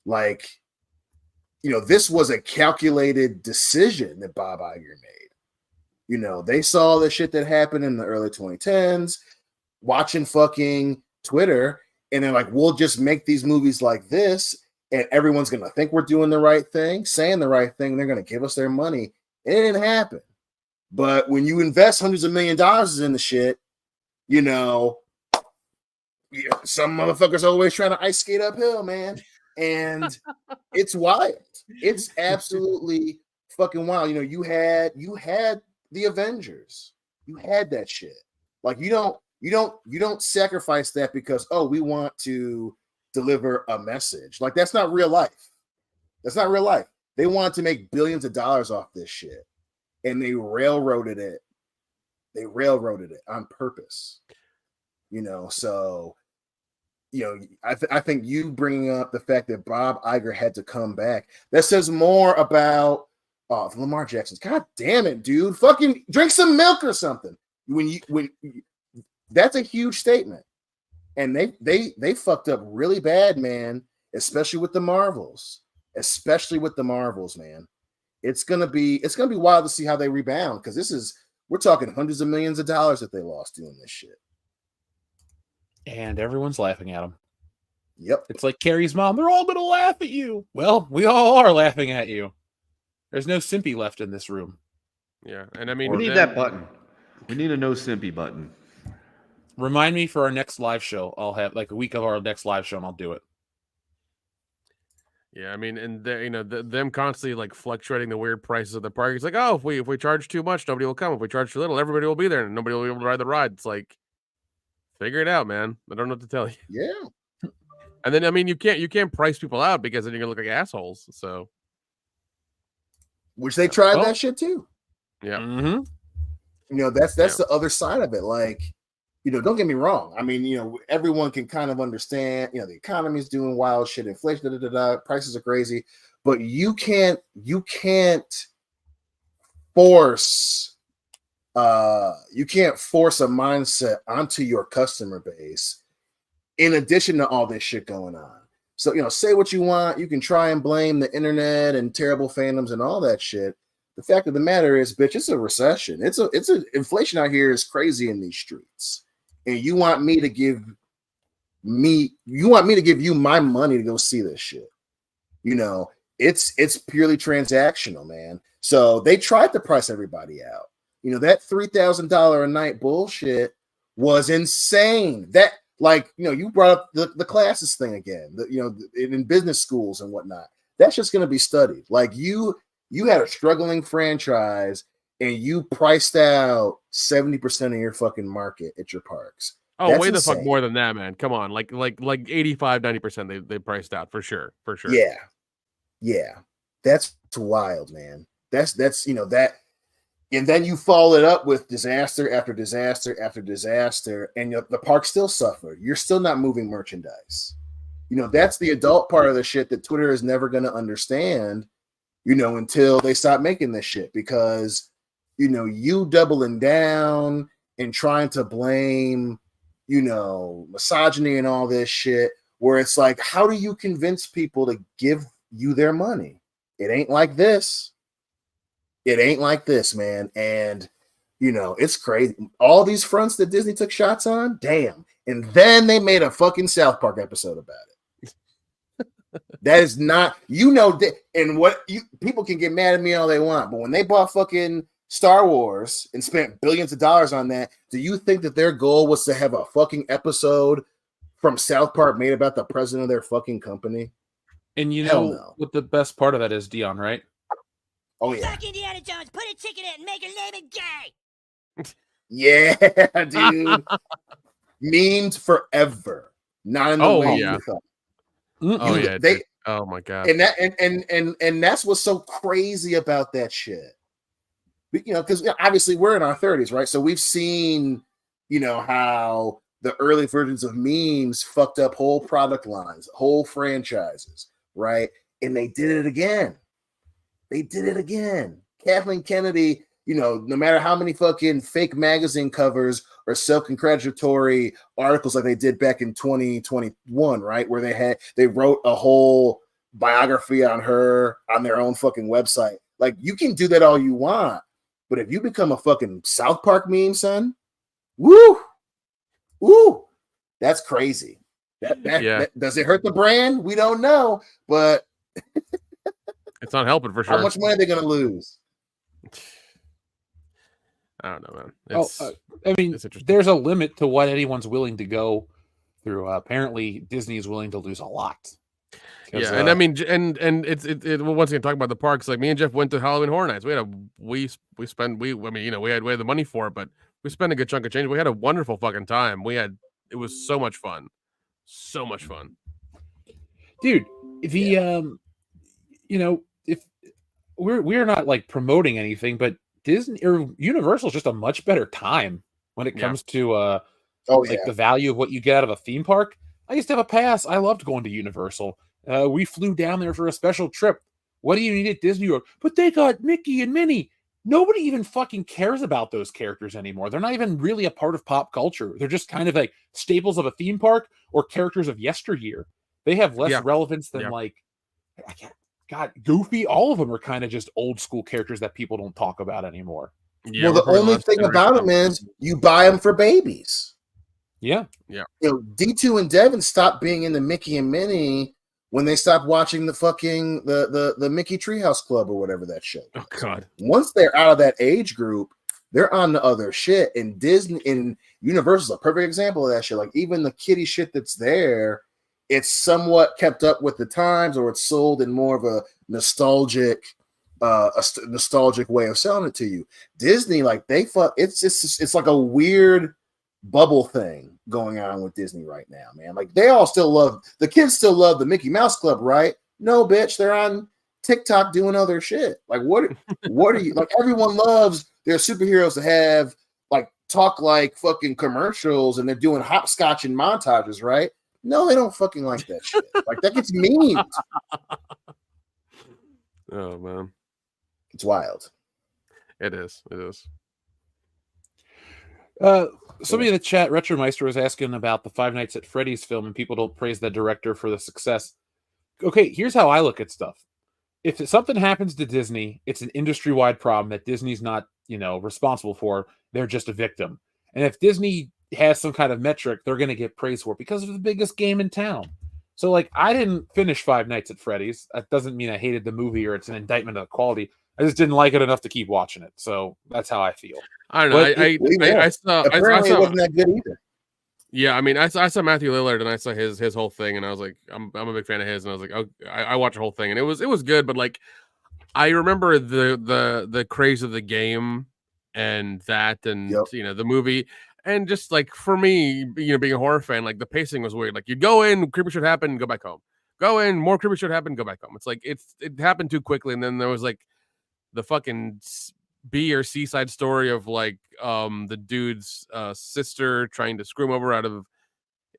Like, this was a calculated decision that Bob Iger made. They saw the shit that happened in the early 2010s, watching fucking Twitter, and they're like, we'll just make these movies like this, and everyone's going to think we're doing the right thing, saying the right thing, and they're going to give us their money. It didn't happen. But when you invest hundreds of $millions in the shit, some motherfuckers always trying to ice skate uphill, man. And it's wild. It's absolutely fucking wild. You had the Avengers. You had that shit. Like, you don't sacrifice that because, oh, we want to deliver a message. Like, that's not real life. They wanted to make billions of dollars off this shit, and they railroaded it. On purpose. So I think you bringing up the fact that Bob Iger had to come back, that says more about Lamar Jackson's. God damn it, dude! Fucking drink some milk or something. That's a huge statement, and they fucked up really bad, man. Especially with the Marvels, man. It's gonna be wild to see how they rebound, because we're talking hundreds of millions of dollars that they lost doing this shit. And everyone's laughing at them. Yep. It's like Carrie's mom. They're all going to laugh at you. Well, we all are laughing at you. There's no simpy left in this room. Yeah. And I mean, we need that button. We need a no simpy button. Remind me for our next live show. I'll have like a week of our next live show, and I'll do it. Yeah, I mean, and them constantly like fluctuating the weird prices of the park. It's like, oh, if we charge too much, nobody will come. If we charge too little, everybody will be there, and nobody will be able to ride the ride. It's like, figure it out, man. I don't know what to tell you. Yeah. And then, I mean, you can't price people out, because then you're gonna look like assholes. So, which they tried that shit too. Yeah. Mm-hmm. That's the other side of it. Like, don't get me wrong. I mean, everyone can kind of understand, the economy is doing wild shit, inflation, prices are crazy, but you can't force a mindset onto your customer base in addition to all this shit going on. So, say what you want. You can try and blame the internet and terrible fandoms and all that shit. The fact of the matter is, bitch, it's a recession. It's a inflation out here is crazy in these streets. And you want me to give you my money to go see this shit. It's purely transactional, man. So they tried to price everybody out. That $3,000 a night bullshit was insane. That, like, you brought up the classes thing again, in business schools and whatnot. That's just going to be studied. Like, you had a struggling franchise, and you priced out 70% of your fucking market at your parks. Oh, that's way insane. The fuck more than that, man. Come on. Like 85, 90% they priced out for sure. Yeah. Yeah, that's wild, man. That's that, and then you follow it up with disaster after disaster after disaster, and the park still suffer. You're still not moving merchandise. That's the adult part of the shit that Twitter is never going to understand. Until they stop making this shit, because you doubling down and trying to blame misogyny and all this shit, where it's like, how do you convince people to give you their money? It ain't like this. It ain't like this, man. And it's crazy. All these fronts that Disney took shots on, damn. And then they made a fucking South Park episode about it. That is not, and people can get mad at me all they want, but when they bought fucking Star Wars and spent billions of dollars on that, do you think that their goal was to have a fucking episode from South Park made about the president of their fucking company? And no. what the best part of that is, Dion, right? Oh yeah. Fuck Indiana Jones, put a chicken in it and make her name it gay. Yeah, dude. Memed forever. Not in the way you thought. Oh yeah. Oh my god. And that's what's so crazy about that shit. Because obviously we're in our 30s, right? So we've seen, how the early versions of memes fucked up whole product lines, whole franchises, right? And they did it again. Kathleen Kennedy, no matter how many fucking fake magazine covers or self-congratulatory articles like they did back in 2021, right? Where they wrote a whole biography on her on their own fucking website. Like, you can do that all you want, but if you become a fucking South Park meme, son, woo, that's crazy. That does it hurt the brand? We don't know, but it's not helping for sure. How much money are they going to lose? I don't know, man. I mean, there's a limit to what anyone's willing to go through. Apparently, Disney is willing to lose a lot. Yeah, and I mean, and it's once again talking about the parks. Like, me and Jeff went to Halloween Horror Nights. We had the money for it, but we spent a good chunk of change. We had a wonderful fucking time. It was so much fun, dude. If we're not like promoting anything, but Disney or Universal is just a much better time when it comes to the value of what you get out of a theme park. I used to have a pass. I loved going to Universal. We flew down there for a special trip. What do you need at Disney World? But they got Mickey and Minnie. Nobody even fucking cares about those characters anymore. They're not even really a part of pop culture. They're just kind of like staples of a theme park or characters of yesteryear. They have less relevance than Goofy. All of them are kind of just old school characters that people don't talk about anymore. Yeah, well, the only thing about them is you buy them for babies. Yeah. D2 and Devin stopped being in the Mickey and Minnie when they stopped watching the fucking the Mickey Treehouse Club or whatever that show. Oh God! Once they're out of that age group, they're on to other shit. And Disney and Universal is a perfect example of that shit. Like, even the kiddie shit that's there, it's somewhat kept up with the times, or it's sold in more of a nostalgic way of selling it to you. Disney, like, it's like a weird bubble thing going on with Disney right now, man. Like, the kids still love the Mickey Mouse Club, right? No, bitch, they're on TikTok doing other shit. Like, what are you like? Everyone loves their superheroes to have like talk like fucking commercials, and they're doing hopscotch and montages, right? No, they don't fucking like that shit. Like, that gets memed. Oh man, it's wild. It is. Somebody in the chat, Retromeister, was asking about the Five Nights at Freddy's film, and people don't praise the director for the success. Okay, here's how I look at stuff. If something happens to Disney, it's an industry-wide problem that Disney's not, responsible for. They're just a victim. And if Disney has some kind of metric, they're going to get praise for it because of the biggest game in town. So, like, I didn't finish Five Nights at Freddy's. That doesn't mean I hated the movie or it's an indictment of the quality. I just didn't like it enough to keep watching it. So that's how I feel. I don't know. I saw. Apparently, it wasn't that good either. Yeah, I mean, I saw Matthew Lillard, and I saw his whole thing, and I was like, I'm a big fan of his, and I was like, oh, I watched the whole thing, and it was good, but like, I remember the craze of the game and that, and the movie, and just like, for me, being a horror fan, like, the pacing was weird. Like, you'd go in, creepy shit happened, and go back home. go in, more creepy shit happened, go back home. It's like it happened too quickly, and then there was like the fucking B or C side story of like the dude's sister trying to screw him over out of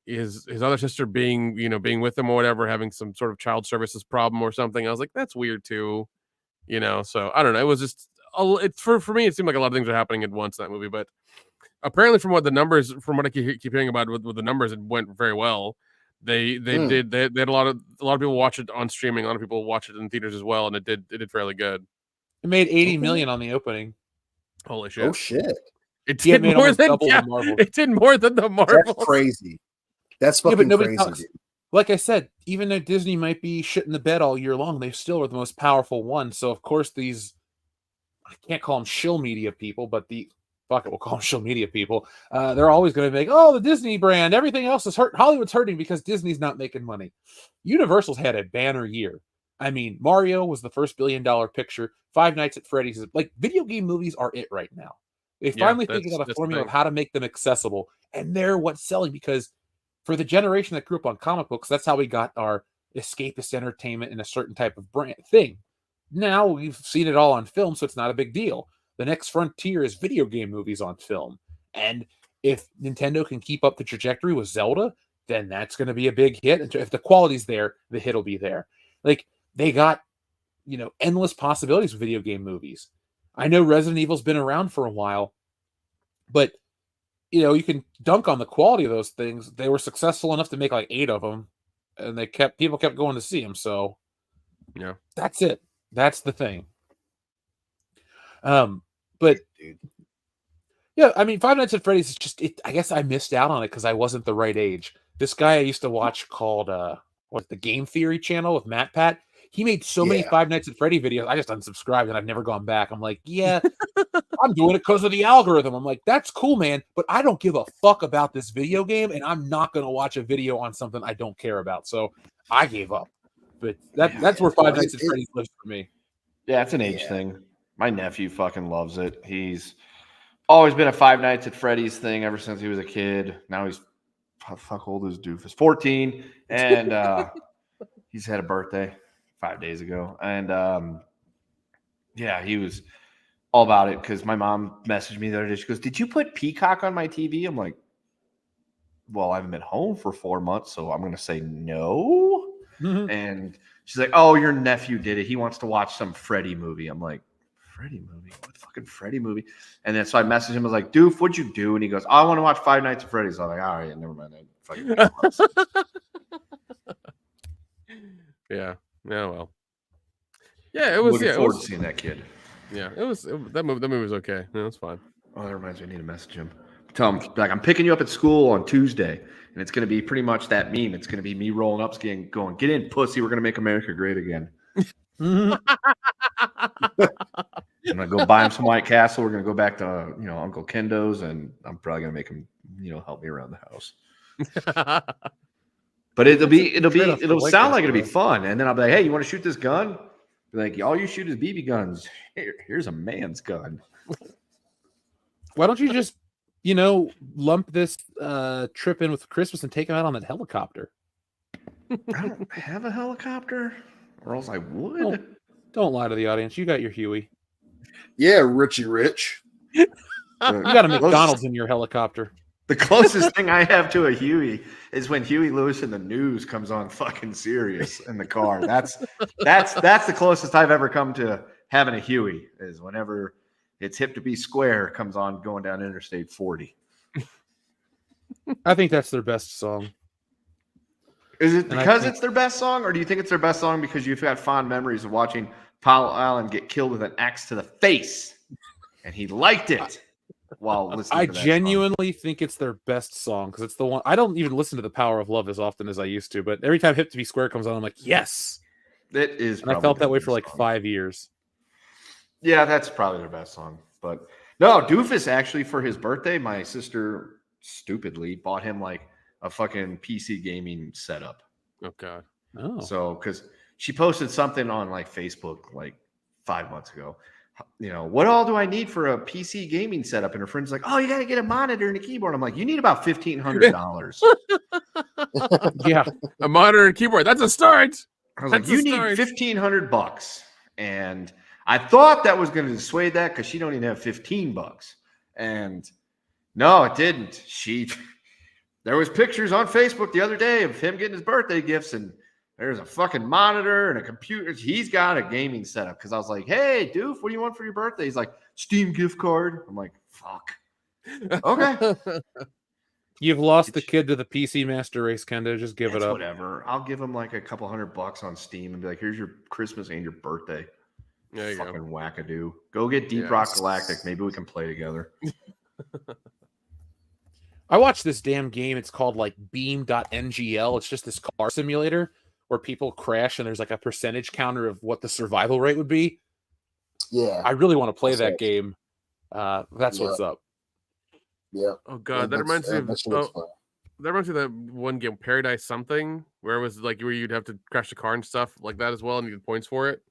his other sister being with him or whatever, having some sort of child services problem or something. I was like, that's weird too, So I don't know. It was just for me. It seemed like a lot of things were happening at once in that movie, but apparently, from what I keep hearing about with the numbers, it went very well. They had a lot of people watch it on streaming. A lot of people watch it in theaters as well, and it did fairly good. It made 80 million on the opening. Holy shit! Oh shit! It did more than the Marvel. It did more than the Marvel. That's crazy. That's fucking crazy, dude. Like I said, even though Disney might be shitting the bed all year long, they still are the most powerful one. So of course these, I can't call them shill media people, but we'll call them shill media people. They're always going to make, the Disney brand, everything else is hurt. Hollywood's hurting because Disney's not making money. Universal's had a banner year. I mean, Mario was the first $1 billion picture. Five Nights at Freddy's is like video game movies are it right now. They finally figured out a formula of how to make them accessible, and they're what's selling because for the generation that grew up on comic books, that's how we got our escapist entertainment in a certain type of brand thing. Now we've seen it all on film, so it's not a big deal. The next frontier is video game movies on film. And if Nintendo can keep up the trajectory with Zelda, then that's going to be a big hit. And if the quality's there, the hit will be there. Like, they got, endless possibilities with video game movies. I know Resident Evil's been around for a while, but, you can dunk on the quality of those things. They were successful enough to make like 8 of them, and people kept going to see them. So, yeah, that's it. That's the thing. But yeah, I mean, Five Nights at Freddy's is just I guess I missed out on it because I wasn't the right age. This guy I used to watch called the Game Theory channel with Matt Pat. He made so many Five Nights at Freddy videos. I just unsubscribed and I've never gone back. I'm like, yeah, I'm doing it because of the algorithm. I'm like, that's cool, man, but I don't give a fuck about this video game, and I'm not going to watch a video on something I don't care about. So I gave up. But that's where Five Nights at Freddy's lives for me. Yeah, it's an age thing. My nephew fucking loves it. He's always been a Five Nights at Freddy's thing ever since he was a kid. Now he's fuck old as doofus, 14, and he's had a birthday 5 days ago, and he was all about it because my mom messaged me the other day. She goes, "Did you put Peacock on my TV?" I'm like, "Well, I haven't been home for 4 months, so I'm going to say no." Mm-hmm. And she's like, "Oh, your nephew did it. He wants to watch some Freddy movie." I'm like, "Freddy movie? What fucking Freddy movie?" And then so I messaged him. I was like, "Doof, what'd you do?" And he goes, "I want to watch Five Nights at Freddy's." I'm like, "All right, never mind." Yeah. Well. Yeah, it was. Looking forward to seeing that kid. Yeah, that movie was okay. Yeah, it was fine. Oh, that reminds me, I need to message him. Tell him, like, I'm picking you up at school on Tuesday, and it's going to be pretty much that meme. It's going to be me rolling up, going, "Get in, pussy. We're going to make America great again." I'm going to go buy him some White Castle. We're going to go back to, Uncle Kendo's, and I'm probably going to make him, help me around the house. But it'll sound like it'll be fun. And then I'll be like, "Hey, you want to shoot this gun?" Be like, "All you shoot is BB guns. Here's a man's gun." Why don't you just, lump this trip in with Christmas and take him out on that helicopter? I don't have a helicopter, or else I would. Don't lie to the audience. You got your Huey. Yeah, Richie Rich. You got a McDonald's in your helicopter. The closest thing I have to a Huey is when Huey Lewis in the News comes on fucking serious in the car. That's the closest I've ever come to having a Huey, is whenever It's Hip to Be Square comes on going down Interstate 40. I think that's their best song. Is it because it's their best song, or do you think it's their best song because you've got fond memories of watching Paul Allen get killed with an axe to the face, and he liked it while listening to that genuinely think it's their best song because it's the one. I don't even listen to The Power of Love as often as I used to, but every time Hip to Be Square comes on, I'm like, yes. It is. And I felt that way for like 5 years. Yeah, that's probably their best song. But no, Doofus actually, for his birthday, my sister stupidly bought him like a fucking PC gaming setup. Oh God. Oh. So because she posted something on like Facebook like 5 months ago. What all do I need for a PC gaming setup? And her friend's like, "Oh, you got to get a monitor and a keyboard." I'm like, "You need about $1,500." Yeah. A monitor and keyboard. That's a start. I was like, That's a you need start. $1,500. And I thought that was going to dissuade that because she don't even have $15. And no, it didn't. There was pictures on Facebook the other day of him getting his birthday gifts, and there's a fucking monitor and a computer. He's got a gaming setup because I was like, hey, Doof, what do you want for your birthday? He's like, Steam gift card. I'm like, fuck. Okay. You've lost the kid to the PC Master Race, Kendo. Just give it up. Whatever. I'll give him like a couple $100 on Steam and be like, here's your Christmas and your birthday. There you fucking go. wackadoo. Go get Deep Rock Galactic. Maybe we can play together. I watched this damn game. It's called like Beam.ngl. It's just this car simulator where people crash and there's like a percentage counter of what the survival rate would be. Yeah. I really want to play that game. That's what's up. Yeah. Oh god, that reminds me of that reminds me of that one game, Paradise something, where it was like where you'd have to crash the car and stuff like that as well, and you get points for it.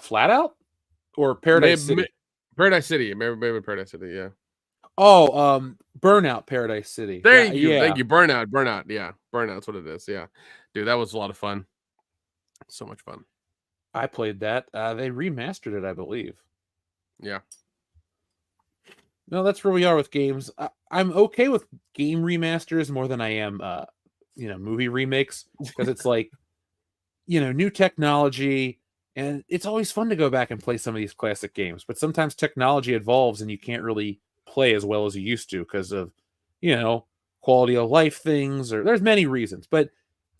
Flat Out or Paradise City? Paradise City, maybe Paradise City, yeah. Oh, Burnout Paradise City. There you go. Thank you. Burnout. Yeah, Burnout's what it is. Yeah, dude, that was a lot of fun. So much fun. I played that. They remastered it, I believe. Yeah. No, that's where we are with games. I'm okay with game remasters more than I am, movie remakes, because it's like, new technology, and it's always fun to go back and play some of these classic games. But sometimes technology evolves, and you can't really play as well as you used to because of, quality of life things, or there's many reasons. But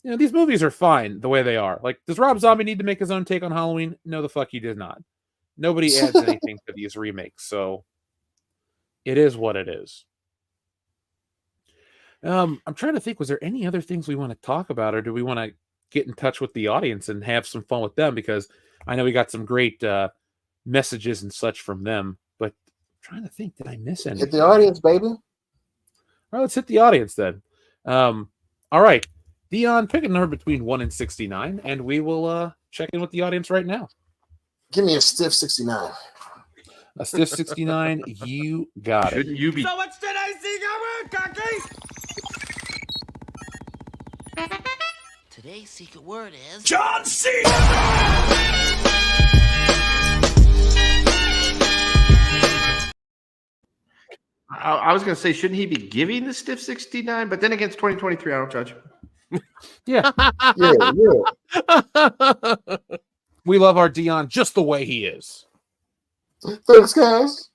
these movies are fine the way they are. Like, does Rob Zombie need to make his own take on Halloween? No, the fuck he did not. Nobody adds anything to these remakes, so it is what it is. I'm trying to think, was there any other things we want to talk about, or do we want to get in touch with the audience and have some fun with them? Because I know we got some great messages and such from them, but I'm trying to think, did I miss anything? Hit the audience, baby. All right, let's hit the audience then. All right, Dion, pick a number between 1 and 69, and we will check in with the audience right now. Give me a stiff 69. A stiff 69, you got it. Shouldn't you be? So what's today's secret word, Cocky? Today's secret word is John C. I was going to say, shouldn't he be giving the stiff 69? But then against 2023, I don't judge. Yeah. Yeah. We love our Dion just the way he is. Thanks, guys.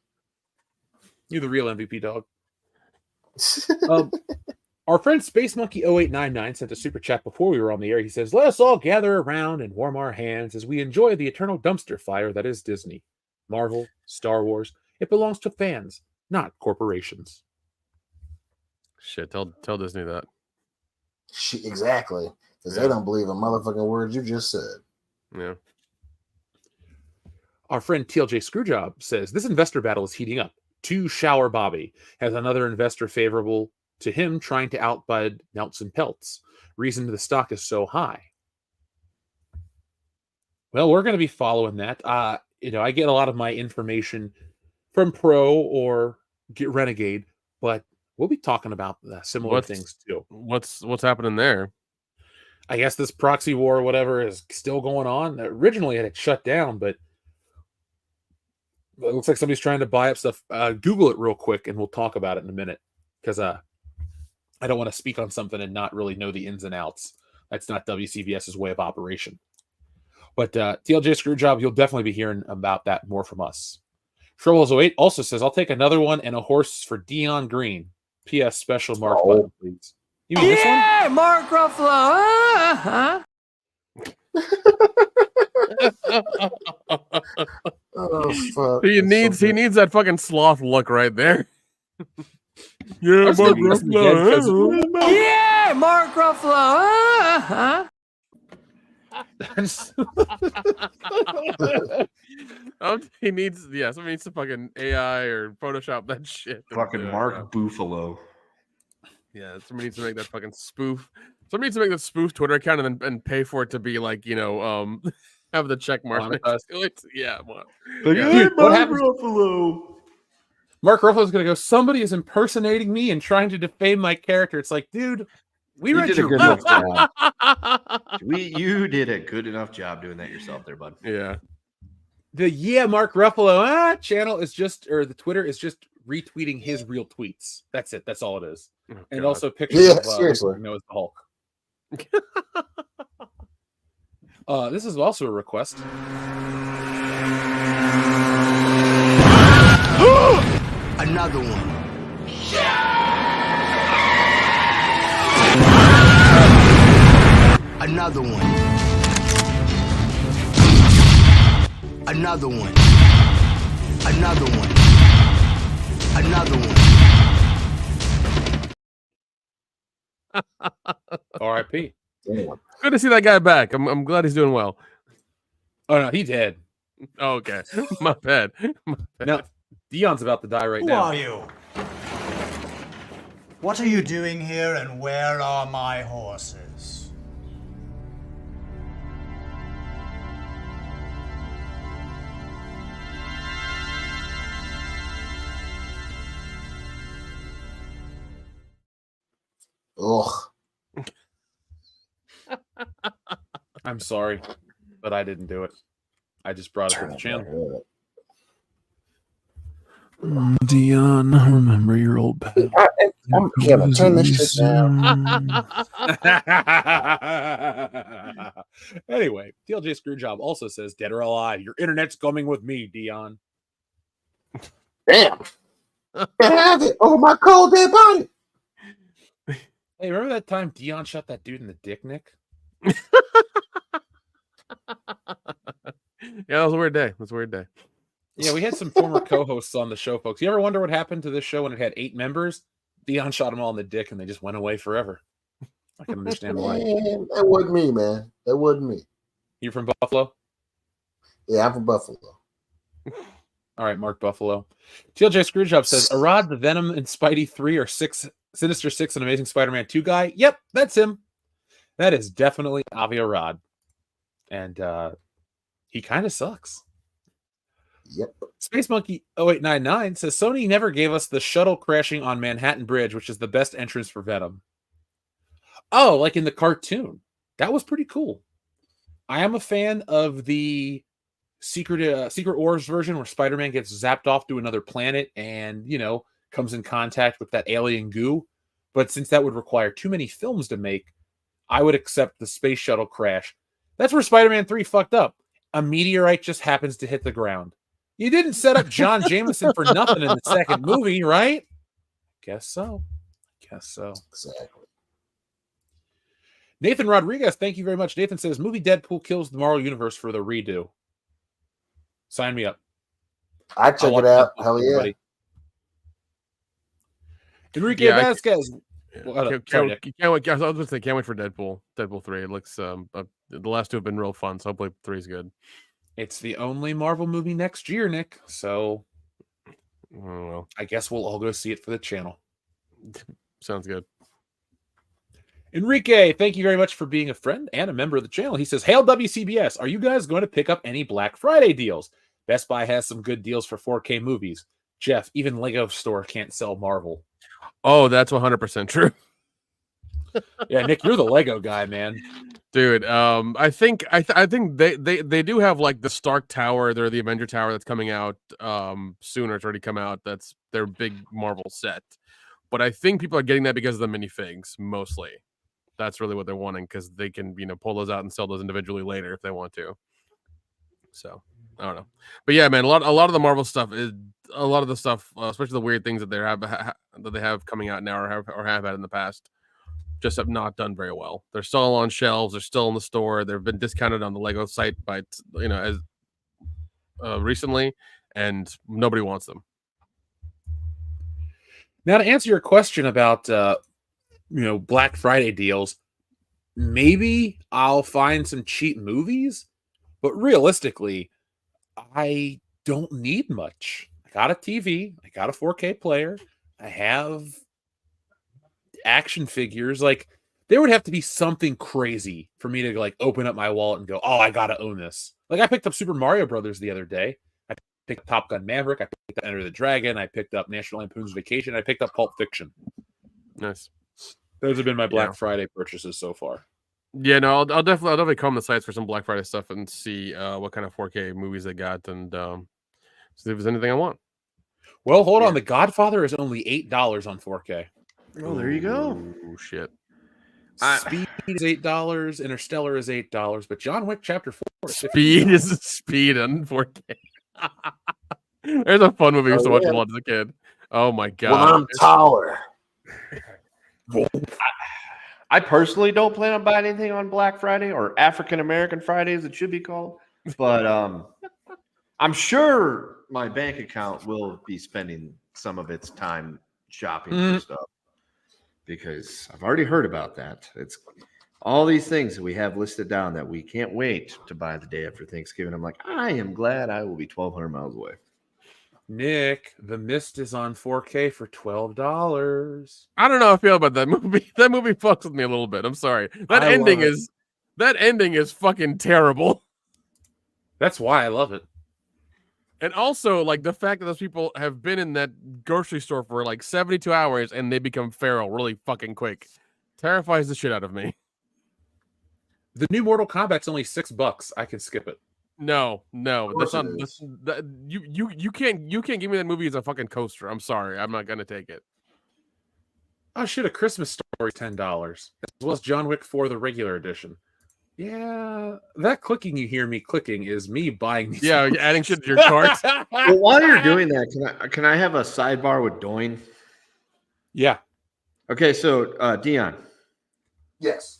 You're the real MVP, dog. Our friend Space Monkey 0899 sent a super chat before we were on the air. He says, "Let us all gather around and warm our hands as we enjoy the eternal dumpster fire that is Disney, Marvel, Star Wars. It belongs to fans, not corporations." Shit, tell Disney that. Exactly. Because they don't believe a motherfucking word you just said. Yeah. Our friend TLJ Screwjob says, "This investor battle is heating up. To Shower Bobby has another investor favorable to him trying to outbid Nelson Peltz. Reason the stock is so high." Well, we're going to be following that. I get a lot of my information from Pro or Get Renegade, but we'll be talking about similar things too. What's happening there? I guess this proxy war or whatever is still going on. Originally, it had shut down, but it looks like somebody's trying to buy up stuff. Google it real quick, and we'll talk about it in a minute, because I don't want to speak on something and not really know the ins and outs. That's not WCBS's way of operation. But TLJ Screwjob, you'll definitely be hearing about that more from us. Troubles08 also says, "I'll take another one and a horse for Dion Green. P.S. Special mark button, please." You mean this one? yeah, Mark Ruffalo. Oh, fuck. He That's needs that fucking sloth look right there. Yeah, I'm still listening again, 'cause- Yeah, Mark Ruffalo. He needs somebody needs to fucking AI or Photoshop that shit. Fucking Mark Buffalo. Yeah, somebody needs to make that fucking spoof. Somebody needs to make that spoof Twitter account and pay for it to be like, have the check mark next to it. Yeah, well, Dude, what happens? Ruffalo. Mark Ruffalo's going to go, "Somebody is impersonating me and trying to defame my character." It's like, dude, We You read did a your good review. enough job. You did a good enough job doing that yourself there, bud. Yeah. The Mark Ruffalo channel is just, or the Twitter is just retweeting his real tweets. That's it. That's all it is. Oh, And God. also pictures Yeah, of seriously. Noah's the Hulk. This is also a request. Another one. Another one. Another one. Another one. Another one. R.I.P. Good to see that guy back. I'm glad he's doing well. Oh no, he dead. Oh, okay. My bad. Now, Dion's about to die right Who now. are you? What are you doing here and where are my horses? Ugh. I'm sorry, but I didn't do it. I just brought it to the channel. Dion, remember your old pal. I'm gonna turn this shit down. Anyway, DLJ Screwjob also says, "Dead or alive, your internet's coming with me, Dion." Damn. Can't have it over my cold dead body. Hey, remember that time Dion shot that dude in the dick, Nick? Yeah, that was a weird day. That's a weird day. Yeah, we had some former co-hosts on the show, folks. You ever wonder what happened to this show when it had 8 members? Dion shot them all in the dick, and they just went away forever. I can understand why. Man, that wasn't me, man. That wasn't me. You from Buffalo? Yeah, I'm from Buffalo. All right, Mark Buffalo. TLJ Screwjob says, Arad, the Venom, and Spidey 3 or Sinister 6 and Amazing Spider-Man 2 guy. Yep, that's him. That is definitely Avi Arad. And he kind of sucks. Yep. Space Monkey 0899 says, Sony never gave us the shuttle crashing on Manhattan Bridge, which is the best entrance for Venom. Oh, like in the cartoon. That was pretty cool. I am a fan of the Secret Wars version where Spider-Man gets zapped off to another planet and, you know, comes in contact with that alien goo. But since that would require too many films to make, I would accept the space shuttle crash. That's where Spider-Man 3 fucked up. A meteorite just happens to hit the ground. You didn't set up John Jameson for nothing in the second movie, right? Guess so. Exactly. Nathan Rodriguez, thank you very much. Nathan says, movie Deadpool kills the Marvel Universe for the redo. Sign me up. I check it out. Hell yeah. Everybody. Enrique Vasquez. Can't wait. I was going to say, can't wait for Deadpool 3. It looks, the last 2 have been real fun, so hopefully 3 is good. It's the only Marvel movie next year, Nick. So well, I guess we'll all go see it for the channel. Sounds good. Enrique, thank you very much for being a friend and a member of the channel. He says, Hail WCBS, are you guys going to pick up any Black Friday deals? Best Buy has some good deals for 4K movies. Jeff, even Lego Store can't sell Marvel. Oh, that's 100% true. Yeah, Nick, you're the Lego guy, man. Dude, I think they do have like the Stark Tower, they're the Avenger Tower that's coming out soon, or it's already come out. That's their big Marvel set. But I think people are getting that because of the minifigs, mostly. That's really what they're wanting, because they can, you know, pull those out and sell those individually later if they want to. So I don't know, but yeah, man, a lot of the Marvel stuff is a lot of the stuff, especially the weird things that they have coming out now or have had in the past, just have not done very well. They're still on shelves. They're still in the store. They've been discounted on the Lego site by, you know, as recently, and nobody wants them. Now, to answer your question about, Black Friday deals, maybe I'll find some cheap movies, but realistically, I don't need much. I got a TV. I got a 4K player. I have action figures. Like, there would have to be something crazy for me to, like, open up my wallet and go, oh, I got to own this. Like, I picked up Super Mario Brothers the other day. I picked up Top Gun Maverick. I picked up Enter the Dragon. I picked up National Lampoon's Vacation. I picked up Pulp Fiction. Nice. Those have been my Black Friday purchases so far. Yeah, no, I'll definitely comb the sites for some Black Friday stuff and see what kind of 4K movies they got and see if there's anything I want. Well, hold on. The Godfather is only $8 on 4K. Oh, there you go. Oh shit. Speed is $8. Interstellar is $8. But John Wick Chapter 4 is Speed is Speed on 4K. There's a fun movie I used to watch a lot as a kid. Oh my god. Well, I'm taller. I personally don't plan on buying anything on Black Friday or African American Friday, as it should be called. But I'm sure my bank account will be spending some of its time shopping for stuff because I've already heard about that. It's all these things that we have listed down that we can't wait to buy the day after Thanksgiving. I'm like, I am glad I will be 1,200 miles away. Nick, The Mist is on 4K for $12. I don't know how I feel about that movie. That movie fucks with me a little bit. I'm sorry. That ending is fucking terrible. That's why I love it. And also, like, the fact that those people have been in that grocery store for like 72 hours and they become feral really fucking quick terrifies the shit out of me. The new Mortal Kombat's only $6. I can skip it. No, that's not. You can't give me that movie as a fucking coaster. I'm sorry, I'm not gonna take it. Oh shit! A Christmas Story $10, as well as John Wick 4, the regular edition. Yeah, that clicking you hear me clicking is me buying these. Yeah, you're adding shit to your cart. Well, while you're doing that, can I have a sidebar with Doyne? Yeah. Okay, so Dion. Yes.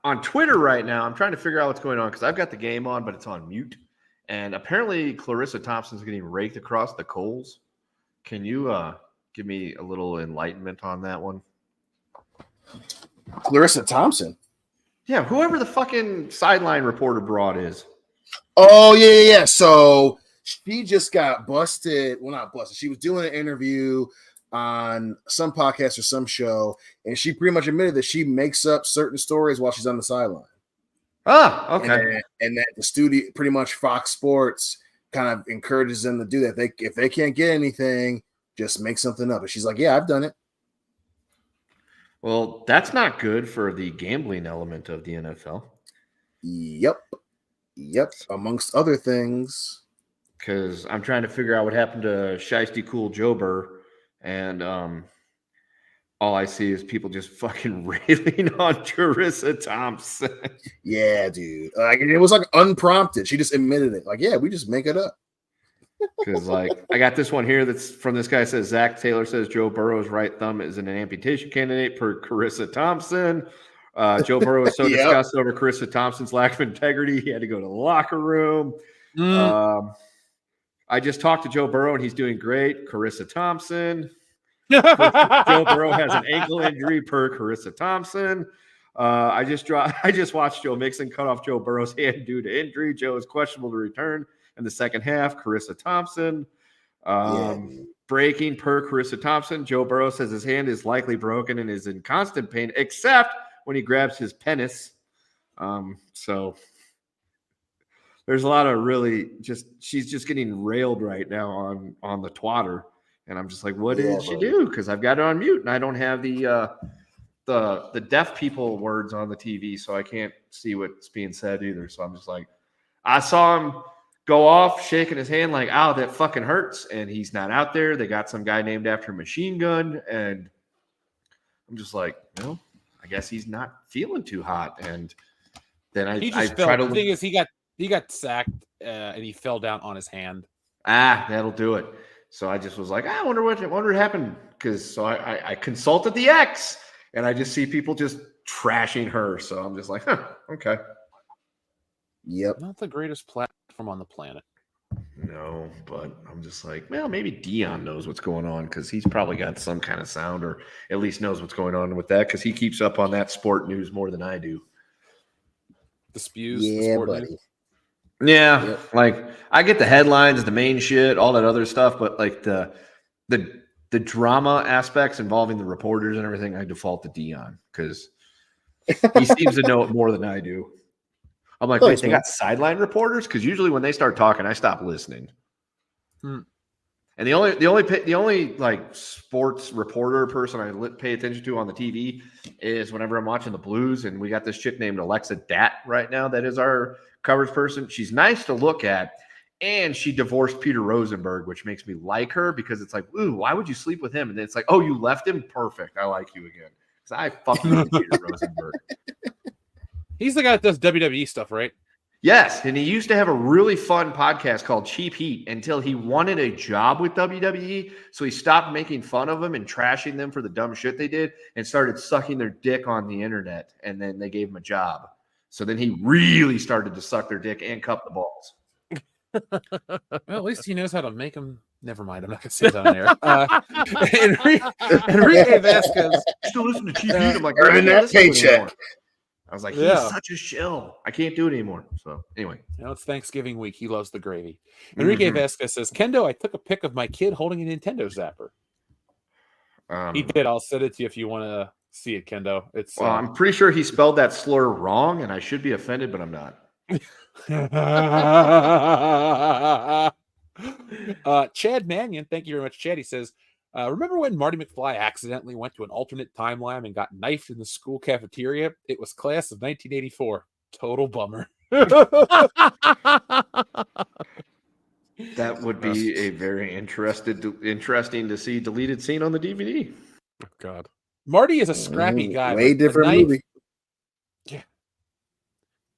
On Twitter right now, I'm trying to figure out what's going on because I've got the game on, but it's on mute. And apparently Clarissa Thompson's getting raked across the coals. Can you give me a little enlightenment on that one? Clarissa Thompson? Yeah, whoever the fucking sideline reporter broad is. Oh, yeah. So she just got busted. Well, not busted. She was doing an interview on some podcast or some show, and she pretty much admitted that she makes up certain stories while she's on the sideline. Oh, okay. And that the studio, pretty much Fox Sports, kind of encourages them to do that. If they can't get anything, just make something up. And she's like, yeah, I've done it. Well, that's not good for the gambling element of the NFL. Yep. Amongst other things. Because I'm trying to figure out what happened to Shiesty Cool Joe Burr. And all I see is people just fucking railing on Clarissa Thompson. Yeah, dude. It was like unprompted. She just admitted it. Like, yeah, we just make it up. Because, like, I got this one here that's from this guy says, Zach Taylor says Joe Burrow's right thumb is an amputation candidate per Clarissa Thompson. Joe Burrow was so disgusted over Clarissa Thompson's lack of integrity, he had to go to the locker room. I just talked to Joe Burrow, and he's doing great. Clarissa Thompson. Joe Burrow has an ankle injury per Clarissa Thompson. I just watched Joe Mixon cut off Joe Burrow's hand due to injury. Joe is questionable to return in the second half. Clarissa Thompson. Breaking per Clarissa Thompson. Joe Burrow says his hand is likely broken and is in constant pain, except when he grabs his penis. So there's a lot of really she's just getting railed right now on the twatter. And I'm just like, what did she do? Because I've got it on mute and I don't have the deaf people words on the TV, so I can't see what's being said either. So I'm just like, I saw him go off shaking his hand like, ow, that fucking hurts. And he's not out there. They got some guy named after Machine Gun. And I'm just like, well, I guess he's not feeling too hot. And then I try to. The thing is, he got sacked and he fell down on his hand. That'll do it. So I just was like, I wonder what happened. Because I consulted the X and I just see people just trashing her. So I'm just like, okay. Yep. Not the greatest platform on the planet. No, but I'm just like, well, maybe Dion knows what's going on because he's probably got some kind of sound or at least knows what's going on with that because he keeps up on that sport news more than I do. The spews, yeah, the sport buddy. news. Yeah, Yep. like I get the headlines, the main shit, all that other stuff, but like the drama aspects involving the reporters and everything, I default to Dion because he seems to know it more than I do. I'm like, wait, they got sideline reporters? Because usually when they start talking, I stop listening. And the only like sports reporter person I pay attention to on the TV is whenever I'm watching the Blues, and we got this chick named Alexa Dat right now that is our coverage person. She's nice to look at, and she divorced Peter Rosenberg, which makes me like her because it's like, ooh, why would you sleep with him? And then it's like, oh, you left him? Perfect. I like you again. Because I fucking hate Peter Rosenberg. He's the guy that does WWE stuff, right? Yes, and he used to have a really fun podcast called Cheap Heat until he wanted a job with WWE, so he stopped making fun of them and trashing them for the dumb shit they did and started sucking their dick on the internet, and then they gave him a job. So then he really started to suck their dick and cup the balls. Well, at least he knows how to make them. Never mind, I'm not going to say that on air. Enrique Vasquez. Still listen to Cheap Heat. I'm like, earning that paycheck. I was like, he's such a shill. I can't do it anymore. So anyway. It's Thanksgiving week. He loves the gravy. Enrique Vasquez says, Kendo, I took a pic of my kid holding a Nintendo Zapper. He did. I'll send it to you if you want to see it, Kendo. It's I'm pretty sure he spelled that slur wrong, and I should be offended, but I'm not. Chad Mannion, thank you very much, Chad. He says, remember when Marty McFly accidentally went to an alternate timeline and got knifed in the school cafeteria? It was class of 1984. Total bummer. That would be a very interesting to see deleted scene on the DVD. Oh, God. Marty is a scrappy guy. Way different movie. Yeah.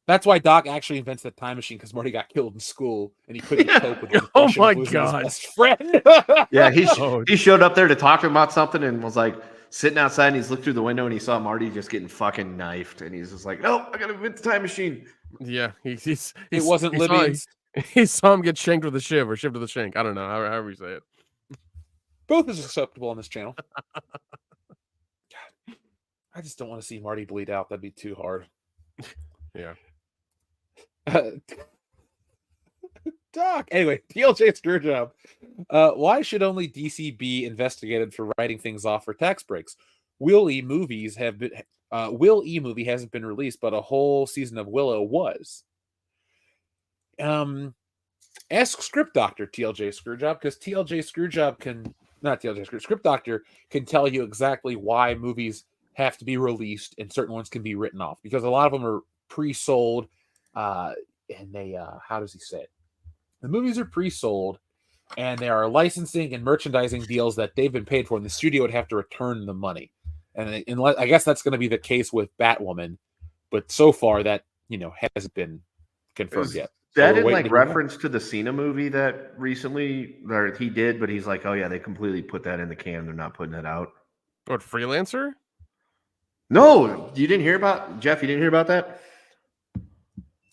That's why Doc actually invents the time machine, because Marty got killed in school and he couldn't cope with it. Oh my God. His best friend. Yeah, he showed up there to talk to him about something and was like sitting outside, and he's looked through the window and he saw Marty just getting fucking knifed, and he's just like, "No, I gotta invent the time machine." Yeah, it wasn't Libby. He saw him get shanked with a shiv or shiv to the shank. I don't know, however you say it. Both is acceptable on this channel. God, I just don't want to see Marty bleed out. That'd be too hard. Yeah. Doc. Anyway, TLJ Screwjob. Why should only DC be investigated for writing things off for tax breaks? Will E movie hasn't been released, but a whole season of Willow was. Ask Script Doctor TLJ Screwjob, because Script Doctor can tell you exactly why movies have to be released and certain ones can be written off, because a lot of them are pre-sold, and they how does he say it? The movies are pre-sold, and there are licensing and merchandising deals that they've been paid for, and the studio would have to return the money. And I guess that's going to be the case with Batwoman, but so far that hasn't been confirmed yet. That in like reference to the Cena movie that recently that he did, but he's like, oh yeah, they completely put that in the can. They're not putting it out. What, Freelancer? No, you didn't hear about Jeff. You didn't hear about that?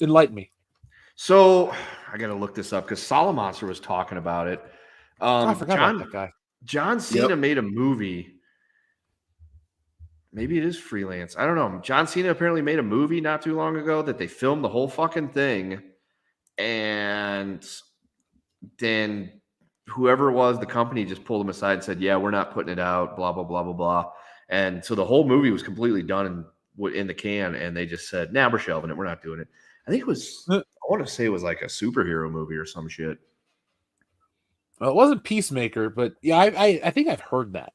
Enlighten me. So I got to look this up because Solomonster was talking about it. I forgot about that guy. John Cena made a movie. Maybe it is freelance. I don't know. John Cena apparently made a movie not too long ago that they filmed the whole fucking thing. And then whoever it was, the company just pulled him aside and said, yeah, we're not putting it out, blah, blah, blah, blah, blah. And so the whole movie was completely done in the can. And they just said, nah, we're shelving it. We're not doing it. I think it was, I want to say it was like a superhero movie or some shit. Well, it wasn't Peacemaker, but yeah, I think I've heard that.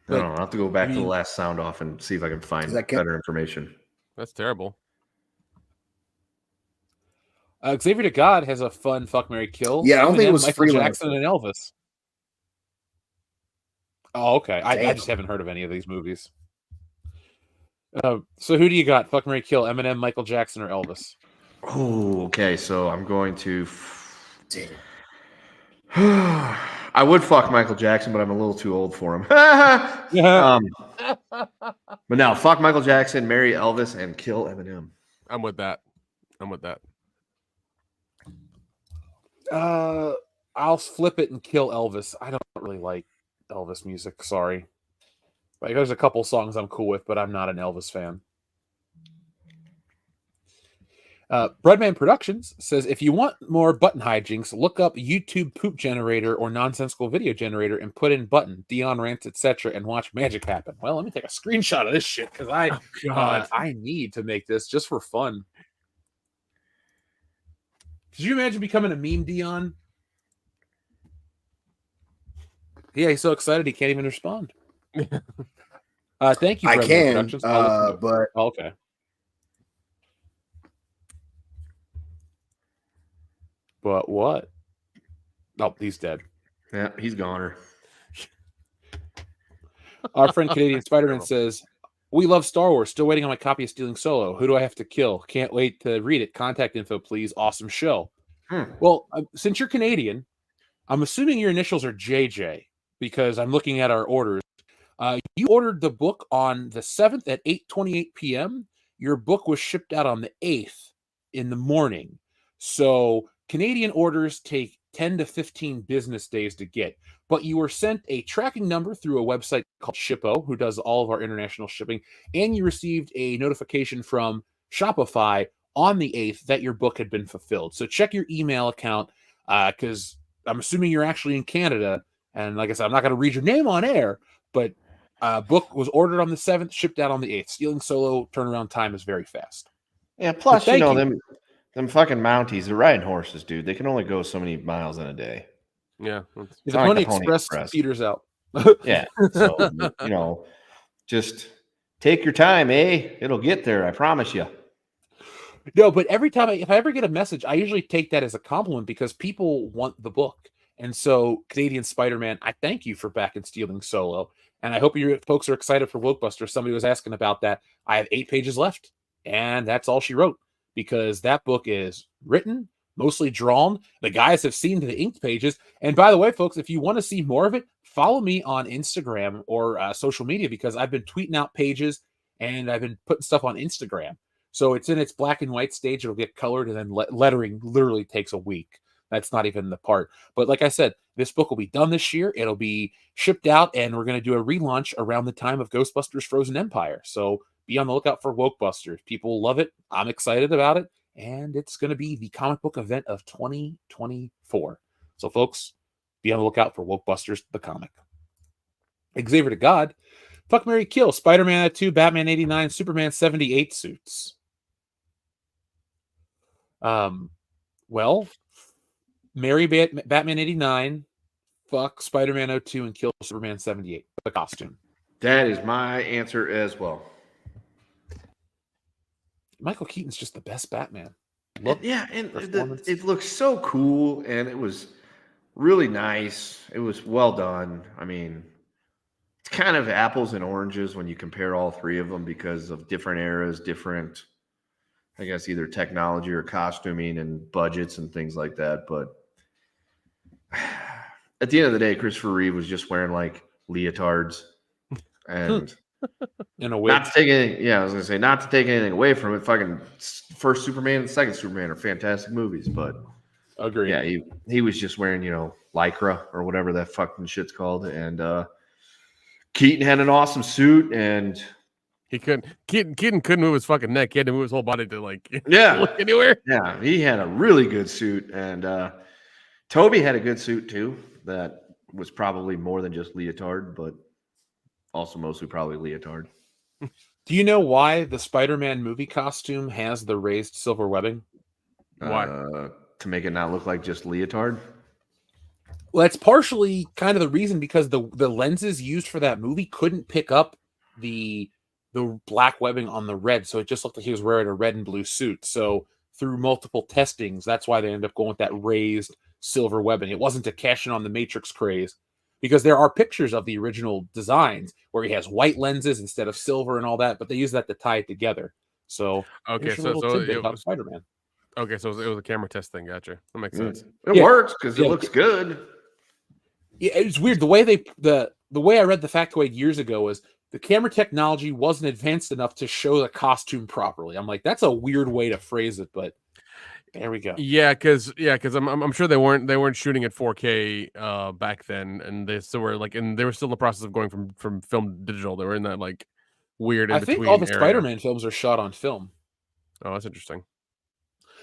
I don't know. I'll have to go back to the last sound off and see if I can find better information. That's terrible. Xavier to God has a fun fuck, marry, kill. Yeah, I don't think it was Michael Freelancer. Jackson and Elvis. Oh, okay. I just haven't heard of any of these movies. So who do you got? Fuck, marry, kill. Eminem, Michael Jackson, or Elvis? Oh, okay. So I'm going to. I would fuck Michael Jackson, but I'm a little too old for him. But now, fuck Michael Jackson, marry Elvis, and kill Eminem. I'm with that. I'll flip it and kill Elvis. I don't really like Elvis music. Sorry. Like, there's a couple songs I'm cool with, but I'm not an Elvis fan. Breadman Productions says, if you want more button hijinks, look up YouTube poop generator or nonsensical video generator and put in button, Dion rants, etc., and watch magic happen. Well, let me take a screenshot of this shit because I need to make this just for fun. Could you imagine becoming a meme, Dion? Yeah, he's so excited he can't even respond. Thank you. I Brother can, Productions. I'll listen to it. but Oh, okay. But what? Oh, he's dead. Yeah, he's goner. Our friend Canadian Spider-Man says, "We love Star Wars. Still waiting on my copy of Stealing Solo. Who do I have to kill? Can't wait to read it. Contact info, please. Awesome show." Well, since you're Canadian, I'm assuming your initials are JJ because I'm looking at our orders. You ordered the book on the 7th at 8:28 p.m. Your book was shipped out on the 8th in the morning. So Canadian orders take 10 to 15 business days to get. But you were sent a tracking number through a website called Shippo, who does all of our international shipping, and you received a notification from Shopify on the 8th that your book had been fulfilled. So check your email account because I'm assuming you're actually in Canada. And like I said, I'm not going to read your name on air, but book was ordered on the 7th, shipped out on the 8th. Stealing Solo turnaround time is very fast. Yeah, plus, But you know, thank them fucking Mounties, they're riding horses, dude. They can only go so many miles in a day. Yeah. The not like Pony the Pony Express Express. peters out. Yeah. So, you know, just take your time, eh? It'll get there. I promise you. No, but every time if I ever get a message, I usually take that as a compliment because people want the book. And so, Canadian Spider-Man, I thank you for back and Stealing Solo. And I hope you folks are excited for Wokebusters. Somebody was asking about that. I have 8 pages left, and that's all she wrote because that book is written, mostly drawn. The guys have seen the inked pages. And by the way, folks, if you want to see more of it, follow me on Instagram or social media because I've been tweeting out pages and I've been putting stuff on Instagram. So it's in its black and white stage. It'll get colored, and then lettering literally takes a week. That's not even the part. But like I said, this book will be done this year. It'll be shipped out, and we're going to do a relaunch around the time of Ghostbusters Frozen Empire. So be on the lookout for Wokebusters. People love it. I'm excited about it. And it's going to be the comic book event of 2024. So, folks, be on the lookout for Wokebusters, the comic. Xavier to God. Fuck, Mary Kill. Spider-Man at 2, Batman 89, Superman 78 suits. Well, marry Batman 89, fuck Spider-Man 02, and kill Superman 78. The costume. That is my answer as well. Michael Keaton's just the best Batman. It looks so cool, and it was really nice. It was well done. I mean, it's kind of apples and oranges when you compare all three of them because of different eras, different, I guess, either technology or costuming and budgets and things like that. But at the end of the day, Christopher Reeve was just wearing like leotards and in a way. Not to take anything, I was gonna say not to take anything away from it. Fucking first Superman and second Superman are fantastic movies, but agree. Yeah, he was just wearing, lycra or whatever that fucking shit's called, and Keaton had an awesome suit, and Keaton couldn't move his fucking neck. He had to move his whole body to look anywhere. Yeah, he had a really good suit, and Toby had a good suit too. That was probably more than just leotard, but also mostly probably leotard. Do you know why the Spider-Man movie costume has the raised silver webbing? Why? To make it not look like just leotard? Well, that's partially kind of the reason because the lenses used for that movie couldn't pick up the black webbing on the red, so it just looked like he was wearing a red and blue suit. So through multiple testings, that's why they ended up going with that raised silver webbing. It wasn't to cash in on the Matrix craze, because there are pictures of the original designs where he has white lenses instead of silver and all that, but they use that to tie it together. So okay, so it was Spider-Man. Okay, so it was a camera test thing. Gotcha. That makes sense. It works because it looks good. Yeah, it's weird. The way the way I read the factoid years ago was the camera technology wasn't advanced enough to show the costume properly. I'm like, that's a weird way to phrase it, but there we go. Yeah, because I'm sure they weren't shooting at 4K back then, and they still were they were still in the process of going from film to digital. They were in that weird. I think all the Spider-Man films are shot on film. Oh, that's interesting.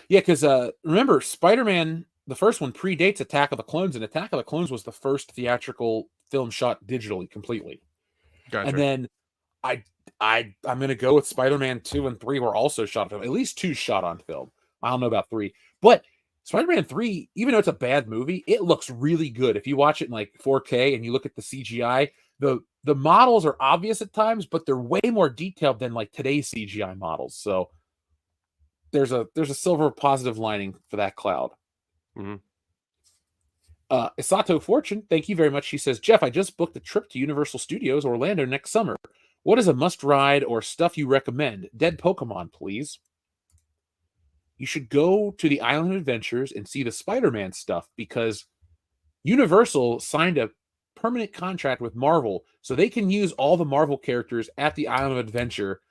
Yeah, because remember, Spider-Man, the first one predates Attack of the Clones, and Attack of the Clones was the first theatrical film shot digitally completely. Gotcha. And then I'm going to go with Spider-Man 2 and 3 were also shot on film. At least 2 shot on film. I don't know about 3. But Spider-Man 3, even though it's a bad movie, it looks really good. If you watch it in like 4K and you look at the CGI, the models are obvious at times, but they're way more detailed than like today's CGI models. So there's a silver positive lining for that cloud. Mm-hmm. Isato Fortune, thank you very much. She says, Jeff, I just booked a trip to Universal Studios Orlando next summer. What is a must ride or stuff you recommend? Dead Pokemon, please. You should go to the Island of Adventures and see the Spider-Man stuff, because Universal signed a permanent contract with Marvel, so they can use all the Marvel characters at the Island of Adventure,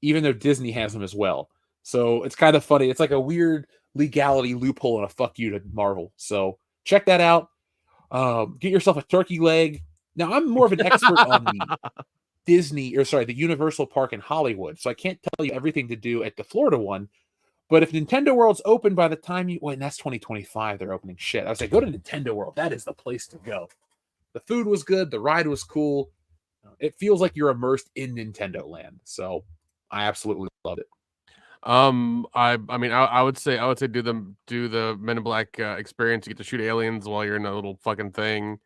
even though Disney has them as well. So it's kind of funny. It's like a weird legality loophole and a fuck you to Marvel. So check that out. Get yourself a turkey leg. Now, I'm more of an expert on the Universal Park in Hollywood, so I can't tell you everything to do at the Florida one. But if Nintendo World's open by the time and that's 2025, they're opening shit. I was like, go to Nintendo World. That is the place to go. The food was good. The ride was cool. It feels like you're immersed in Nintendo land. So I absolutely loved it. I mean, I would say do the Men in Black experience. You get to shoot aliens while you're in a little fucking thing.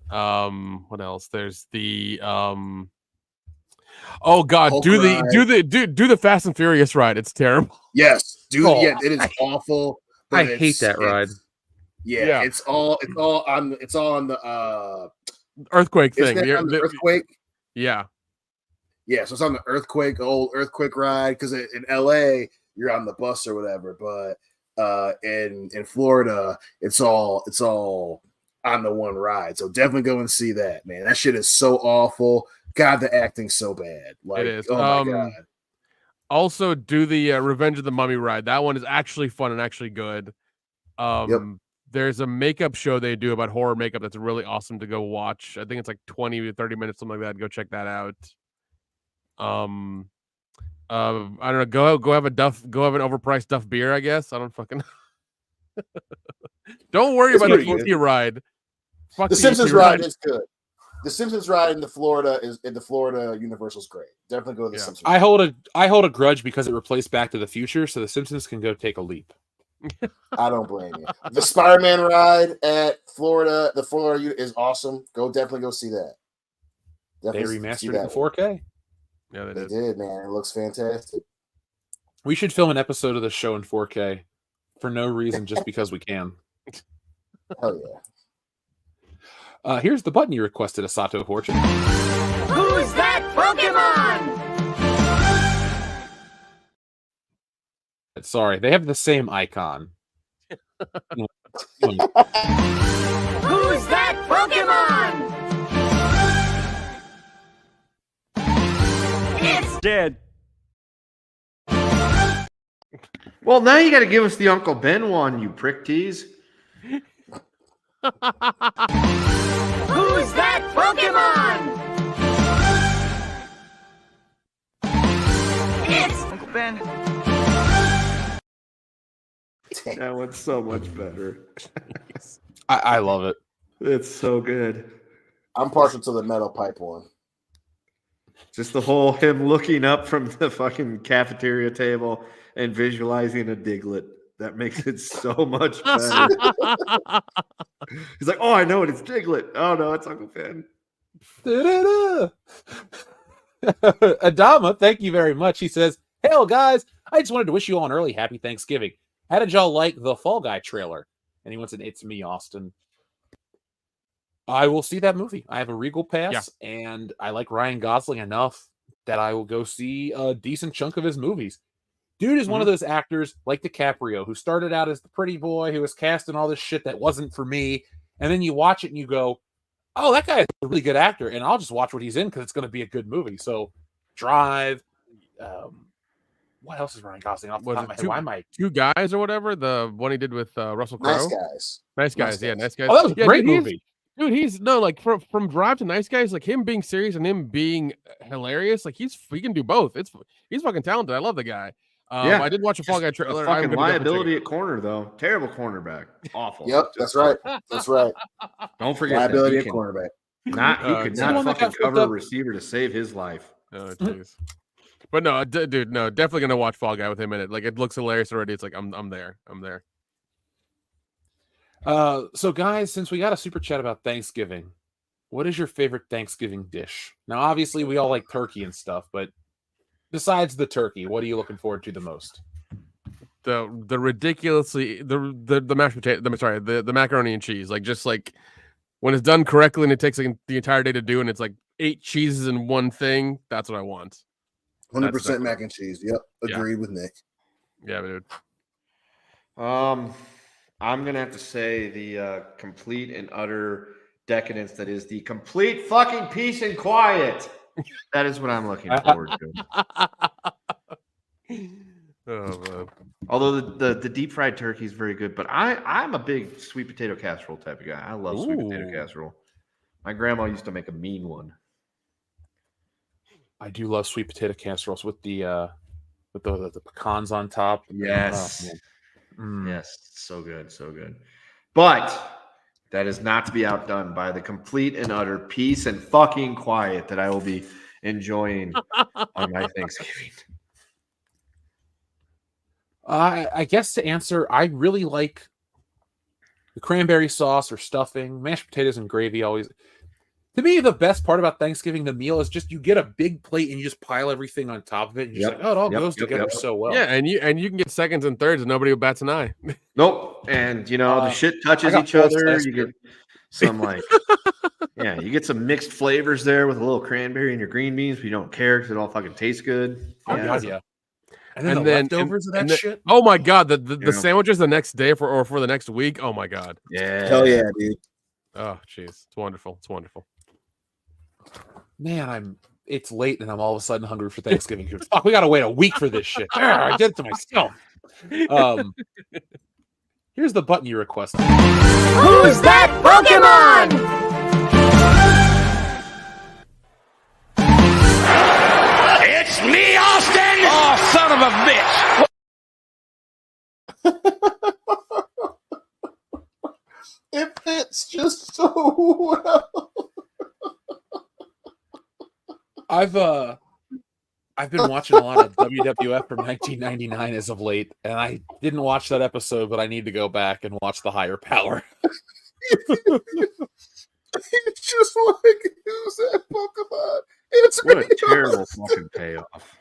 What else? There's the oh god, Hulk do ride. the Fast and Furious ride. It's terrible. Yes, dude. Oh, Yeah, it is awful. But I hate that ride. Yeah, it's all on the Earthquake isn't thing. it on the earthquake. Yeah. Yeah, so it's on the old earthquake ride, because in LA you're on the bus or whatever, but in Florida it's all on the one ride. So definitely go and see that, man. That shit is so awful. God, the acting's so bad. Like, It is. Oh my god. Also, do the Revenge of the Mummy ride. That one is actually fun and actually good. There's a makeup show they do about horror makeup that's really awesome to go watch. I think it's like 20 to 30 minutes, something like that. Go check that out. I don't know. Go have an overpriced Duff beer, I guess. I don't fucking don't worry about the Florida ride. Fuck The Simpsons ride is good. The Simpsons ride in the Florida Universal's great. Definitely go to the Simpsons. I hold a grudge because it replaced Back to the Future, so the Simpsons can go take a leap. I don't blame you. The Spider-Man ride at Florida, is awesome. Definitely go see that. Definitely they remastered it in 4K. Yeah, they did, man. It looks fantastic. We should film an episode of the show in 4K for no reason, just because we can. Hell yeah. Here's the button you requested, Asato Fortune. Who's that Pokemon? Sorry, they have the same icon. Who's that Pokemon? It's dead. Well, now you got to give us the Uncle Ben one, you prick tease. Who's that Pokemon? It's Uncle Ben. That one's so much better. I love it. It's so good. I'm partial to the metal pipe one. Just the whole him looking up from the fucking cafeteria table and visualizing a Diglett. That makes it so much better. He's like, oh, I know it. It's Diglett. Oh, no, it's Uncle Ben. Adama, thank you very much. He says, hell, guys, I just wanted to wish you all an early happy Thanksgiving. How did y'all like the Fall Guy trailer? And he wants an It's Me, Austin. I will see that movie. I have a Regal pass, and I like Ryan Gosling enough that I will go see a decent chunk of his movies. Dude is one of those actors like DiCaprio who started out as the pretty boy who was cast in all this shit that wasn't for me. And then you watch it and you go, oh, that guy is a really good actor. And I'll just watch what he's in because it's going to be a good movie. So Drive. What else is Ryan Gosling off the top of my head? Why am I... Two Guys or whatever? The one he did with Russell Crowe? Nice Guys. Yeah, Nice Guys. Oh, that was a great movie. Dude, he's like from Drive to Nice Guys, like him being serious and him being hilarious. Like he can do both. He's fucking talented. I love the guy. I did watch a Fall Guy trailer. Fucking liability at corner though. Terrible cornerback. Awful. Yep, that's right. That's right. Don't forget liability at cornerback. He could not fucking cover a receiver to save his life. Oh jeez. But no, dude, no, definitely gonna watch Fall Guy with him in it. Like it looks hilarious already. It's like I'm there. So guys, since we got a super chat about Thanksgiving, what is your favorite Thanksgiving dish? Now, obviously, we all like turkey and stuff, but besides the turkey, what are you looking forward to the most? The ridiculously the mashed potato. The macaroni and cheese. Like just like when it's done correctly and it takes like the entire day to do, and it's like 8 cheeses in one thing. That's what I want. 100% mac and cheese. Yep, agreed with Nick. Yeah, dude. I'm gonna have to say the complete and utter decadence that is the complete fucking peace and quiet. That is what I'm looking forward to. Oh man. Although the deep fried turkey is very good, but I'm a big sweet potato casserole type of guy. I love sweet potato casserole. My grandma used to make a mean one. I do love sweet potato casseroles with the pecans on top. Yes. Yes, so good, so good. But that is not to be outdone by the complete and utter peace and fucking quiet that I will be enjoying on my Thanksgiving. I guess to answer, I really like the cranberry sauce or stuffing, mashed potatoes and gravy. Always, to me, the best part about Thanksgiving, the meal, is just you get a big plate and you just pile everything on top of it. And you're just like, oh, it all goes together so well. Yeah, and you can get seconds and thirds and nobody bats an eye. Nope. And the shit touches each other. You get some you get some mixed flavors there with a little cranberry in your green beans, but you don't care because it all fucking tastes good. Yeah. And then leftovers of that shit. Oh my god, the sandwiches the next day for the next week. Oh my god. Yeah. Hell yeah, dude. Oh jeez, it's wonderful. It's wonderful. Man, it's late and I'm all of a sudden hungry for Thanksgiving. Fuck, we gotta wait a week for this shit. I did it to myself. Here's the button you requested. Who's that Pokemon? It's me, Austin! Oh, son of a bitch! It fits just so well. I've been watching a lot of WWF from 1999 as of late, and I didn't watch that episode, but I need to go back and watch the Higher Power. It's just like, who's that Pokemon? It's What me, a terrible fucking payoff.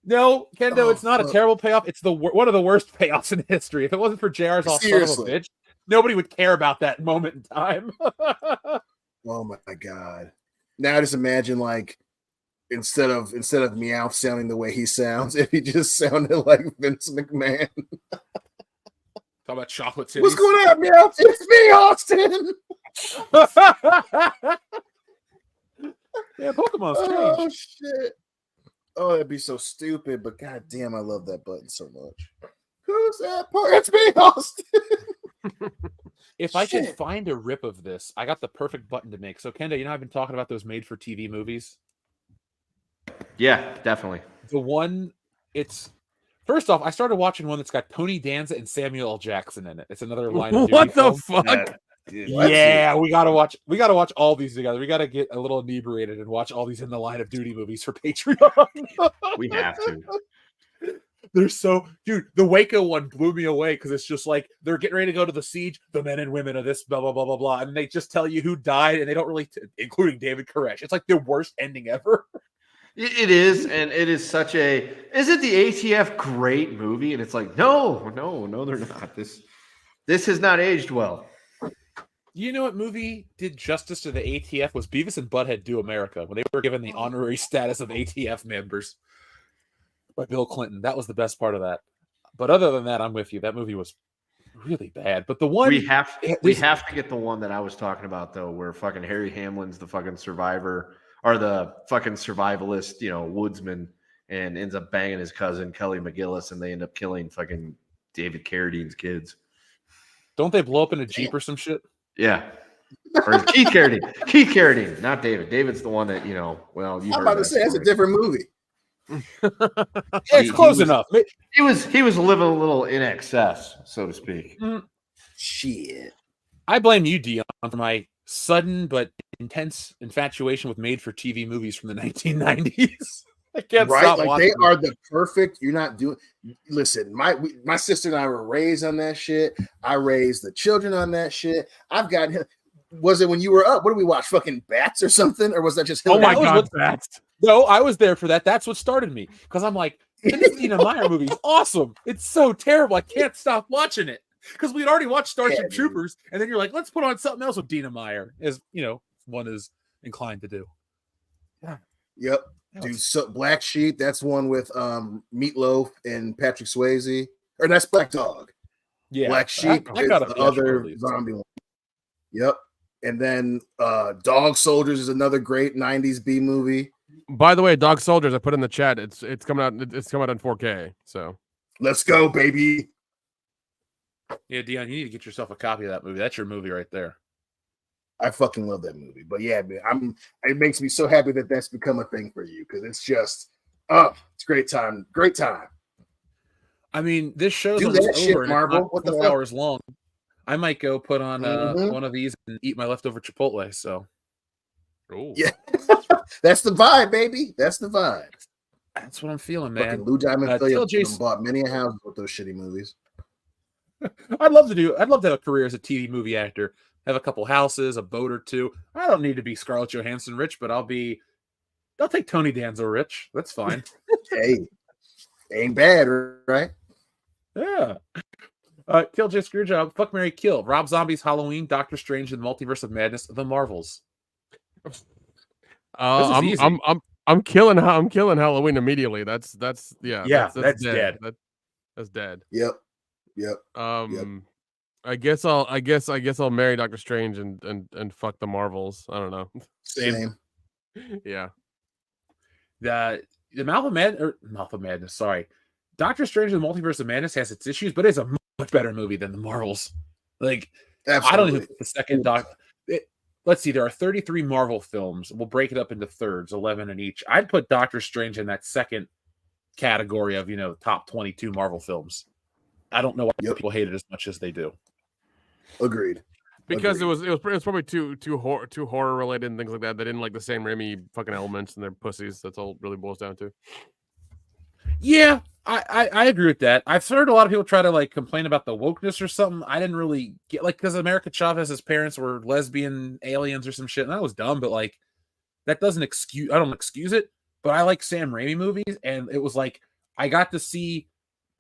No, Kendo, it's not a terrible payoff. It's one of the worst payoffs in history. If it wasn't for JR's all son of a bitch, nobody would care about that moment in time. Oh my god! Now just imagine, like, instead of Meowth sounding the way he sounds, if he just sounded like Vince McMahon. Talk about chocolate titties. What's going on, Meowth? It's me, Austin. Yeah, Pokemon's changed. Oh shit! Oh, that'd be so stupid, but god damn, I love that button so much. Who's that part? It's me, Austin. If I could find a rip of this, I got the perfect button to make. So, Kendo, I've been talking about those made-for-TV movies. Yeah, definitely. The one, first off, I started watching one that's got Tony Danza and Samuel L. Jackson in it. It's another line of What the film. fuck? Yeah, we gotta watch all these together. We gotta get a little inebriated and watch all these in the Line of Duty movies for Patreon. We have to. They're dude, the Waco one blew me away because it's just like they're getting ready to go to the siege, the men and women of this, blah, blah, blah, blah, blah. And they just tell you who died, and they don't really, including David Koresh. It's like the worst ending ever. It is, and it is isn't the ATF great movie? And it's like, no, they're not. This has not aged well. You know what movie did justice to the ATF was Beavis and Butthead Do America, when they were given the honorary status of ATF members by Bill Clinton. That was the best part of that. But other than that, I'm with you. That movie was really bad. But the one we have to get the one that I was talking about, though, where fucking Harry Hamlin's the fucking survivor or the fucking survivalist, woodsman, and ends up banging his cousin Kelly McGillis, and they end up killing fucking David Carradine's kids. Don't they blow up in a Jeep or some shit? Yeah. Or Keith Carradine. Keith Carradine, not David. David's the one that, well, you I'm about to say that's a different movie. It's close enough. He was living a little in excess, so to speak. Shit. I blame you, Dion, for my sudden but intense infatuation with made-for-TV movies from the 1990s. I can't right? stop Like watching they are the perfect. You're not doing. Listen, my sister and I were raised on that shit. I raised the children on that shit. I've got. Was it when you were up? What did we watch? Fucking Bats or something? Or was that just? Oh my That was God, what- that's No, I was there for that. That's what started me because I'm like, this Dina Meyer movie is awesome. It's so terrible. I can't stop watching it because we'd already watched Starship Yeah, dude. Troopers, and then you're like, let's put on something else with Dina Meyer, as you know, one is inclined to do. Yeah. Yep. Dude, so Black Sheep, that's one with Meatloaf and Patrick Swayze. Or that's Black Dog. Yeah, Black Sheep I is got a the theatrical other release. zombie one. Yep. And then Dog Soldiers is another great 90s B movie. By the way, Dog Soldiers, I put in the chat. It's coming out. It's coming out in 4K. So Let's go, baby. Yeah, Dion, you need to get yourself a copy of that movie. That's your movie right there. I fucking love that movie. But yeah, man, it makes me so happy that that's become a thing for you because it's just it's a great time. Great time. I mean, this show's Do almost that shit, over and Marvel. it's not What the 4 fuck? hours long. I might go put on Mhm. one of these and eat my leftover Chipotle. So Yeah. That's the vibe, baby. That's the vibe. that's what I'm feeling, Fucking man. Lou Diamond TLJ bought many a house with those shitty movies. I'd love to have a career as a TV movie actor. Have a couple houses, a boat or two. I don't need to be Scarlett Johansson rich, but I'll take Tony Danza rich. That's fine. Hey, ain't bad, right? Yeah. TLJ Screwjob, fuck Mary Kill, Rob Zombie's Halloween, Doctor Strange and the Multiverse of Madness, The Marvels. I'm killing Halloween immediately. That's that's dead. dead. That's dead. Yep. I guess I'll marry Doctor Strange and fuck the Marvels. I don't know. Same. Yeah. The Mouth of Madness. Sorry, Doctor Strange and the Multiverse of Madness has its issues, but it's a much better movie than the Marvels. Like, Absolutely. I don't even think the second let's see, there are 33 Marvel films. We'll break it up into thirds, 11 in each. I'd put Doctor Strange in that second category of top 22 Marvel films. I don't know why people hate it as much as they do. Agreed. Because it was probably too horror related and things like that. They didn't like the Sam Raimi fucking elements and their pussies. That's all it really boils down to. Yeah, I agree with that. I've heard a lot of people try to complain about the wokeness or something. I didn't really get because America Chavez's parents were lesbian aliens or some shit, and that was dumb. But that doesn't excuse. I don't excuse it. But I like Sam Raimi movies, and it was I got to see.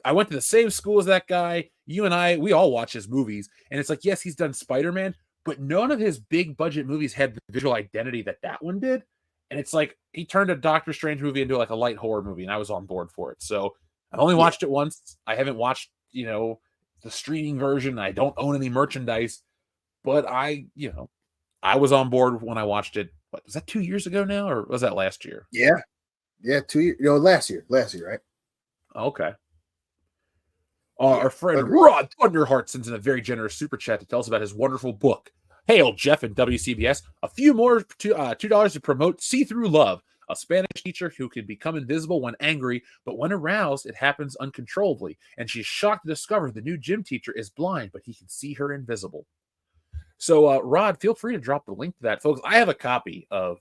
I went to the same school as that guy. You and we all watch his movies, and it's yes, he's done Spider-Man, but none of his big budget movies had the visual identity that one did. And it's he turned a Doctor Strange movie into a light horror movie, and I was on board for it. So I only watched it once. I haven't watched, the streaming version. I don't own any merchandise, but I was on board when I watched it. What was that, 2 years ago now, or was that last year? Yeah, 2 years. Last year, right? Okay. Our friend Rod Thunderheart sends in a very generous super chat to tell us about his wonderful book. Hail, Jeff and WCBS. A few more $2 to promote See Through Love, a Spanish teacher who can become invisible when angry, but when aroused, it happens uncontrollably. And she's shocked to discover the new gym teacher is blind, but he can see her invisible. So, Rod, feel free to drop the link to that. Folks, I have a copy of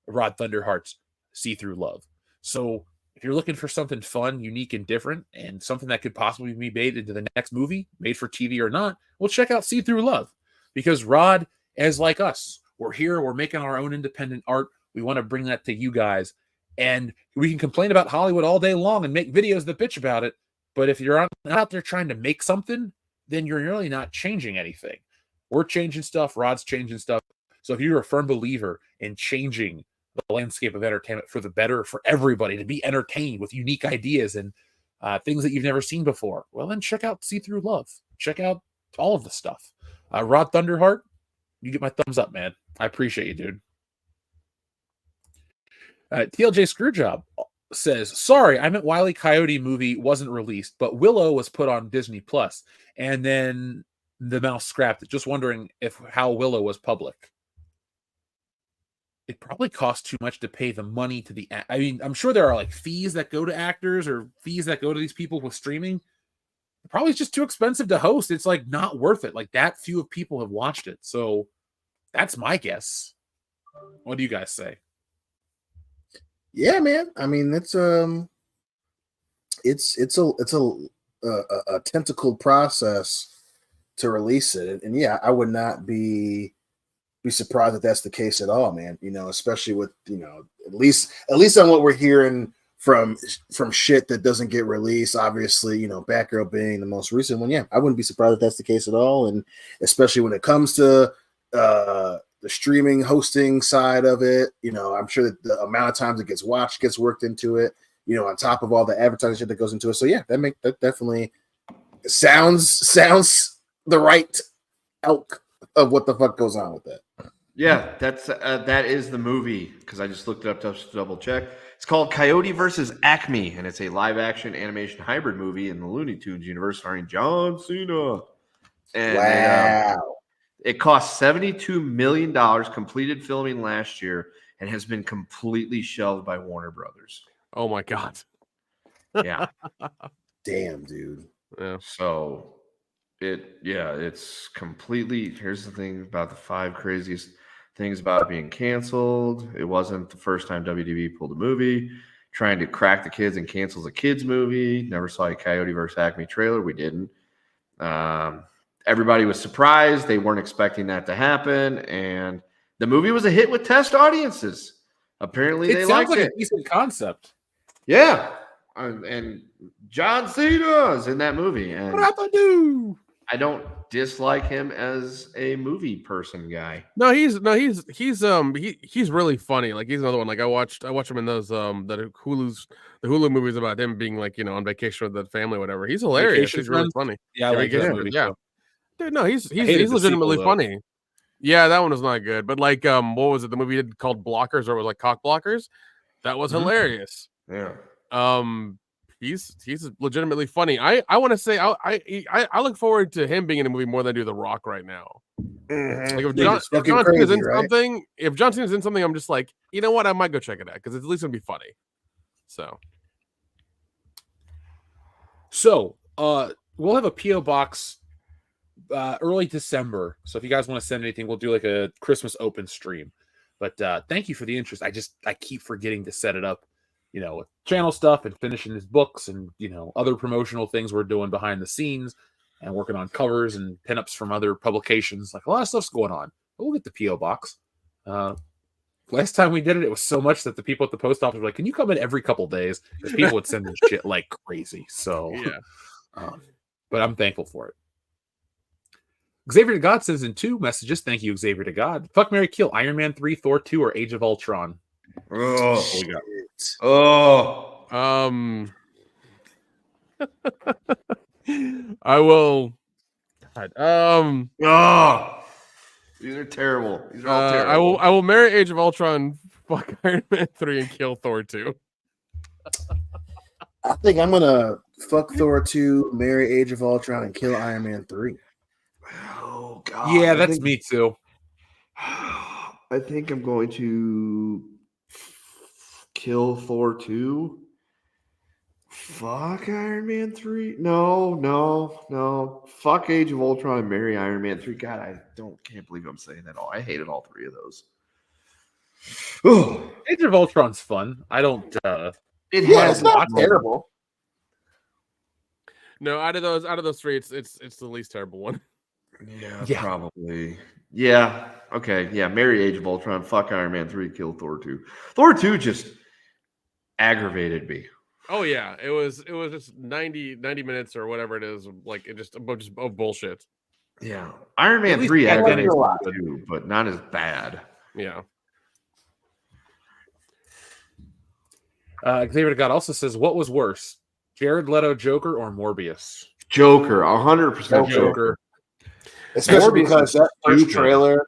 Rod Thunderheart's See Through Love. So, if you're looking for something fun, unique, and different, and something that could possibly be made into the next movie, made for TV or not, well, check out See Through Love. Because Rod, as like us, we're here, we're making our own independent art. We want to bring that to you guys. And we can complain about Hollywood all day long and make videos that bitch about it. But if you're not out there trying to make something, then you're really not changing anything. We're changing stuff. Rod's changing stuff. So if you're a firm believer in changing the landscape of entertainment for the better, for everybody to be entertained with unique ideas and things that you've never seen before, well, then check out See Through Love. Check out all of the stuff. Rod Thunderheart, you get my thumbs up, man. I appreciate you, dude. TLJ Screwjob says, sorry, I meant Wile E. Coyote movie wasn't released, but Willow was put on Disney Plus, and then the mouse scrapped it. Just wondering how Willow was public. It probably costs too much to pay the money to the. I mean, I'm sure there are fees that go to actors or fees that go to these people with streaming. Probably it's just too expensive to host. It's not worth it. That few of people have watched it. So that's my guess. What do you guys say? Yeah, man. I mean, it's a tentacled process to release it, and yeah, I would not be surprised if that's the case at all, man. Especially with at least on what we're hearing from shit that doesn't get released. Obviously, Batgirl being the most recent one. Yeah, I wouldn't be surprised if that's the case at all, and especially when it comes to the streaming hosting side of it. I'm sure that the amount of times it gets watched gets worked into it. On top of all the advertising shit that goes into it. So yeah, that definitely sounds the right elk of what the fuck goes on with that. Yeah, that is the movie, because I just looked it up to double check. It's called Coyote versus Acme, and it's a live-action animation hybrid movie in the Looney Tunes universe starring John Cena. And wow. it cost $72 million, completed filming last year, and has been completely shelved by Warner Brothers. Oh my god. Yeah. Damn, dude. Yeah. So it's completely. Here's the thing about the 5 craziest things about it being canceled. It wasn't the first time WDB pulled a movie trying to crack the kids and cancels a kids movie. Never saw a Coyote vs. Acme trailer. We didn't. Everybody was surprised. They weren't expecting that to happen, and the movie was a hit with test audiences. Apparently, they liked like it. a decent concept. Yeah, and John Cena is in that movie, and I don't dislike him as a movie person guy. No, he's really funny. Like, he's another one. Like, I watched him in those the Hulu movies about him being like, on vacation with the family, or whatever. He's hilarious. Vacation He's really Friends? funny. Yeah, I like Vacation that Friends, movie. yeah. Too. Dude, no, he's hated the legitimately sequel, though. funny. Yeah, that one was not good. But like, what was it? The movie called Blockers, or it was like Cock Blockers. That was hilarious. Yeah. He's legitimately funny. I want to say I look forward to him being in a movie more than I do The Rock right now. Like, if John Cena's in something, if John Cena's in something, I'm just like, you know what? I might go check it out because it's at least gonna be funny. So we'll have a PO box early December. So if you guys want to send anything, we'll do like a Christmas open stream. But thank you for the interest. I keep forgetting to set it up, with channel stuff and finishing his books and, other promotional things we're doing behind the scenes and working on covers and pinups from other publications. Like, a lot of stuff's going on. But we'll get the PO box. Last time we did it, it was so much that the people at the post office were like, "Can you come in every couple days?" Because people would send this shit like crazy. So yeah. But I'm thankful for it. Xavier to God says in 2 messages, thank you, Xavier to God. Fuck, marry, kill, Iron Man 3, Thor 2, or Age of Ultron. I will. These are terrible. These are all terrible. I will marry Age of Ultron, fuck Iron Man 3, and kill Thor 2. I think I'm gonna fuck Thor 2, marry Age of Ultron, and kill Iron Man 3. Oh god. Yeah, that's me too. I think I'm going to kill Thor 2. Fuck Iron Man 3. No. Fuck Age of Ultron and marry Iron Man 3. God, I can't believe I'm saying that all. I hated all 3 of those. Age of Ultron's fun. I don't it's not terrible. No, out of those 3, it's the least terrible one. Yeah, probably. Yeah. Okay. Yeah. Marry Age of Ultron. Fuck Iron Man 3. Kill Thor 2. Thor 2 just aggravated me. Oh yeah, it was just 90 minutes or whatever it is, like it just of bullshit. Yeah, Iron Man 3 aggravated a lot too, but not as bad. Yeah. Xavier God also says, what was worse, Jared Leto Joker or Morbius? Joker, 100% Joker. Especially because that first trailer,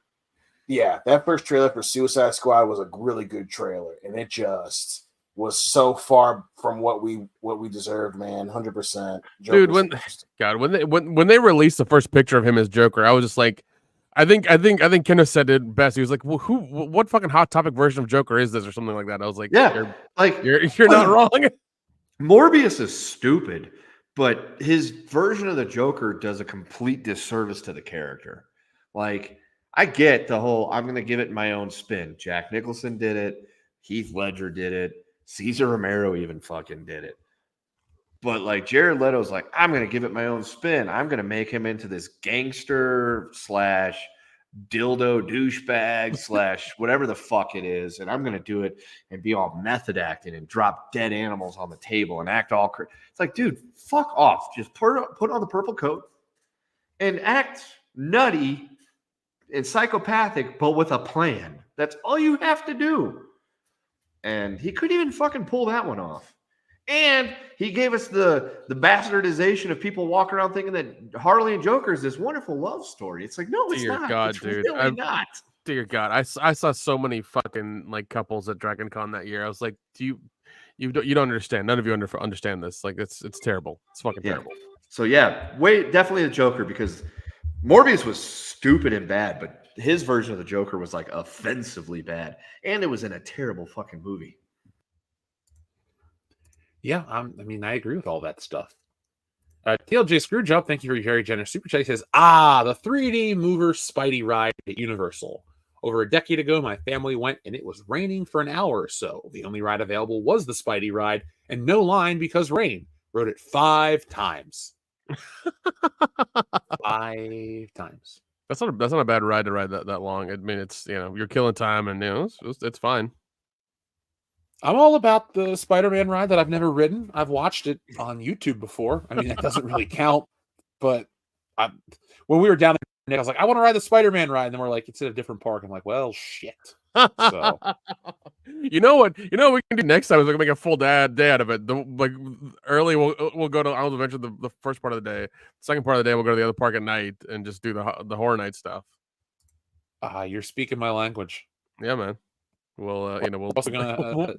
that first trailer for Suicide Squad was a really good trailer, and it just was so far from what we deserved, man. 100%. Dude, when they released the first picture of him as Joker, I was just like, I think Kenneth said it best. He was like, well, what fucking hot topic version of Joker is this, or something like that. I was like, yeah, you're not wrong. Morbius is stupid, but his version of the Joker does a complete disservice to the character. Like, I get the whole, I'm going to give it my own spin. Jack Nicholson did it. Heath Ledger did it. Cesar Romero even fucking did it. But like Jared Leto's like, I'm going to give it my own spin. I'm going to make him into this gangster / dildo douchebag / whatever the fuck it is. And I'm going to do it and be all method acting and drop dead animals on the table and act all it's like, dude, fuck off. Just put on the purple coat and act nutty and psychopathic, but with a plan. That's all you have to do. And he couldn't even fucking pull that one off. And he gave us the bastardization of people walking around thinking that Harley and Joker is this wonderful love story. It's like, no, it's Dear not. God, it's dude. really not. Dear God, I saw so many fucking like couples at Dragon Con that year. I was like, you don't understand. None of you understand this. Like, it's terrible. It's fucking terrible. So yeah, definitely the Joker, because Morbius was stupid and bad, but his version of the Joker was like offensively bad, and it was in a terrible fucking movie. Yeah, I mean, I agree with all that stuff. TLJ Screwjob, thank you for your very generous super chat. He says, the 3D mover Spidey ride at Universal. Over a decade ago, my family went and it was raining for an hour or so. The only ride available was the Spidey ride, and no line because rain. Rode it 5 times. 5 times. That's not a bad ride to ride that long. I mean, it's, you're killing time, and it's fine. I'm all about the Spider-Man ride that I've never ridden. I've watched it on YouTube before. I mean, that doesn't really count. But when we were down there, I was like, I want to ride the Spider-Man ride. And then we're like, it's at a different park. I'm like, well, shit. So, you know what we can do next time is we can make a full day out of it. Early, we'll go to Islands of Adventure the first part of the day. Second part of the day, we'll go to the other park at night and just do the horror night stuff. You're speaking my language. Yeah, man. We'll we'll also gonna.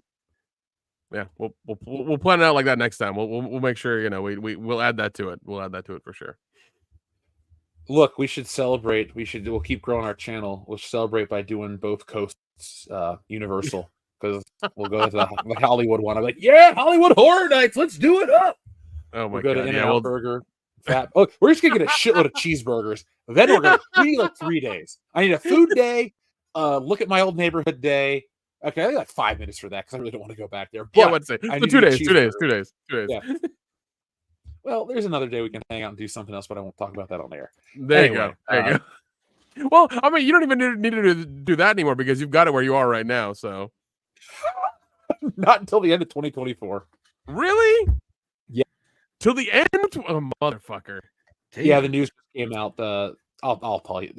We'll plan it out like that next time. We'll make sure we'll add that to it. We'll add that to it for sure. Look, we should celebrate. We'll keep growing our channel. We'll celebrate by doing both coasts, Universal, because we'll go to the Hollywood one. I'm like, yeah, Hollywood Horror Nights. Let's do it up. Oh my we'll go God! to In-N-Out Burger. We're just gonna get a shitload of cheeseburgers. Then we're gonna be like 3 days. I need a food day. Look at my old neighborhood day. Okay, I need like 5 minutes for that because I really don't want to go back there. But yeah, let's say so 2 days. 2 days. Yeah. Well, there's another day we can hang out and do something else, but I won't talk about that on air. There you go. Well, I mean, you don't even need to do that anymore because you've got it where you are right now. So, not until the end of 2024. Really? Yeah. Till the end? Oh, motherfucker. Damn. Yeah, the news just came out. I'll tell you.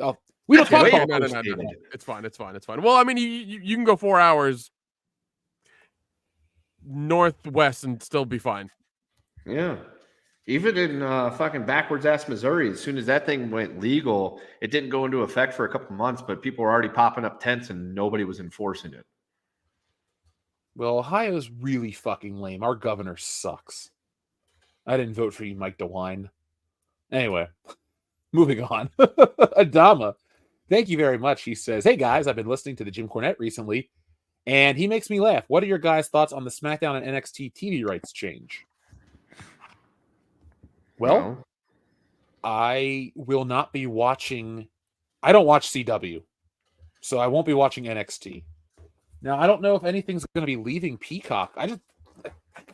We don't talk about no. It's fine. Well, I mean, you can go 4 hours northwest and still be fine. Yeah. Even in fucking backwards ass Missouri, as soon as that thing went legal, it didn't go into effect for a couple months, but people were already popping up tents and nobody was enforcing it. Well, Ohio's really fucking lame. Our governor sucks. I didn't vote for you, Mike DeWine. Anyway, moving on. Adama, thank you very much. He says, hey guys, I've been listening to the Jim Cornette recently, and he makes me laugh. What are your guys' thoughts on the SmackDown and NXT TV rights change? Well, I will not be watching. I don't watch CW, so I won't be watching NXT. Now, I don't know if anything's going to be leaving Peacock. I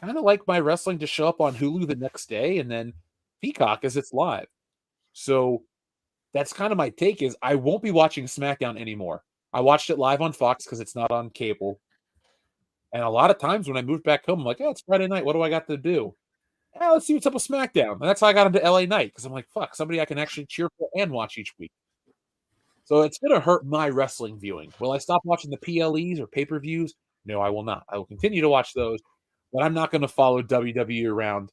kind of like my wrestling to show up on Hulu the next day and then Peacock as it's live. So that's kind of my take is I won't be watching SmackDown anymore. I watched it live on Fox because it's not on cable. And a lot of times when I moved back home, I'm like, oh, it's Friday night. What do I got to do? Let's see what's up with SmackDown. And that's how I got into LA Knight because I'm like, fuck, somebody I can actually cheer for and watch each week. So it's going to hurt my wrestling viewing. Will I stop watching the PLEs or pay-per-views? No, I will not. I will continue to watch those, but I'm not going to follow WWE around.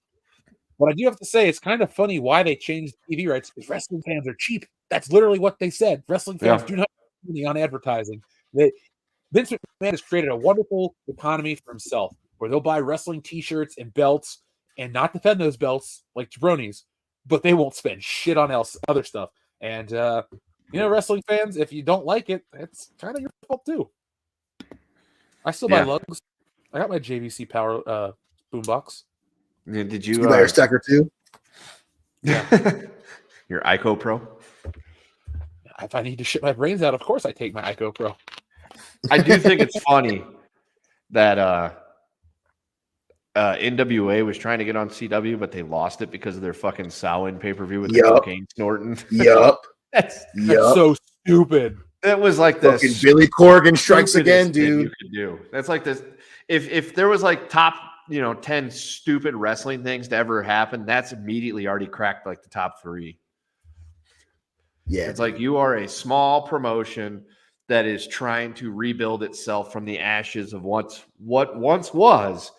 But I do have to say, it's kind of funny why they changed TV rights because wrestling fans are cheap. That's literally what they said. Wrestling fans do not make money on advertising. Vince McMahon has created a wonderful economy for himself where they'll buy wrestling T-shirts and belts and not defend those belts like jabronis, but they won't spend shit on other stuff. And, wrestling fans, if you don't like it, it's kind of your fault too. I still buy lugs. I got my JVC Power boombox. Yeah, did you buy your stacker too? Yeah. Your ICO Pro? If I need to shit my brains out, of course I take my ICO Pro. I do think it's funny that NWA was trying to get on CW, but they lost it because of their fucking Samhain pay-per-view with the Yup. cocaine snorting. Yup. That's Yup. so stupid. That was like the Fucking Billy Corgan strikes again, stupidest thing dude. you could do. That's like this. If there was like top 10 stupid wrestling things to ever happen, that's immediately already cracked like the top 3. Yeah, It's like you are a small promotion that is trying to rebuild itself from the ashes of what once was,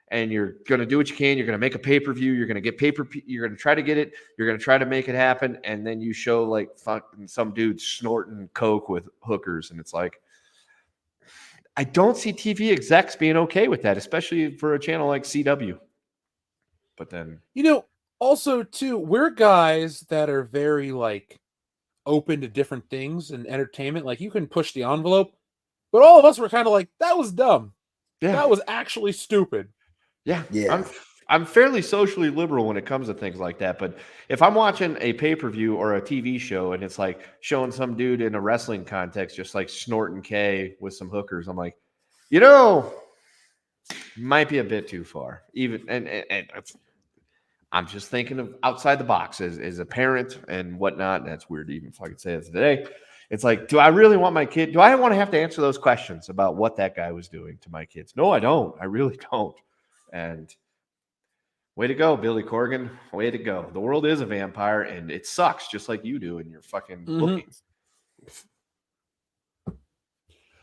and you're going to do what you can. You're going to make a pay-per-view. You're going to get you're going to try to get it. You're going to try to make it happen, and then you show like fucking some dude snorting coke with hookers, and it's like, I don't see TV execs being okay with that, especially for a channel like CW. But then, also too, we're guys that are very like open to different things and entertainment. Like you can push the envelope, but all of us were kind of like, that was dumb. yeah, That was actually stupid. yeah. Yeah. I'm fairly socially liberal when it comes to things like that. But if I'm watching a pay-per-view or a TV show and it's like showing some dude in a wrestling context just like snorting K with some hookers, I'm like, might be a bit too far. Even and I'm just thinking of outside the box as a parent and whatnot. And that's weird to even fucking say it today. It's like, do I really want my kid? Do I want to have to answer those questions about what that guy was doing to my kids? No, I don't. I really don't. And way to go, Billy Corgan. Way to go. The world is a vampire, and it sucks just like you do in your fucking bookings.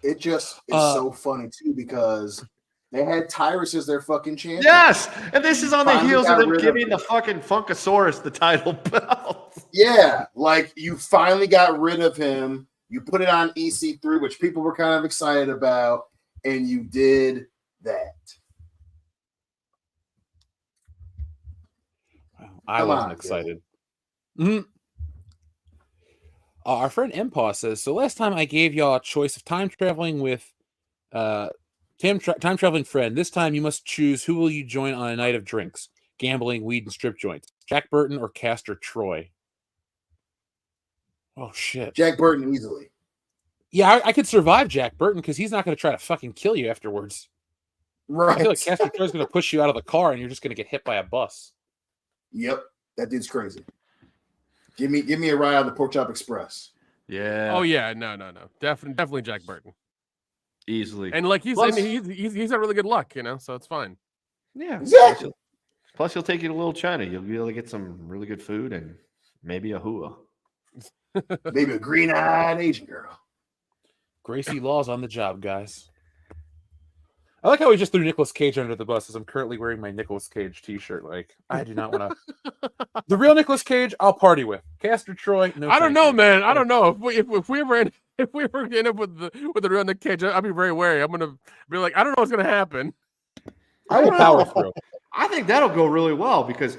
It just is so funny too because they had Tyrus as their fucking champion. Yes, and this is on the Finally heels of got them rid of giving it. the fucking Funkasaurus the title belt. Yeah, like you finally got rid of him. You put it on EC3, which people were kind of excited about, and you did that. I Come wasn't on, excited. Our friend Empaw says, so last time I gave y'all a choice of time traveling with time traveling friend. This time you must choose who will you join on a night of drinks, gambling, weed, and strip joints. Jack Burton or Castor Troy? Oh, shit. Jack Burton easily. Yeah, I could survive Jack Burton because he's not going to try to fucking kill you afterwards. Right. I feel like Castor Troy's going to push you out of the car and you're just going to get hit by a bus. Yep, that dude's crazy. Give me a ride on the Pork Chop Express. Yeah. Oh yeah, no. Definitely Jack Burton. Easily. And like he's Plus- had really good luck, so it's fine. Yeah. Exactly. Plus, he'll take you to Little China. You'll be able to get some really good food and maybe a hua. Maybe a green-eyed Asian girl. Gracie Law's on the job, guys. I like how we just threw Nicolas Cage under the bus as I'm currently wearing my Nicolas Cage t-shirt. Like, I do not want to... The real Nicolas Cage, I'll party with. Castor Troy, no. I don't thank know, you. man. I don't know if we ever end up with the real Nick Cage. I'll be very wary. I'm gonna be like, I don't know what's gonna happen. I will power through. I think that'll go really well because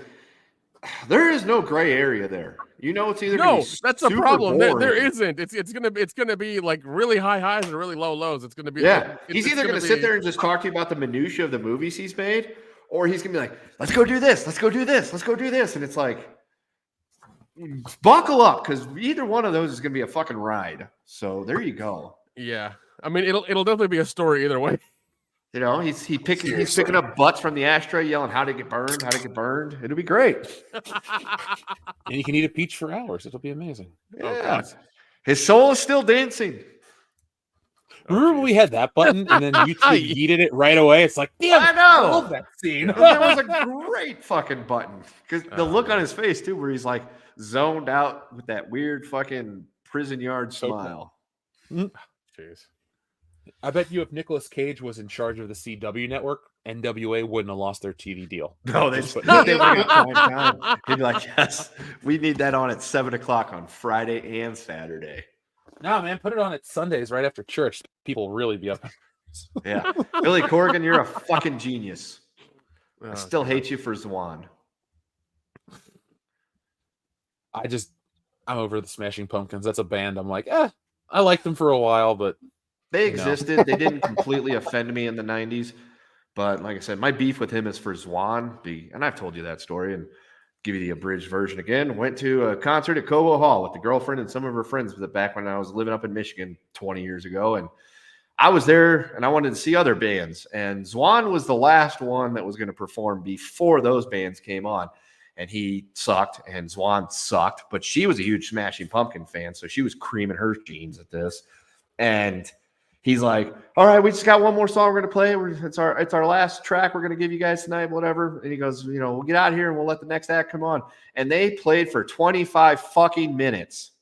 there is no gray area there. It's either gonna No, be that's a super problem. There boring. isn't. It's gonna be like really high highs and really low lows. It's gonna be He's either going to sit there and just talk to you about the minutia of the movies he's made, or he's going to be like, let's go do this. Let's go do this. Let's go do this. And it's like, buckle up because either one of those is going to be a fucking ride. So there you go. Yeah. I mean, it'll definitely be a story either way. He's picking up butts from the ashtray, yelling, "How to get burned? How to get burned?" It'll be great. And you can eat a peach for hours. It'll be amazing. Yeah. His soul is still dancing. Remember when we had that button and then YouTube yeeted it right away? It's like, damn, I know. I love that scene. There was a great fucking button because the look on his face too, where he's like zoned out with that weird fucking prison yard smile. Jeez. I bet you if Nicolas Cage was in charge of the CW network, NWA wouldn't have lost their TV deal. No, they bring it prime time. He'd be like, yes, we need that on at 7:00 on Friday and Saturday. No, man, put it on at Sundays right after church. People really be up. Yeah. Billy Corgan, you're a fucking genius. I Oh, still hate you for Zwan. I'm over the Smashing Pumpkins. That's a band. I'm like, I liked them for a while, but They existed. They didn't completely offend me in the 90s. But like I said, my beef with him is for Zwan. And I've told you that story and give you the abridged version again. Went to a concert at Cobo Hall with the girlfriend and some of her friends back when I was living up in Michigan 20 years ago. And I was there and I wanted to see other bands. And Zwan was the last one that was going to perform before those bands came on. And he sucked and Zwan sucked. But she was a huge Smashing Pumpkin fan. So she was creaming her jeans at this. And he's like, all right, we just got one more song we're going to play. It's our last track we're going to give you guys tonight, whatever. And he goes, we'll get out of here and we'll let the next act come on. And they played for 25 fucking minutes.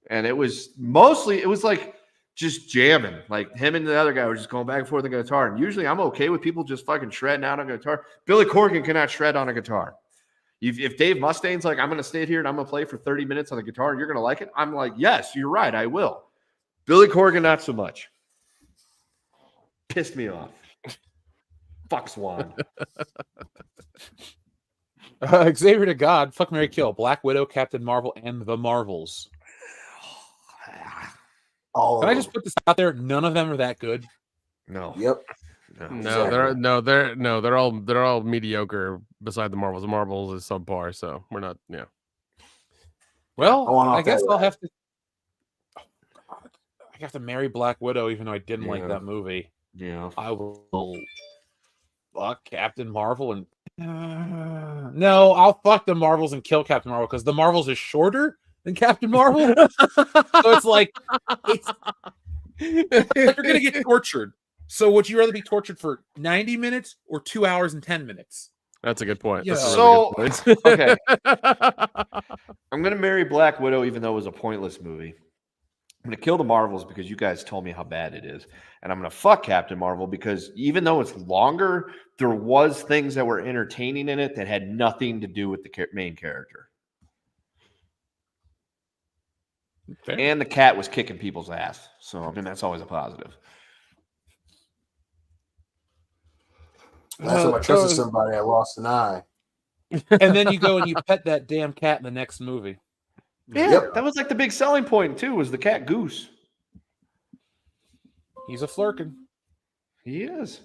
And it was like just jamming. Like him and the other guy were just going back and forth on the guitar. And usually I'm okay with people just fucking shredding out on a guitar. Billy Corgan cannot shred on a guitar. If Dave Mustaine's like, I'm going to stay here and I'm going to play for 30 minutes on the guitar and you're going to like it, I'm like, yes, you're right, I will. Billy Corgan, not so much. Pissed me off. Fuck Swan. Xavier to God, fuck, Mary, kill, Black Widow, Captain Marvel, and the Marvels. Can I just put this out there? None of them are that good. No. Yep. They're all mediocre. Beside the Marvels, is subpar. So we're not. Yeah. Well, I guess I'll have to. I have to marry Black Widow, even though I didn't like that movie. Yeah. I will fuck Captain Marvel and no, I'll fuck the Marvels and kill Captain Marvel because the Marvels is shorter than Captain Marvel. So it's like you're gonna get tortured. So would you rather be tortured for 90 minutes or 2 hours and 10 minutes? That's a good point. Yeah. That's a really good point. Okay. I'm gonna marry Black Widow, even though it was a pointless movie. I'm going to kill the Marvels because you guys told me how bad it is. And I'm going to fuck Captain Marvel because even though it's longer, there was things that were entertaining in it that had nothing to do with the main character. Fair. And the cat was kicking people's ass. So, I mean, that's always a positive. Last time I trusted somebody, I lost an eye. And then you go and you pet that damn cat in the next movie. Yeah, that was like the big selling point, too, was the cat Goose. He's a flirkin. He is.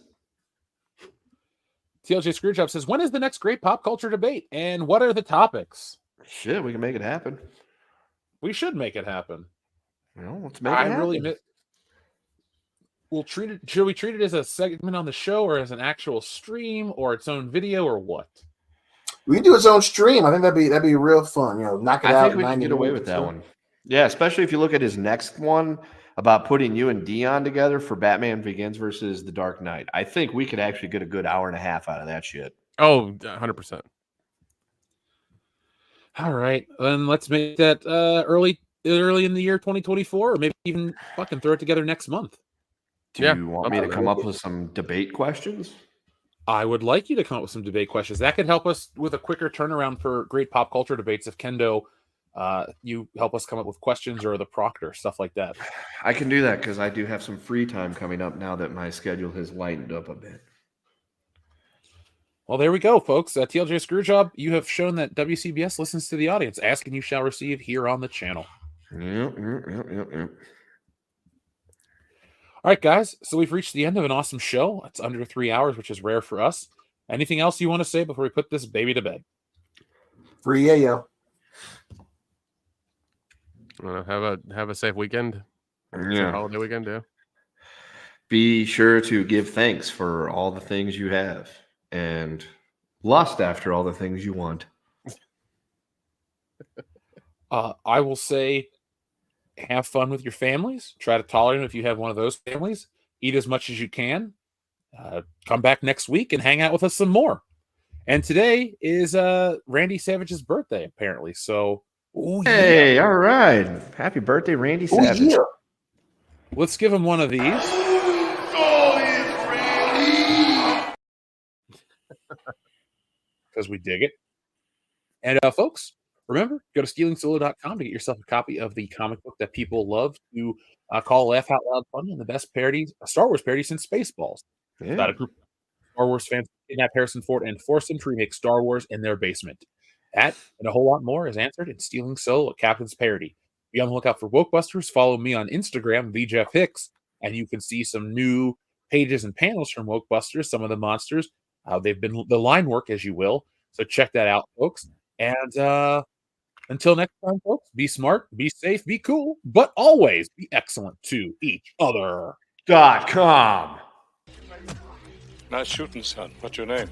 TLJ Screwjob says, when is the next great pop culture debate? And what are the topics? Shit, we can make it happen. We should make it happen. Well, let's make it happen. Should we treat it as a segment on the show or as an actual stream or its own video or what? We can do its own stream. I think that'd be real fun. Knock it out. I think we can get away with that one. Yeah, especially if you look at his next one about putting you and Dion together for Batman Begins versus The Dark Knight. I think we could actually get a good hour and a half out of that shit. Oh, 100%. All right, then let's make that early in the year 2024, or maybe even fucking throw it together next month. Do you want me to come up with some debate questions? I would like you to come up with some debate questions. That could help us with a quicker turnaround for great pop culture debates. If Kendo, you help us come up with questions or the proctor, stuff like that. I can do that because I do have some free time coming up now that my schedule has lightened up a bit. Well, there we go, folks. TLJ Screwjob, you have shown that WCBS listens to the audience. Ask and you shall receive here on the channel. Yep. All right, guys. So we've reached the end of an awesome show. It's under 3 hours, which is rare for us. Anything else you want to say before we put this baby to bed? Free yayo. Have a safe weekend. Yeah. Holiday weekend, yeah. Be sure to give thanks for all the things you have and lust after all the things you want. I will say, have fun with your families. Try to tolerate them if you have one of those families. Eat as much as you can. Come back next week and hang out with us some more. And today is Randy Savage's birthday, apparently. So, hey, all right. Happy birthday, Randy Savage. Yeah. Let's give him one of these. Because we dig it. And folks, remember, go to stealingsolo.com to get yourself a copy of the comic book that people love to call Laugh Out Loud Funny and the best parody, Star Wars parody since Spaceballs. Yeah. About a group of Star Wars fans kidnap Harrison Ford and force him to remake Star Wars in their basement. That and a whole lot more is answered in Stealing Solo, a Captain's Parody. Be on the lookout for Wokebusters. Follow me on Instagram, VJeffHicks, and you can see some new pages and panels from Wokebusters, some of the monsters. They've been the line work, as you will. So check that out, folks. And until next time, folks, be smart, be safe, be cool, but always be excellent to each other. WCBs380.com. Nice shooting, son. What's your name?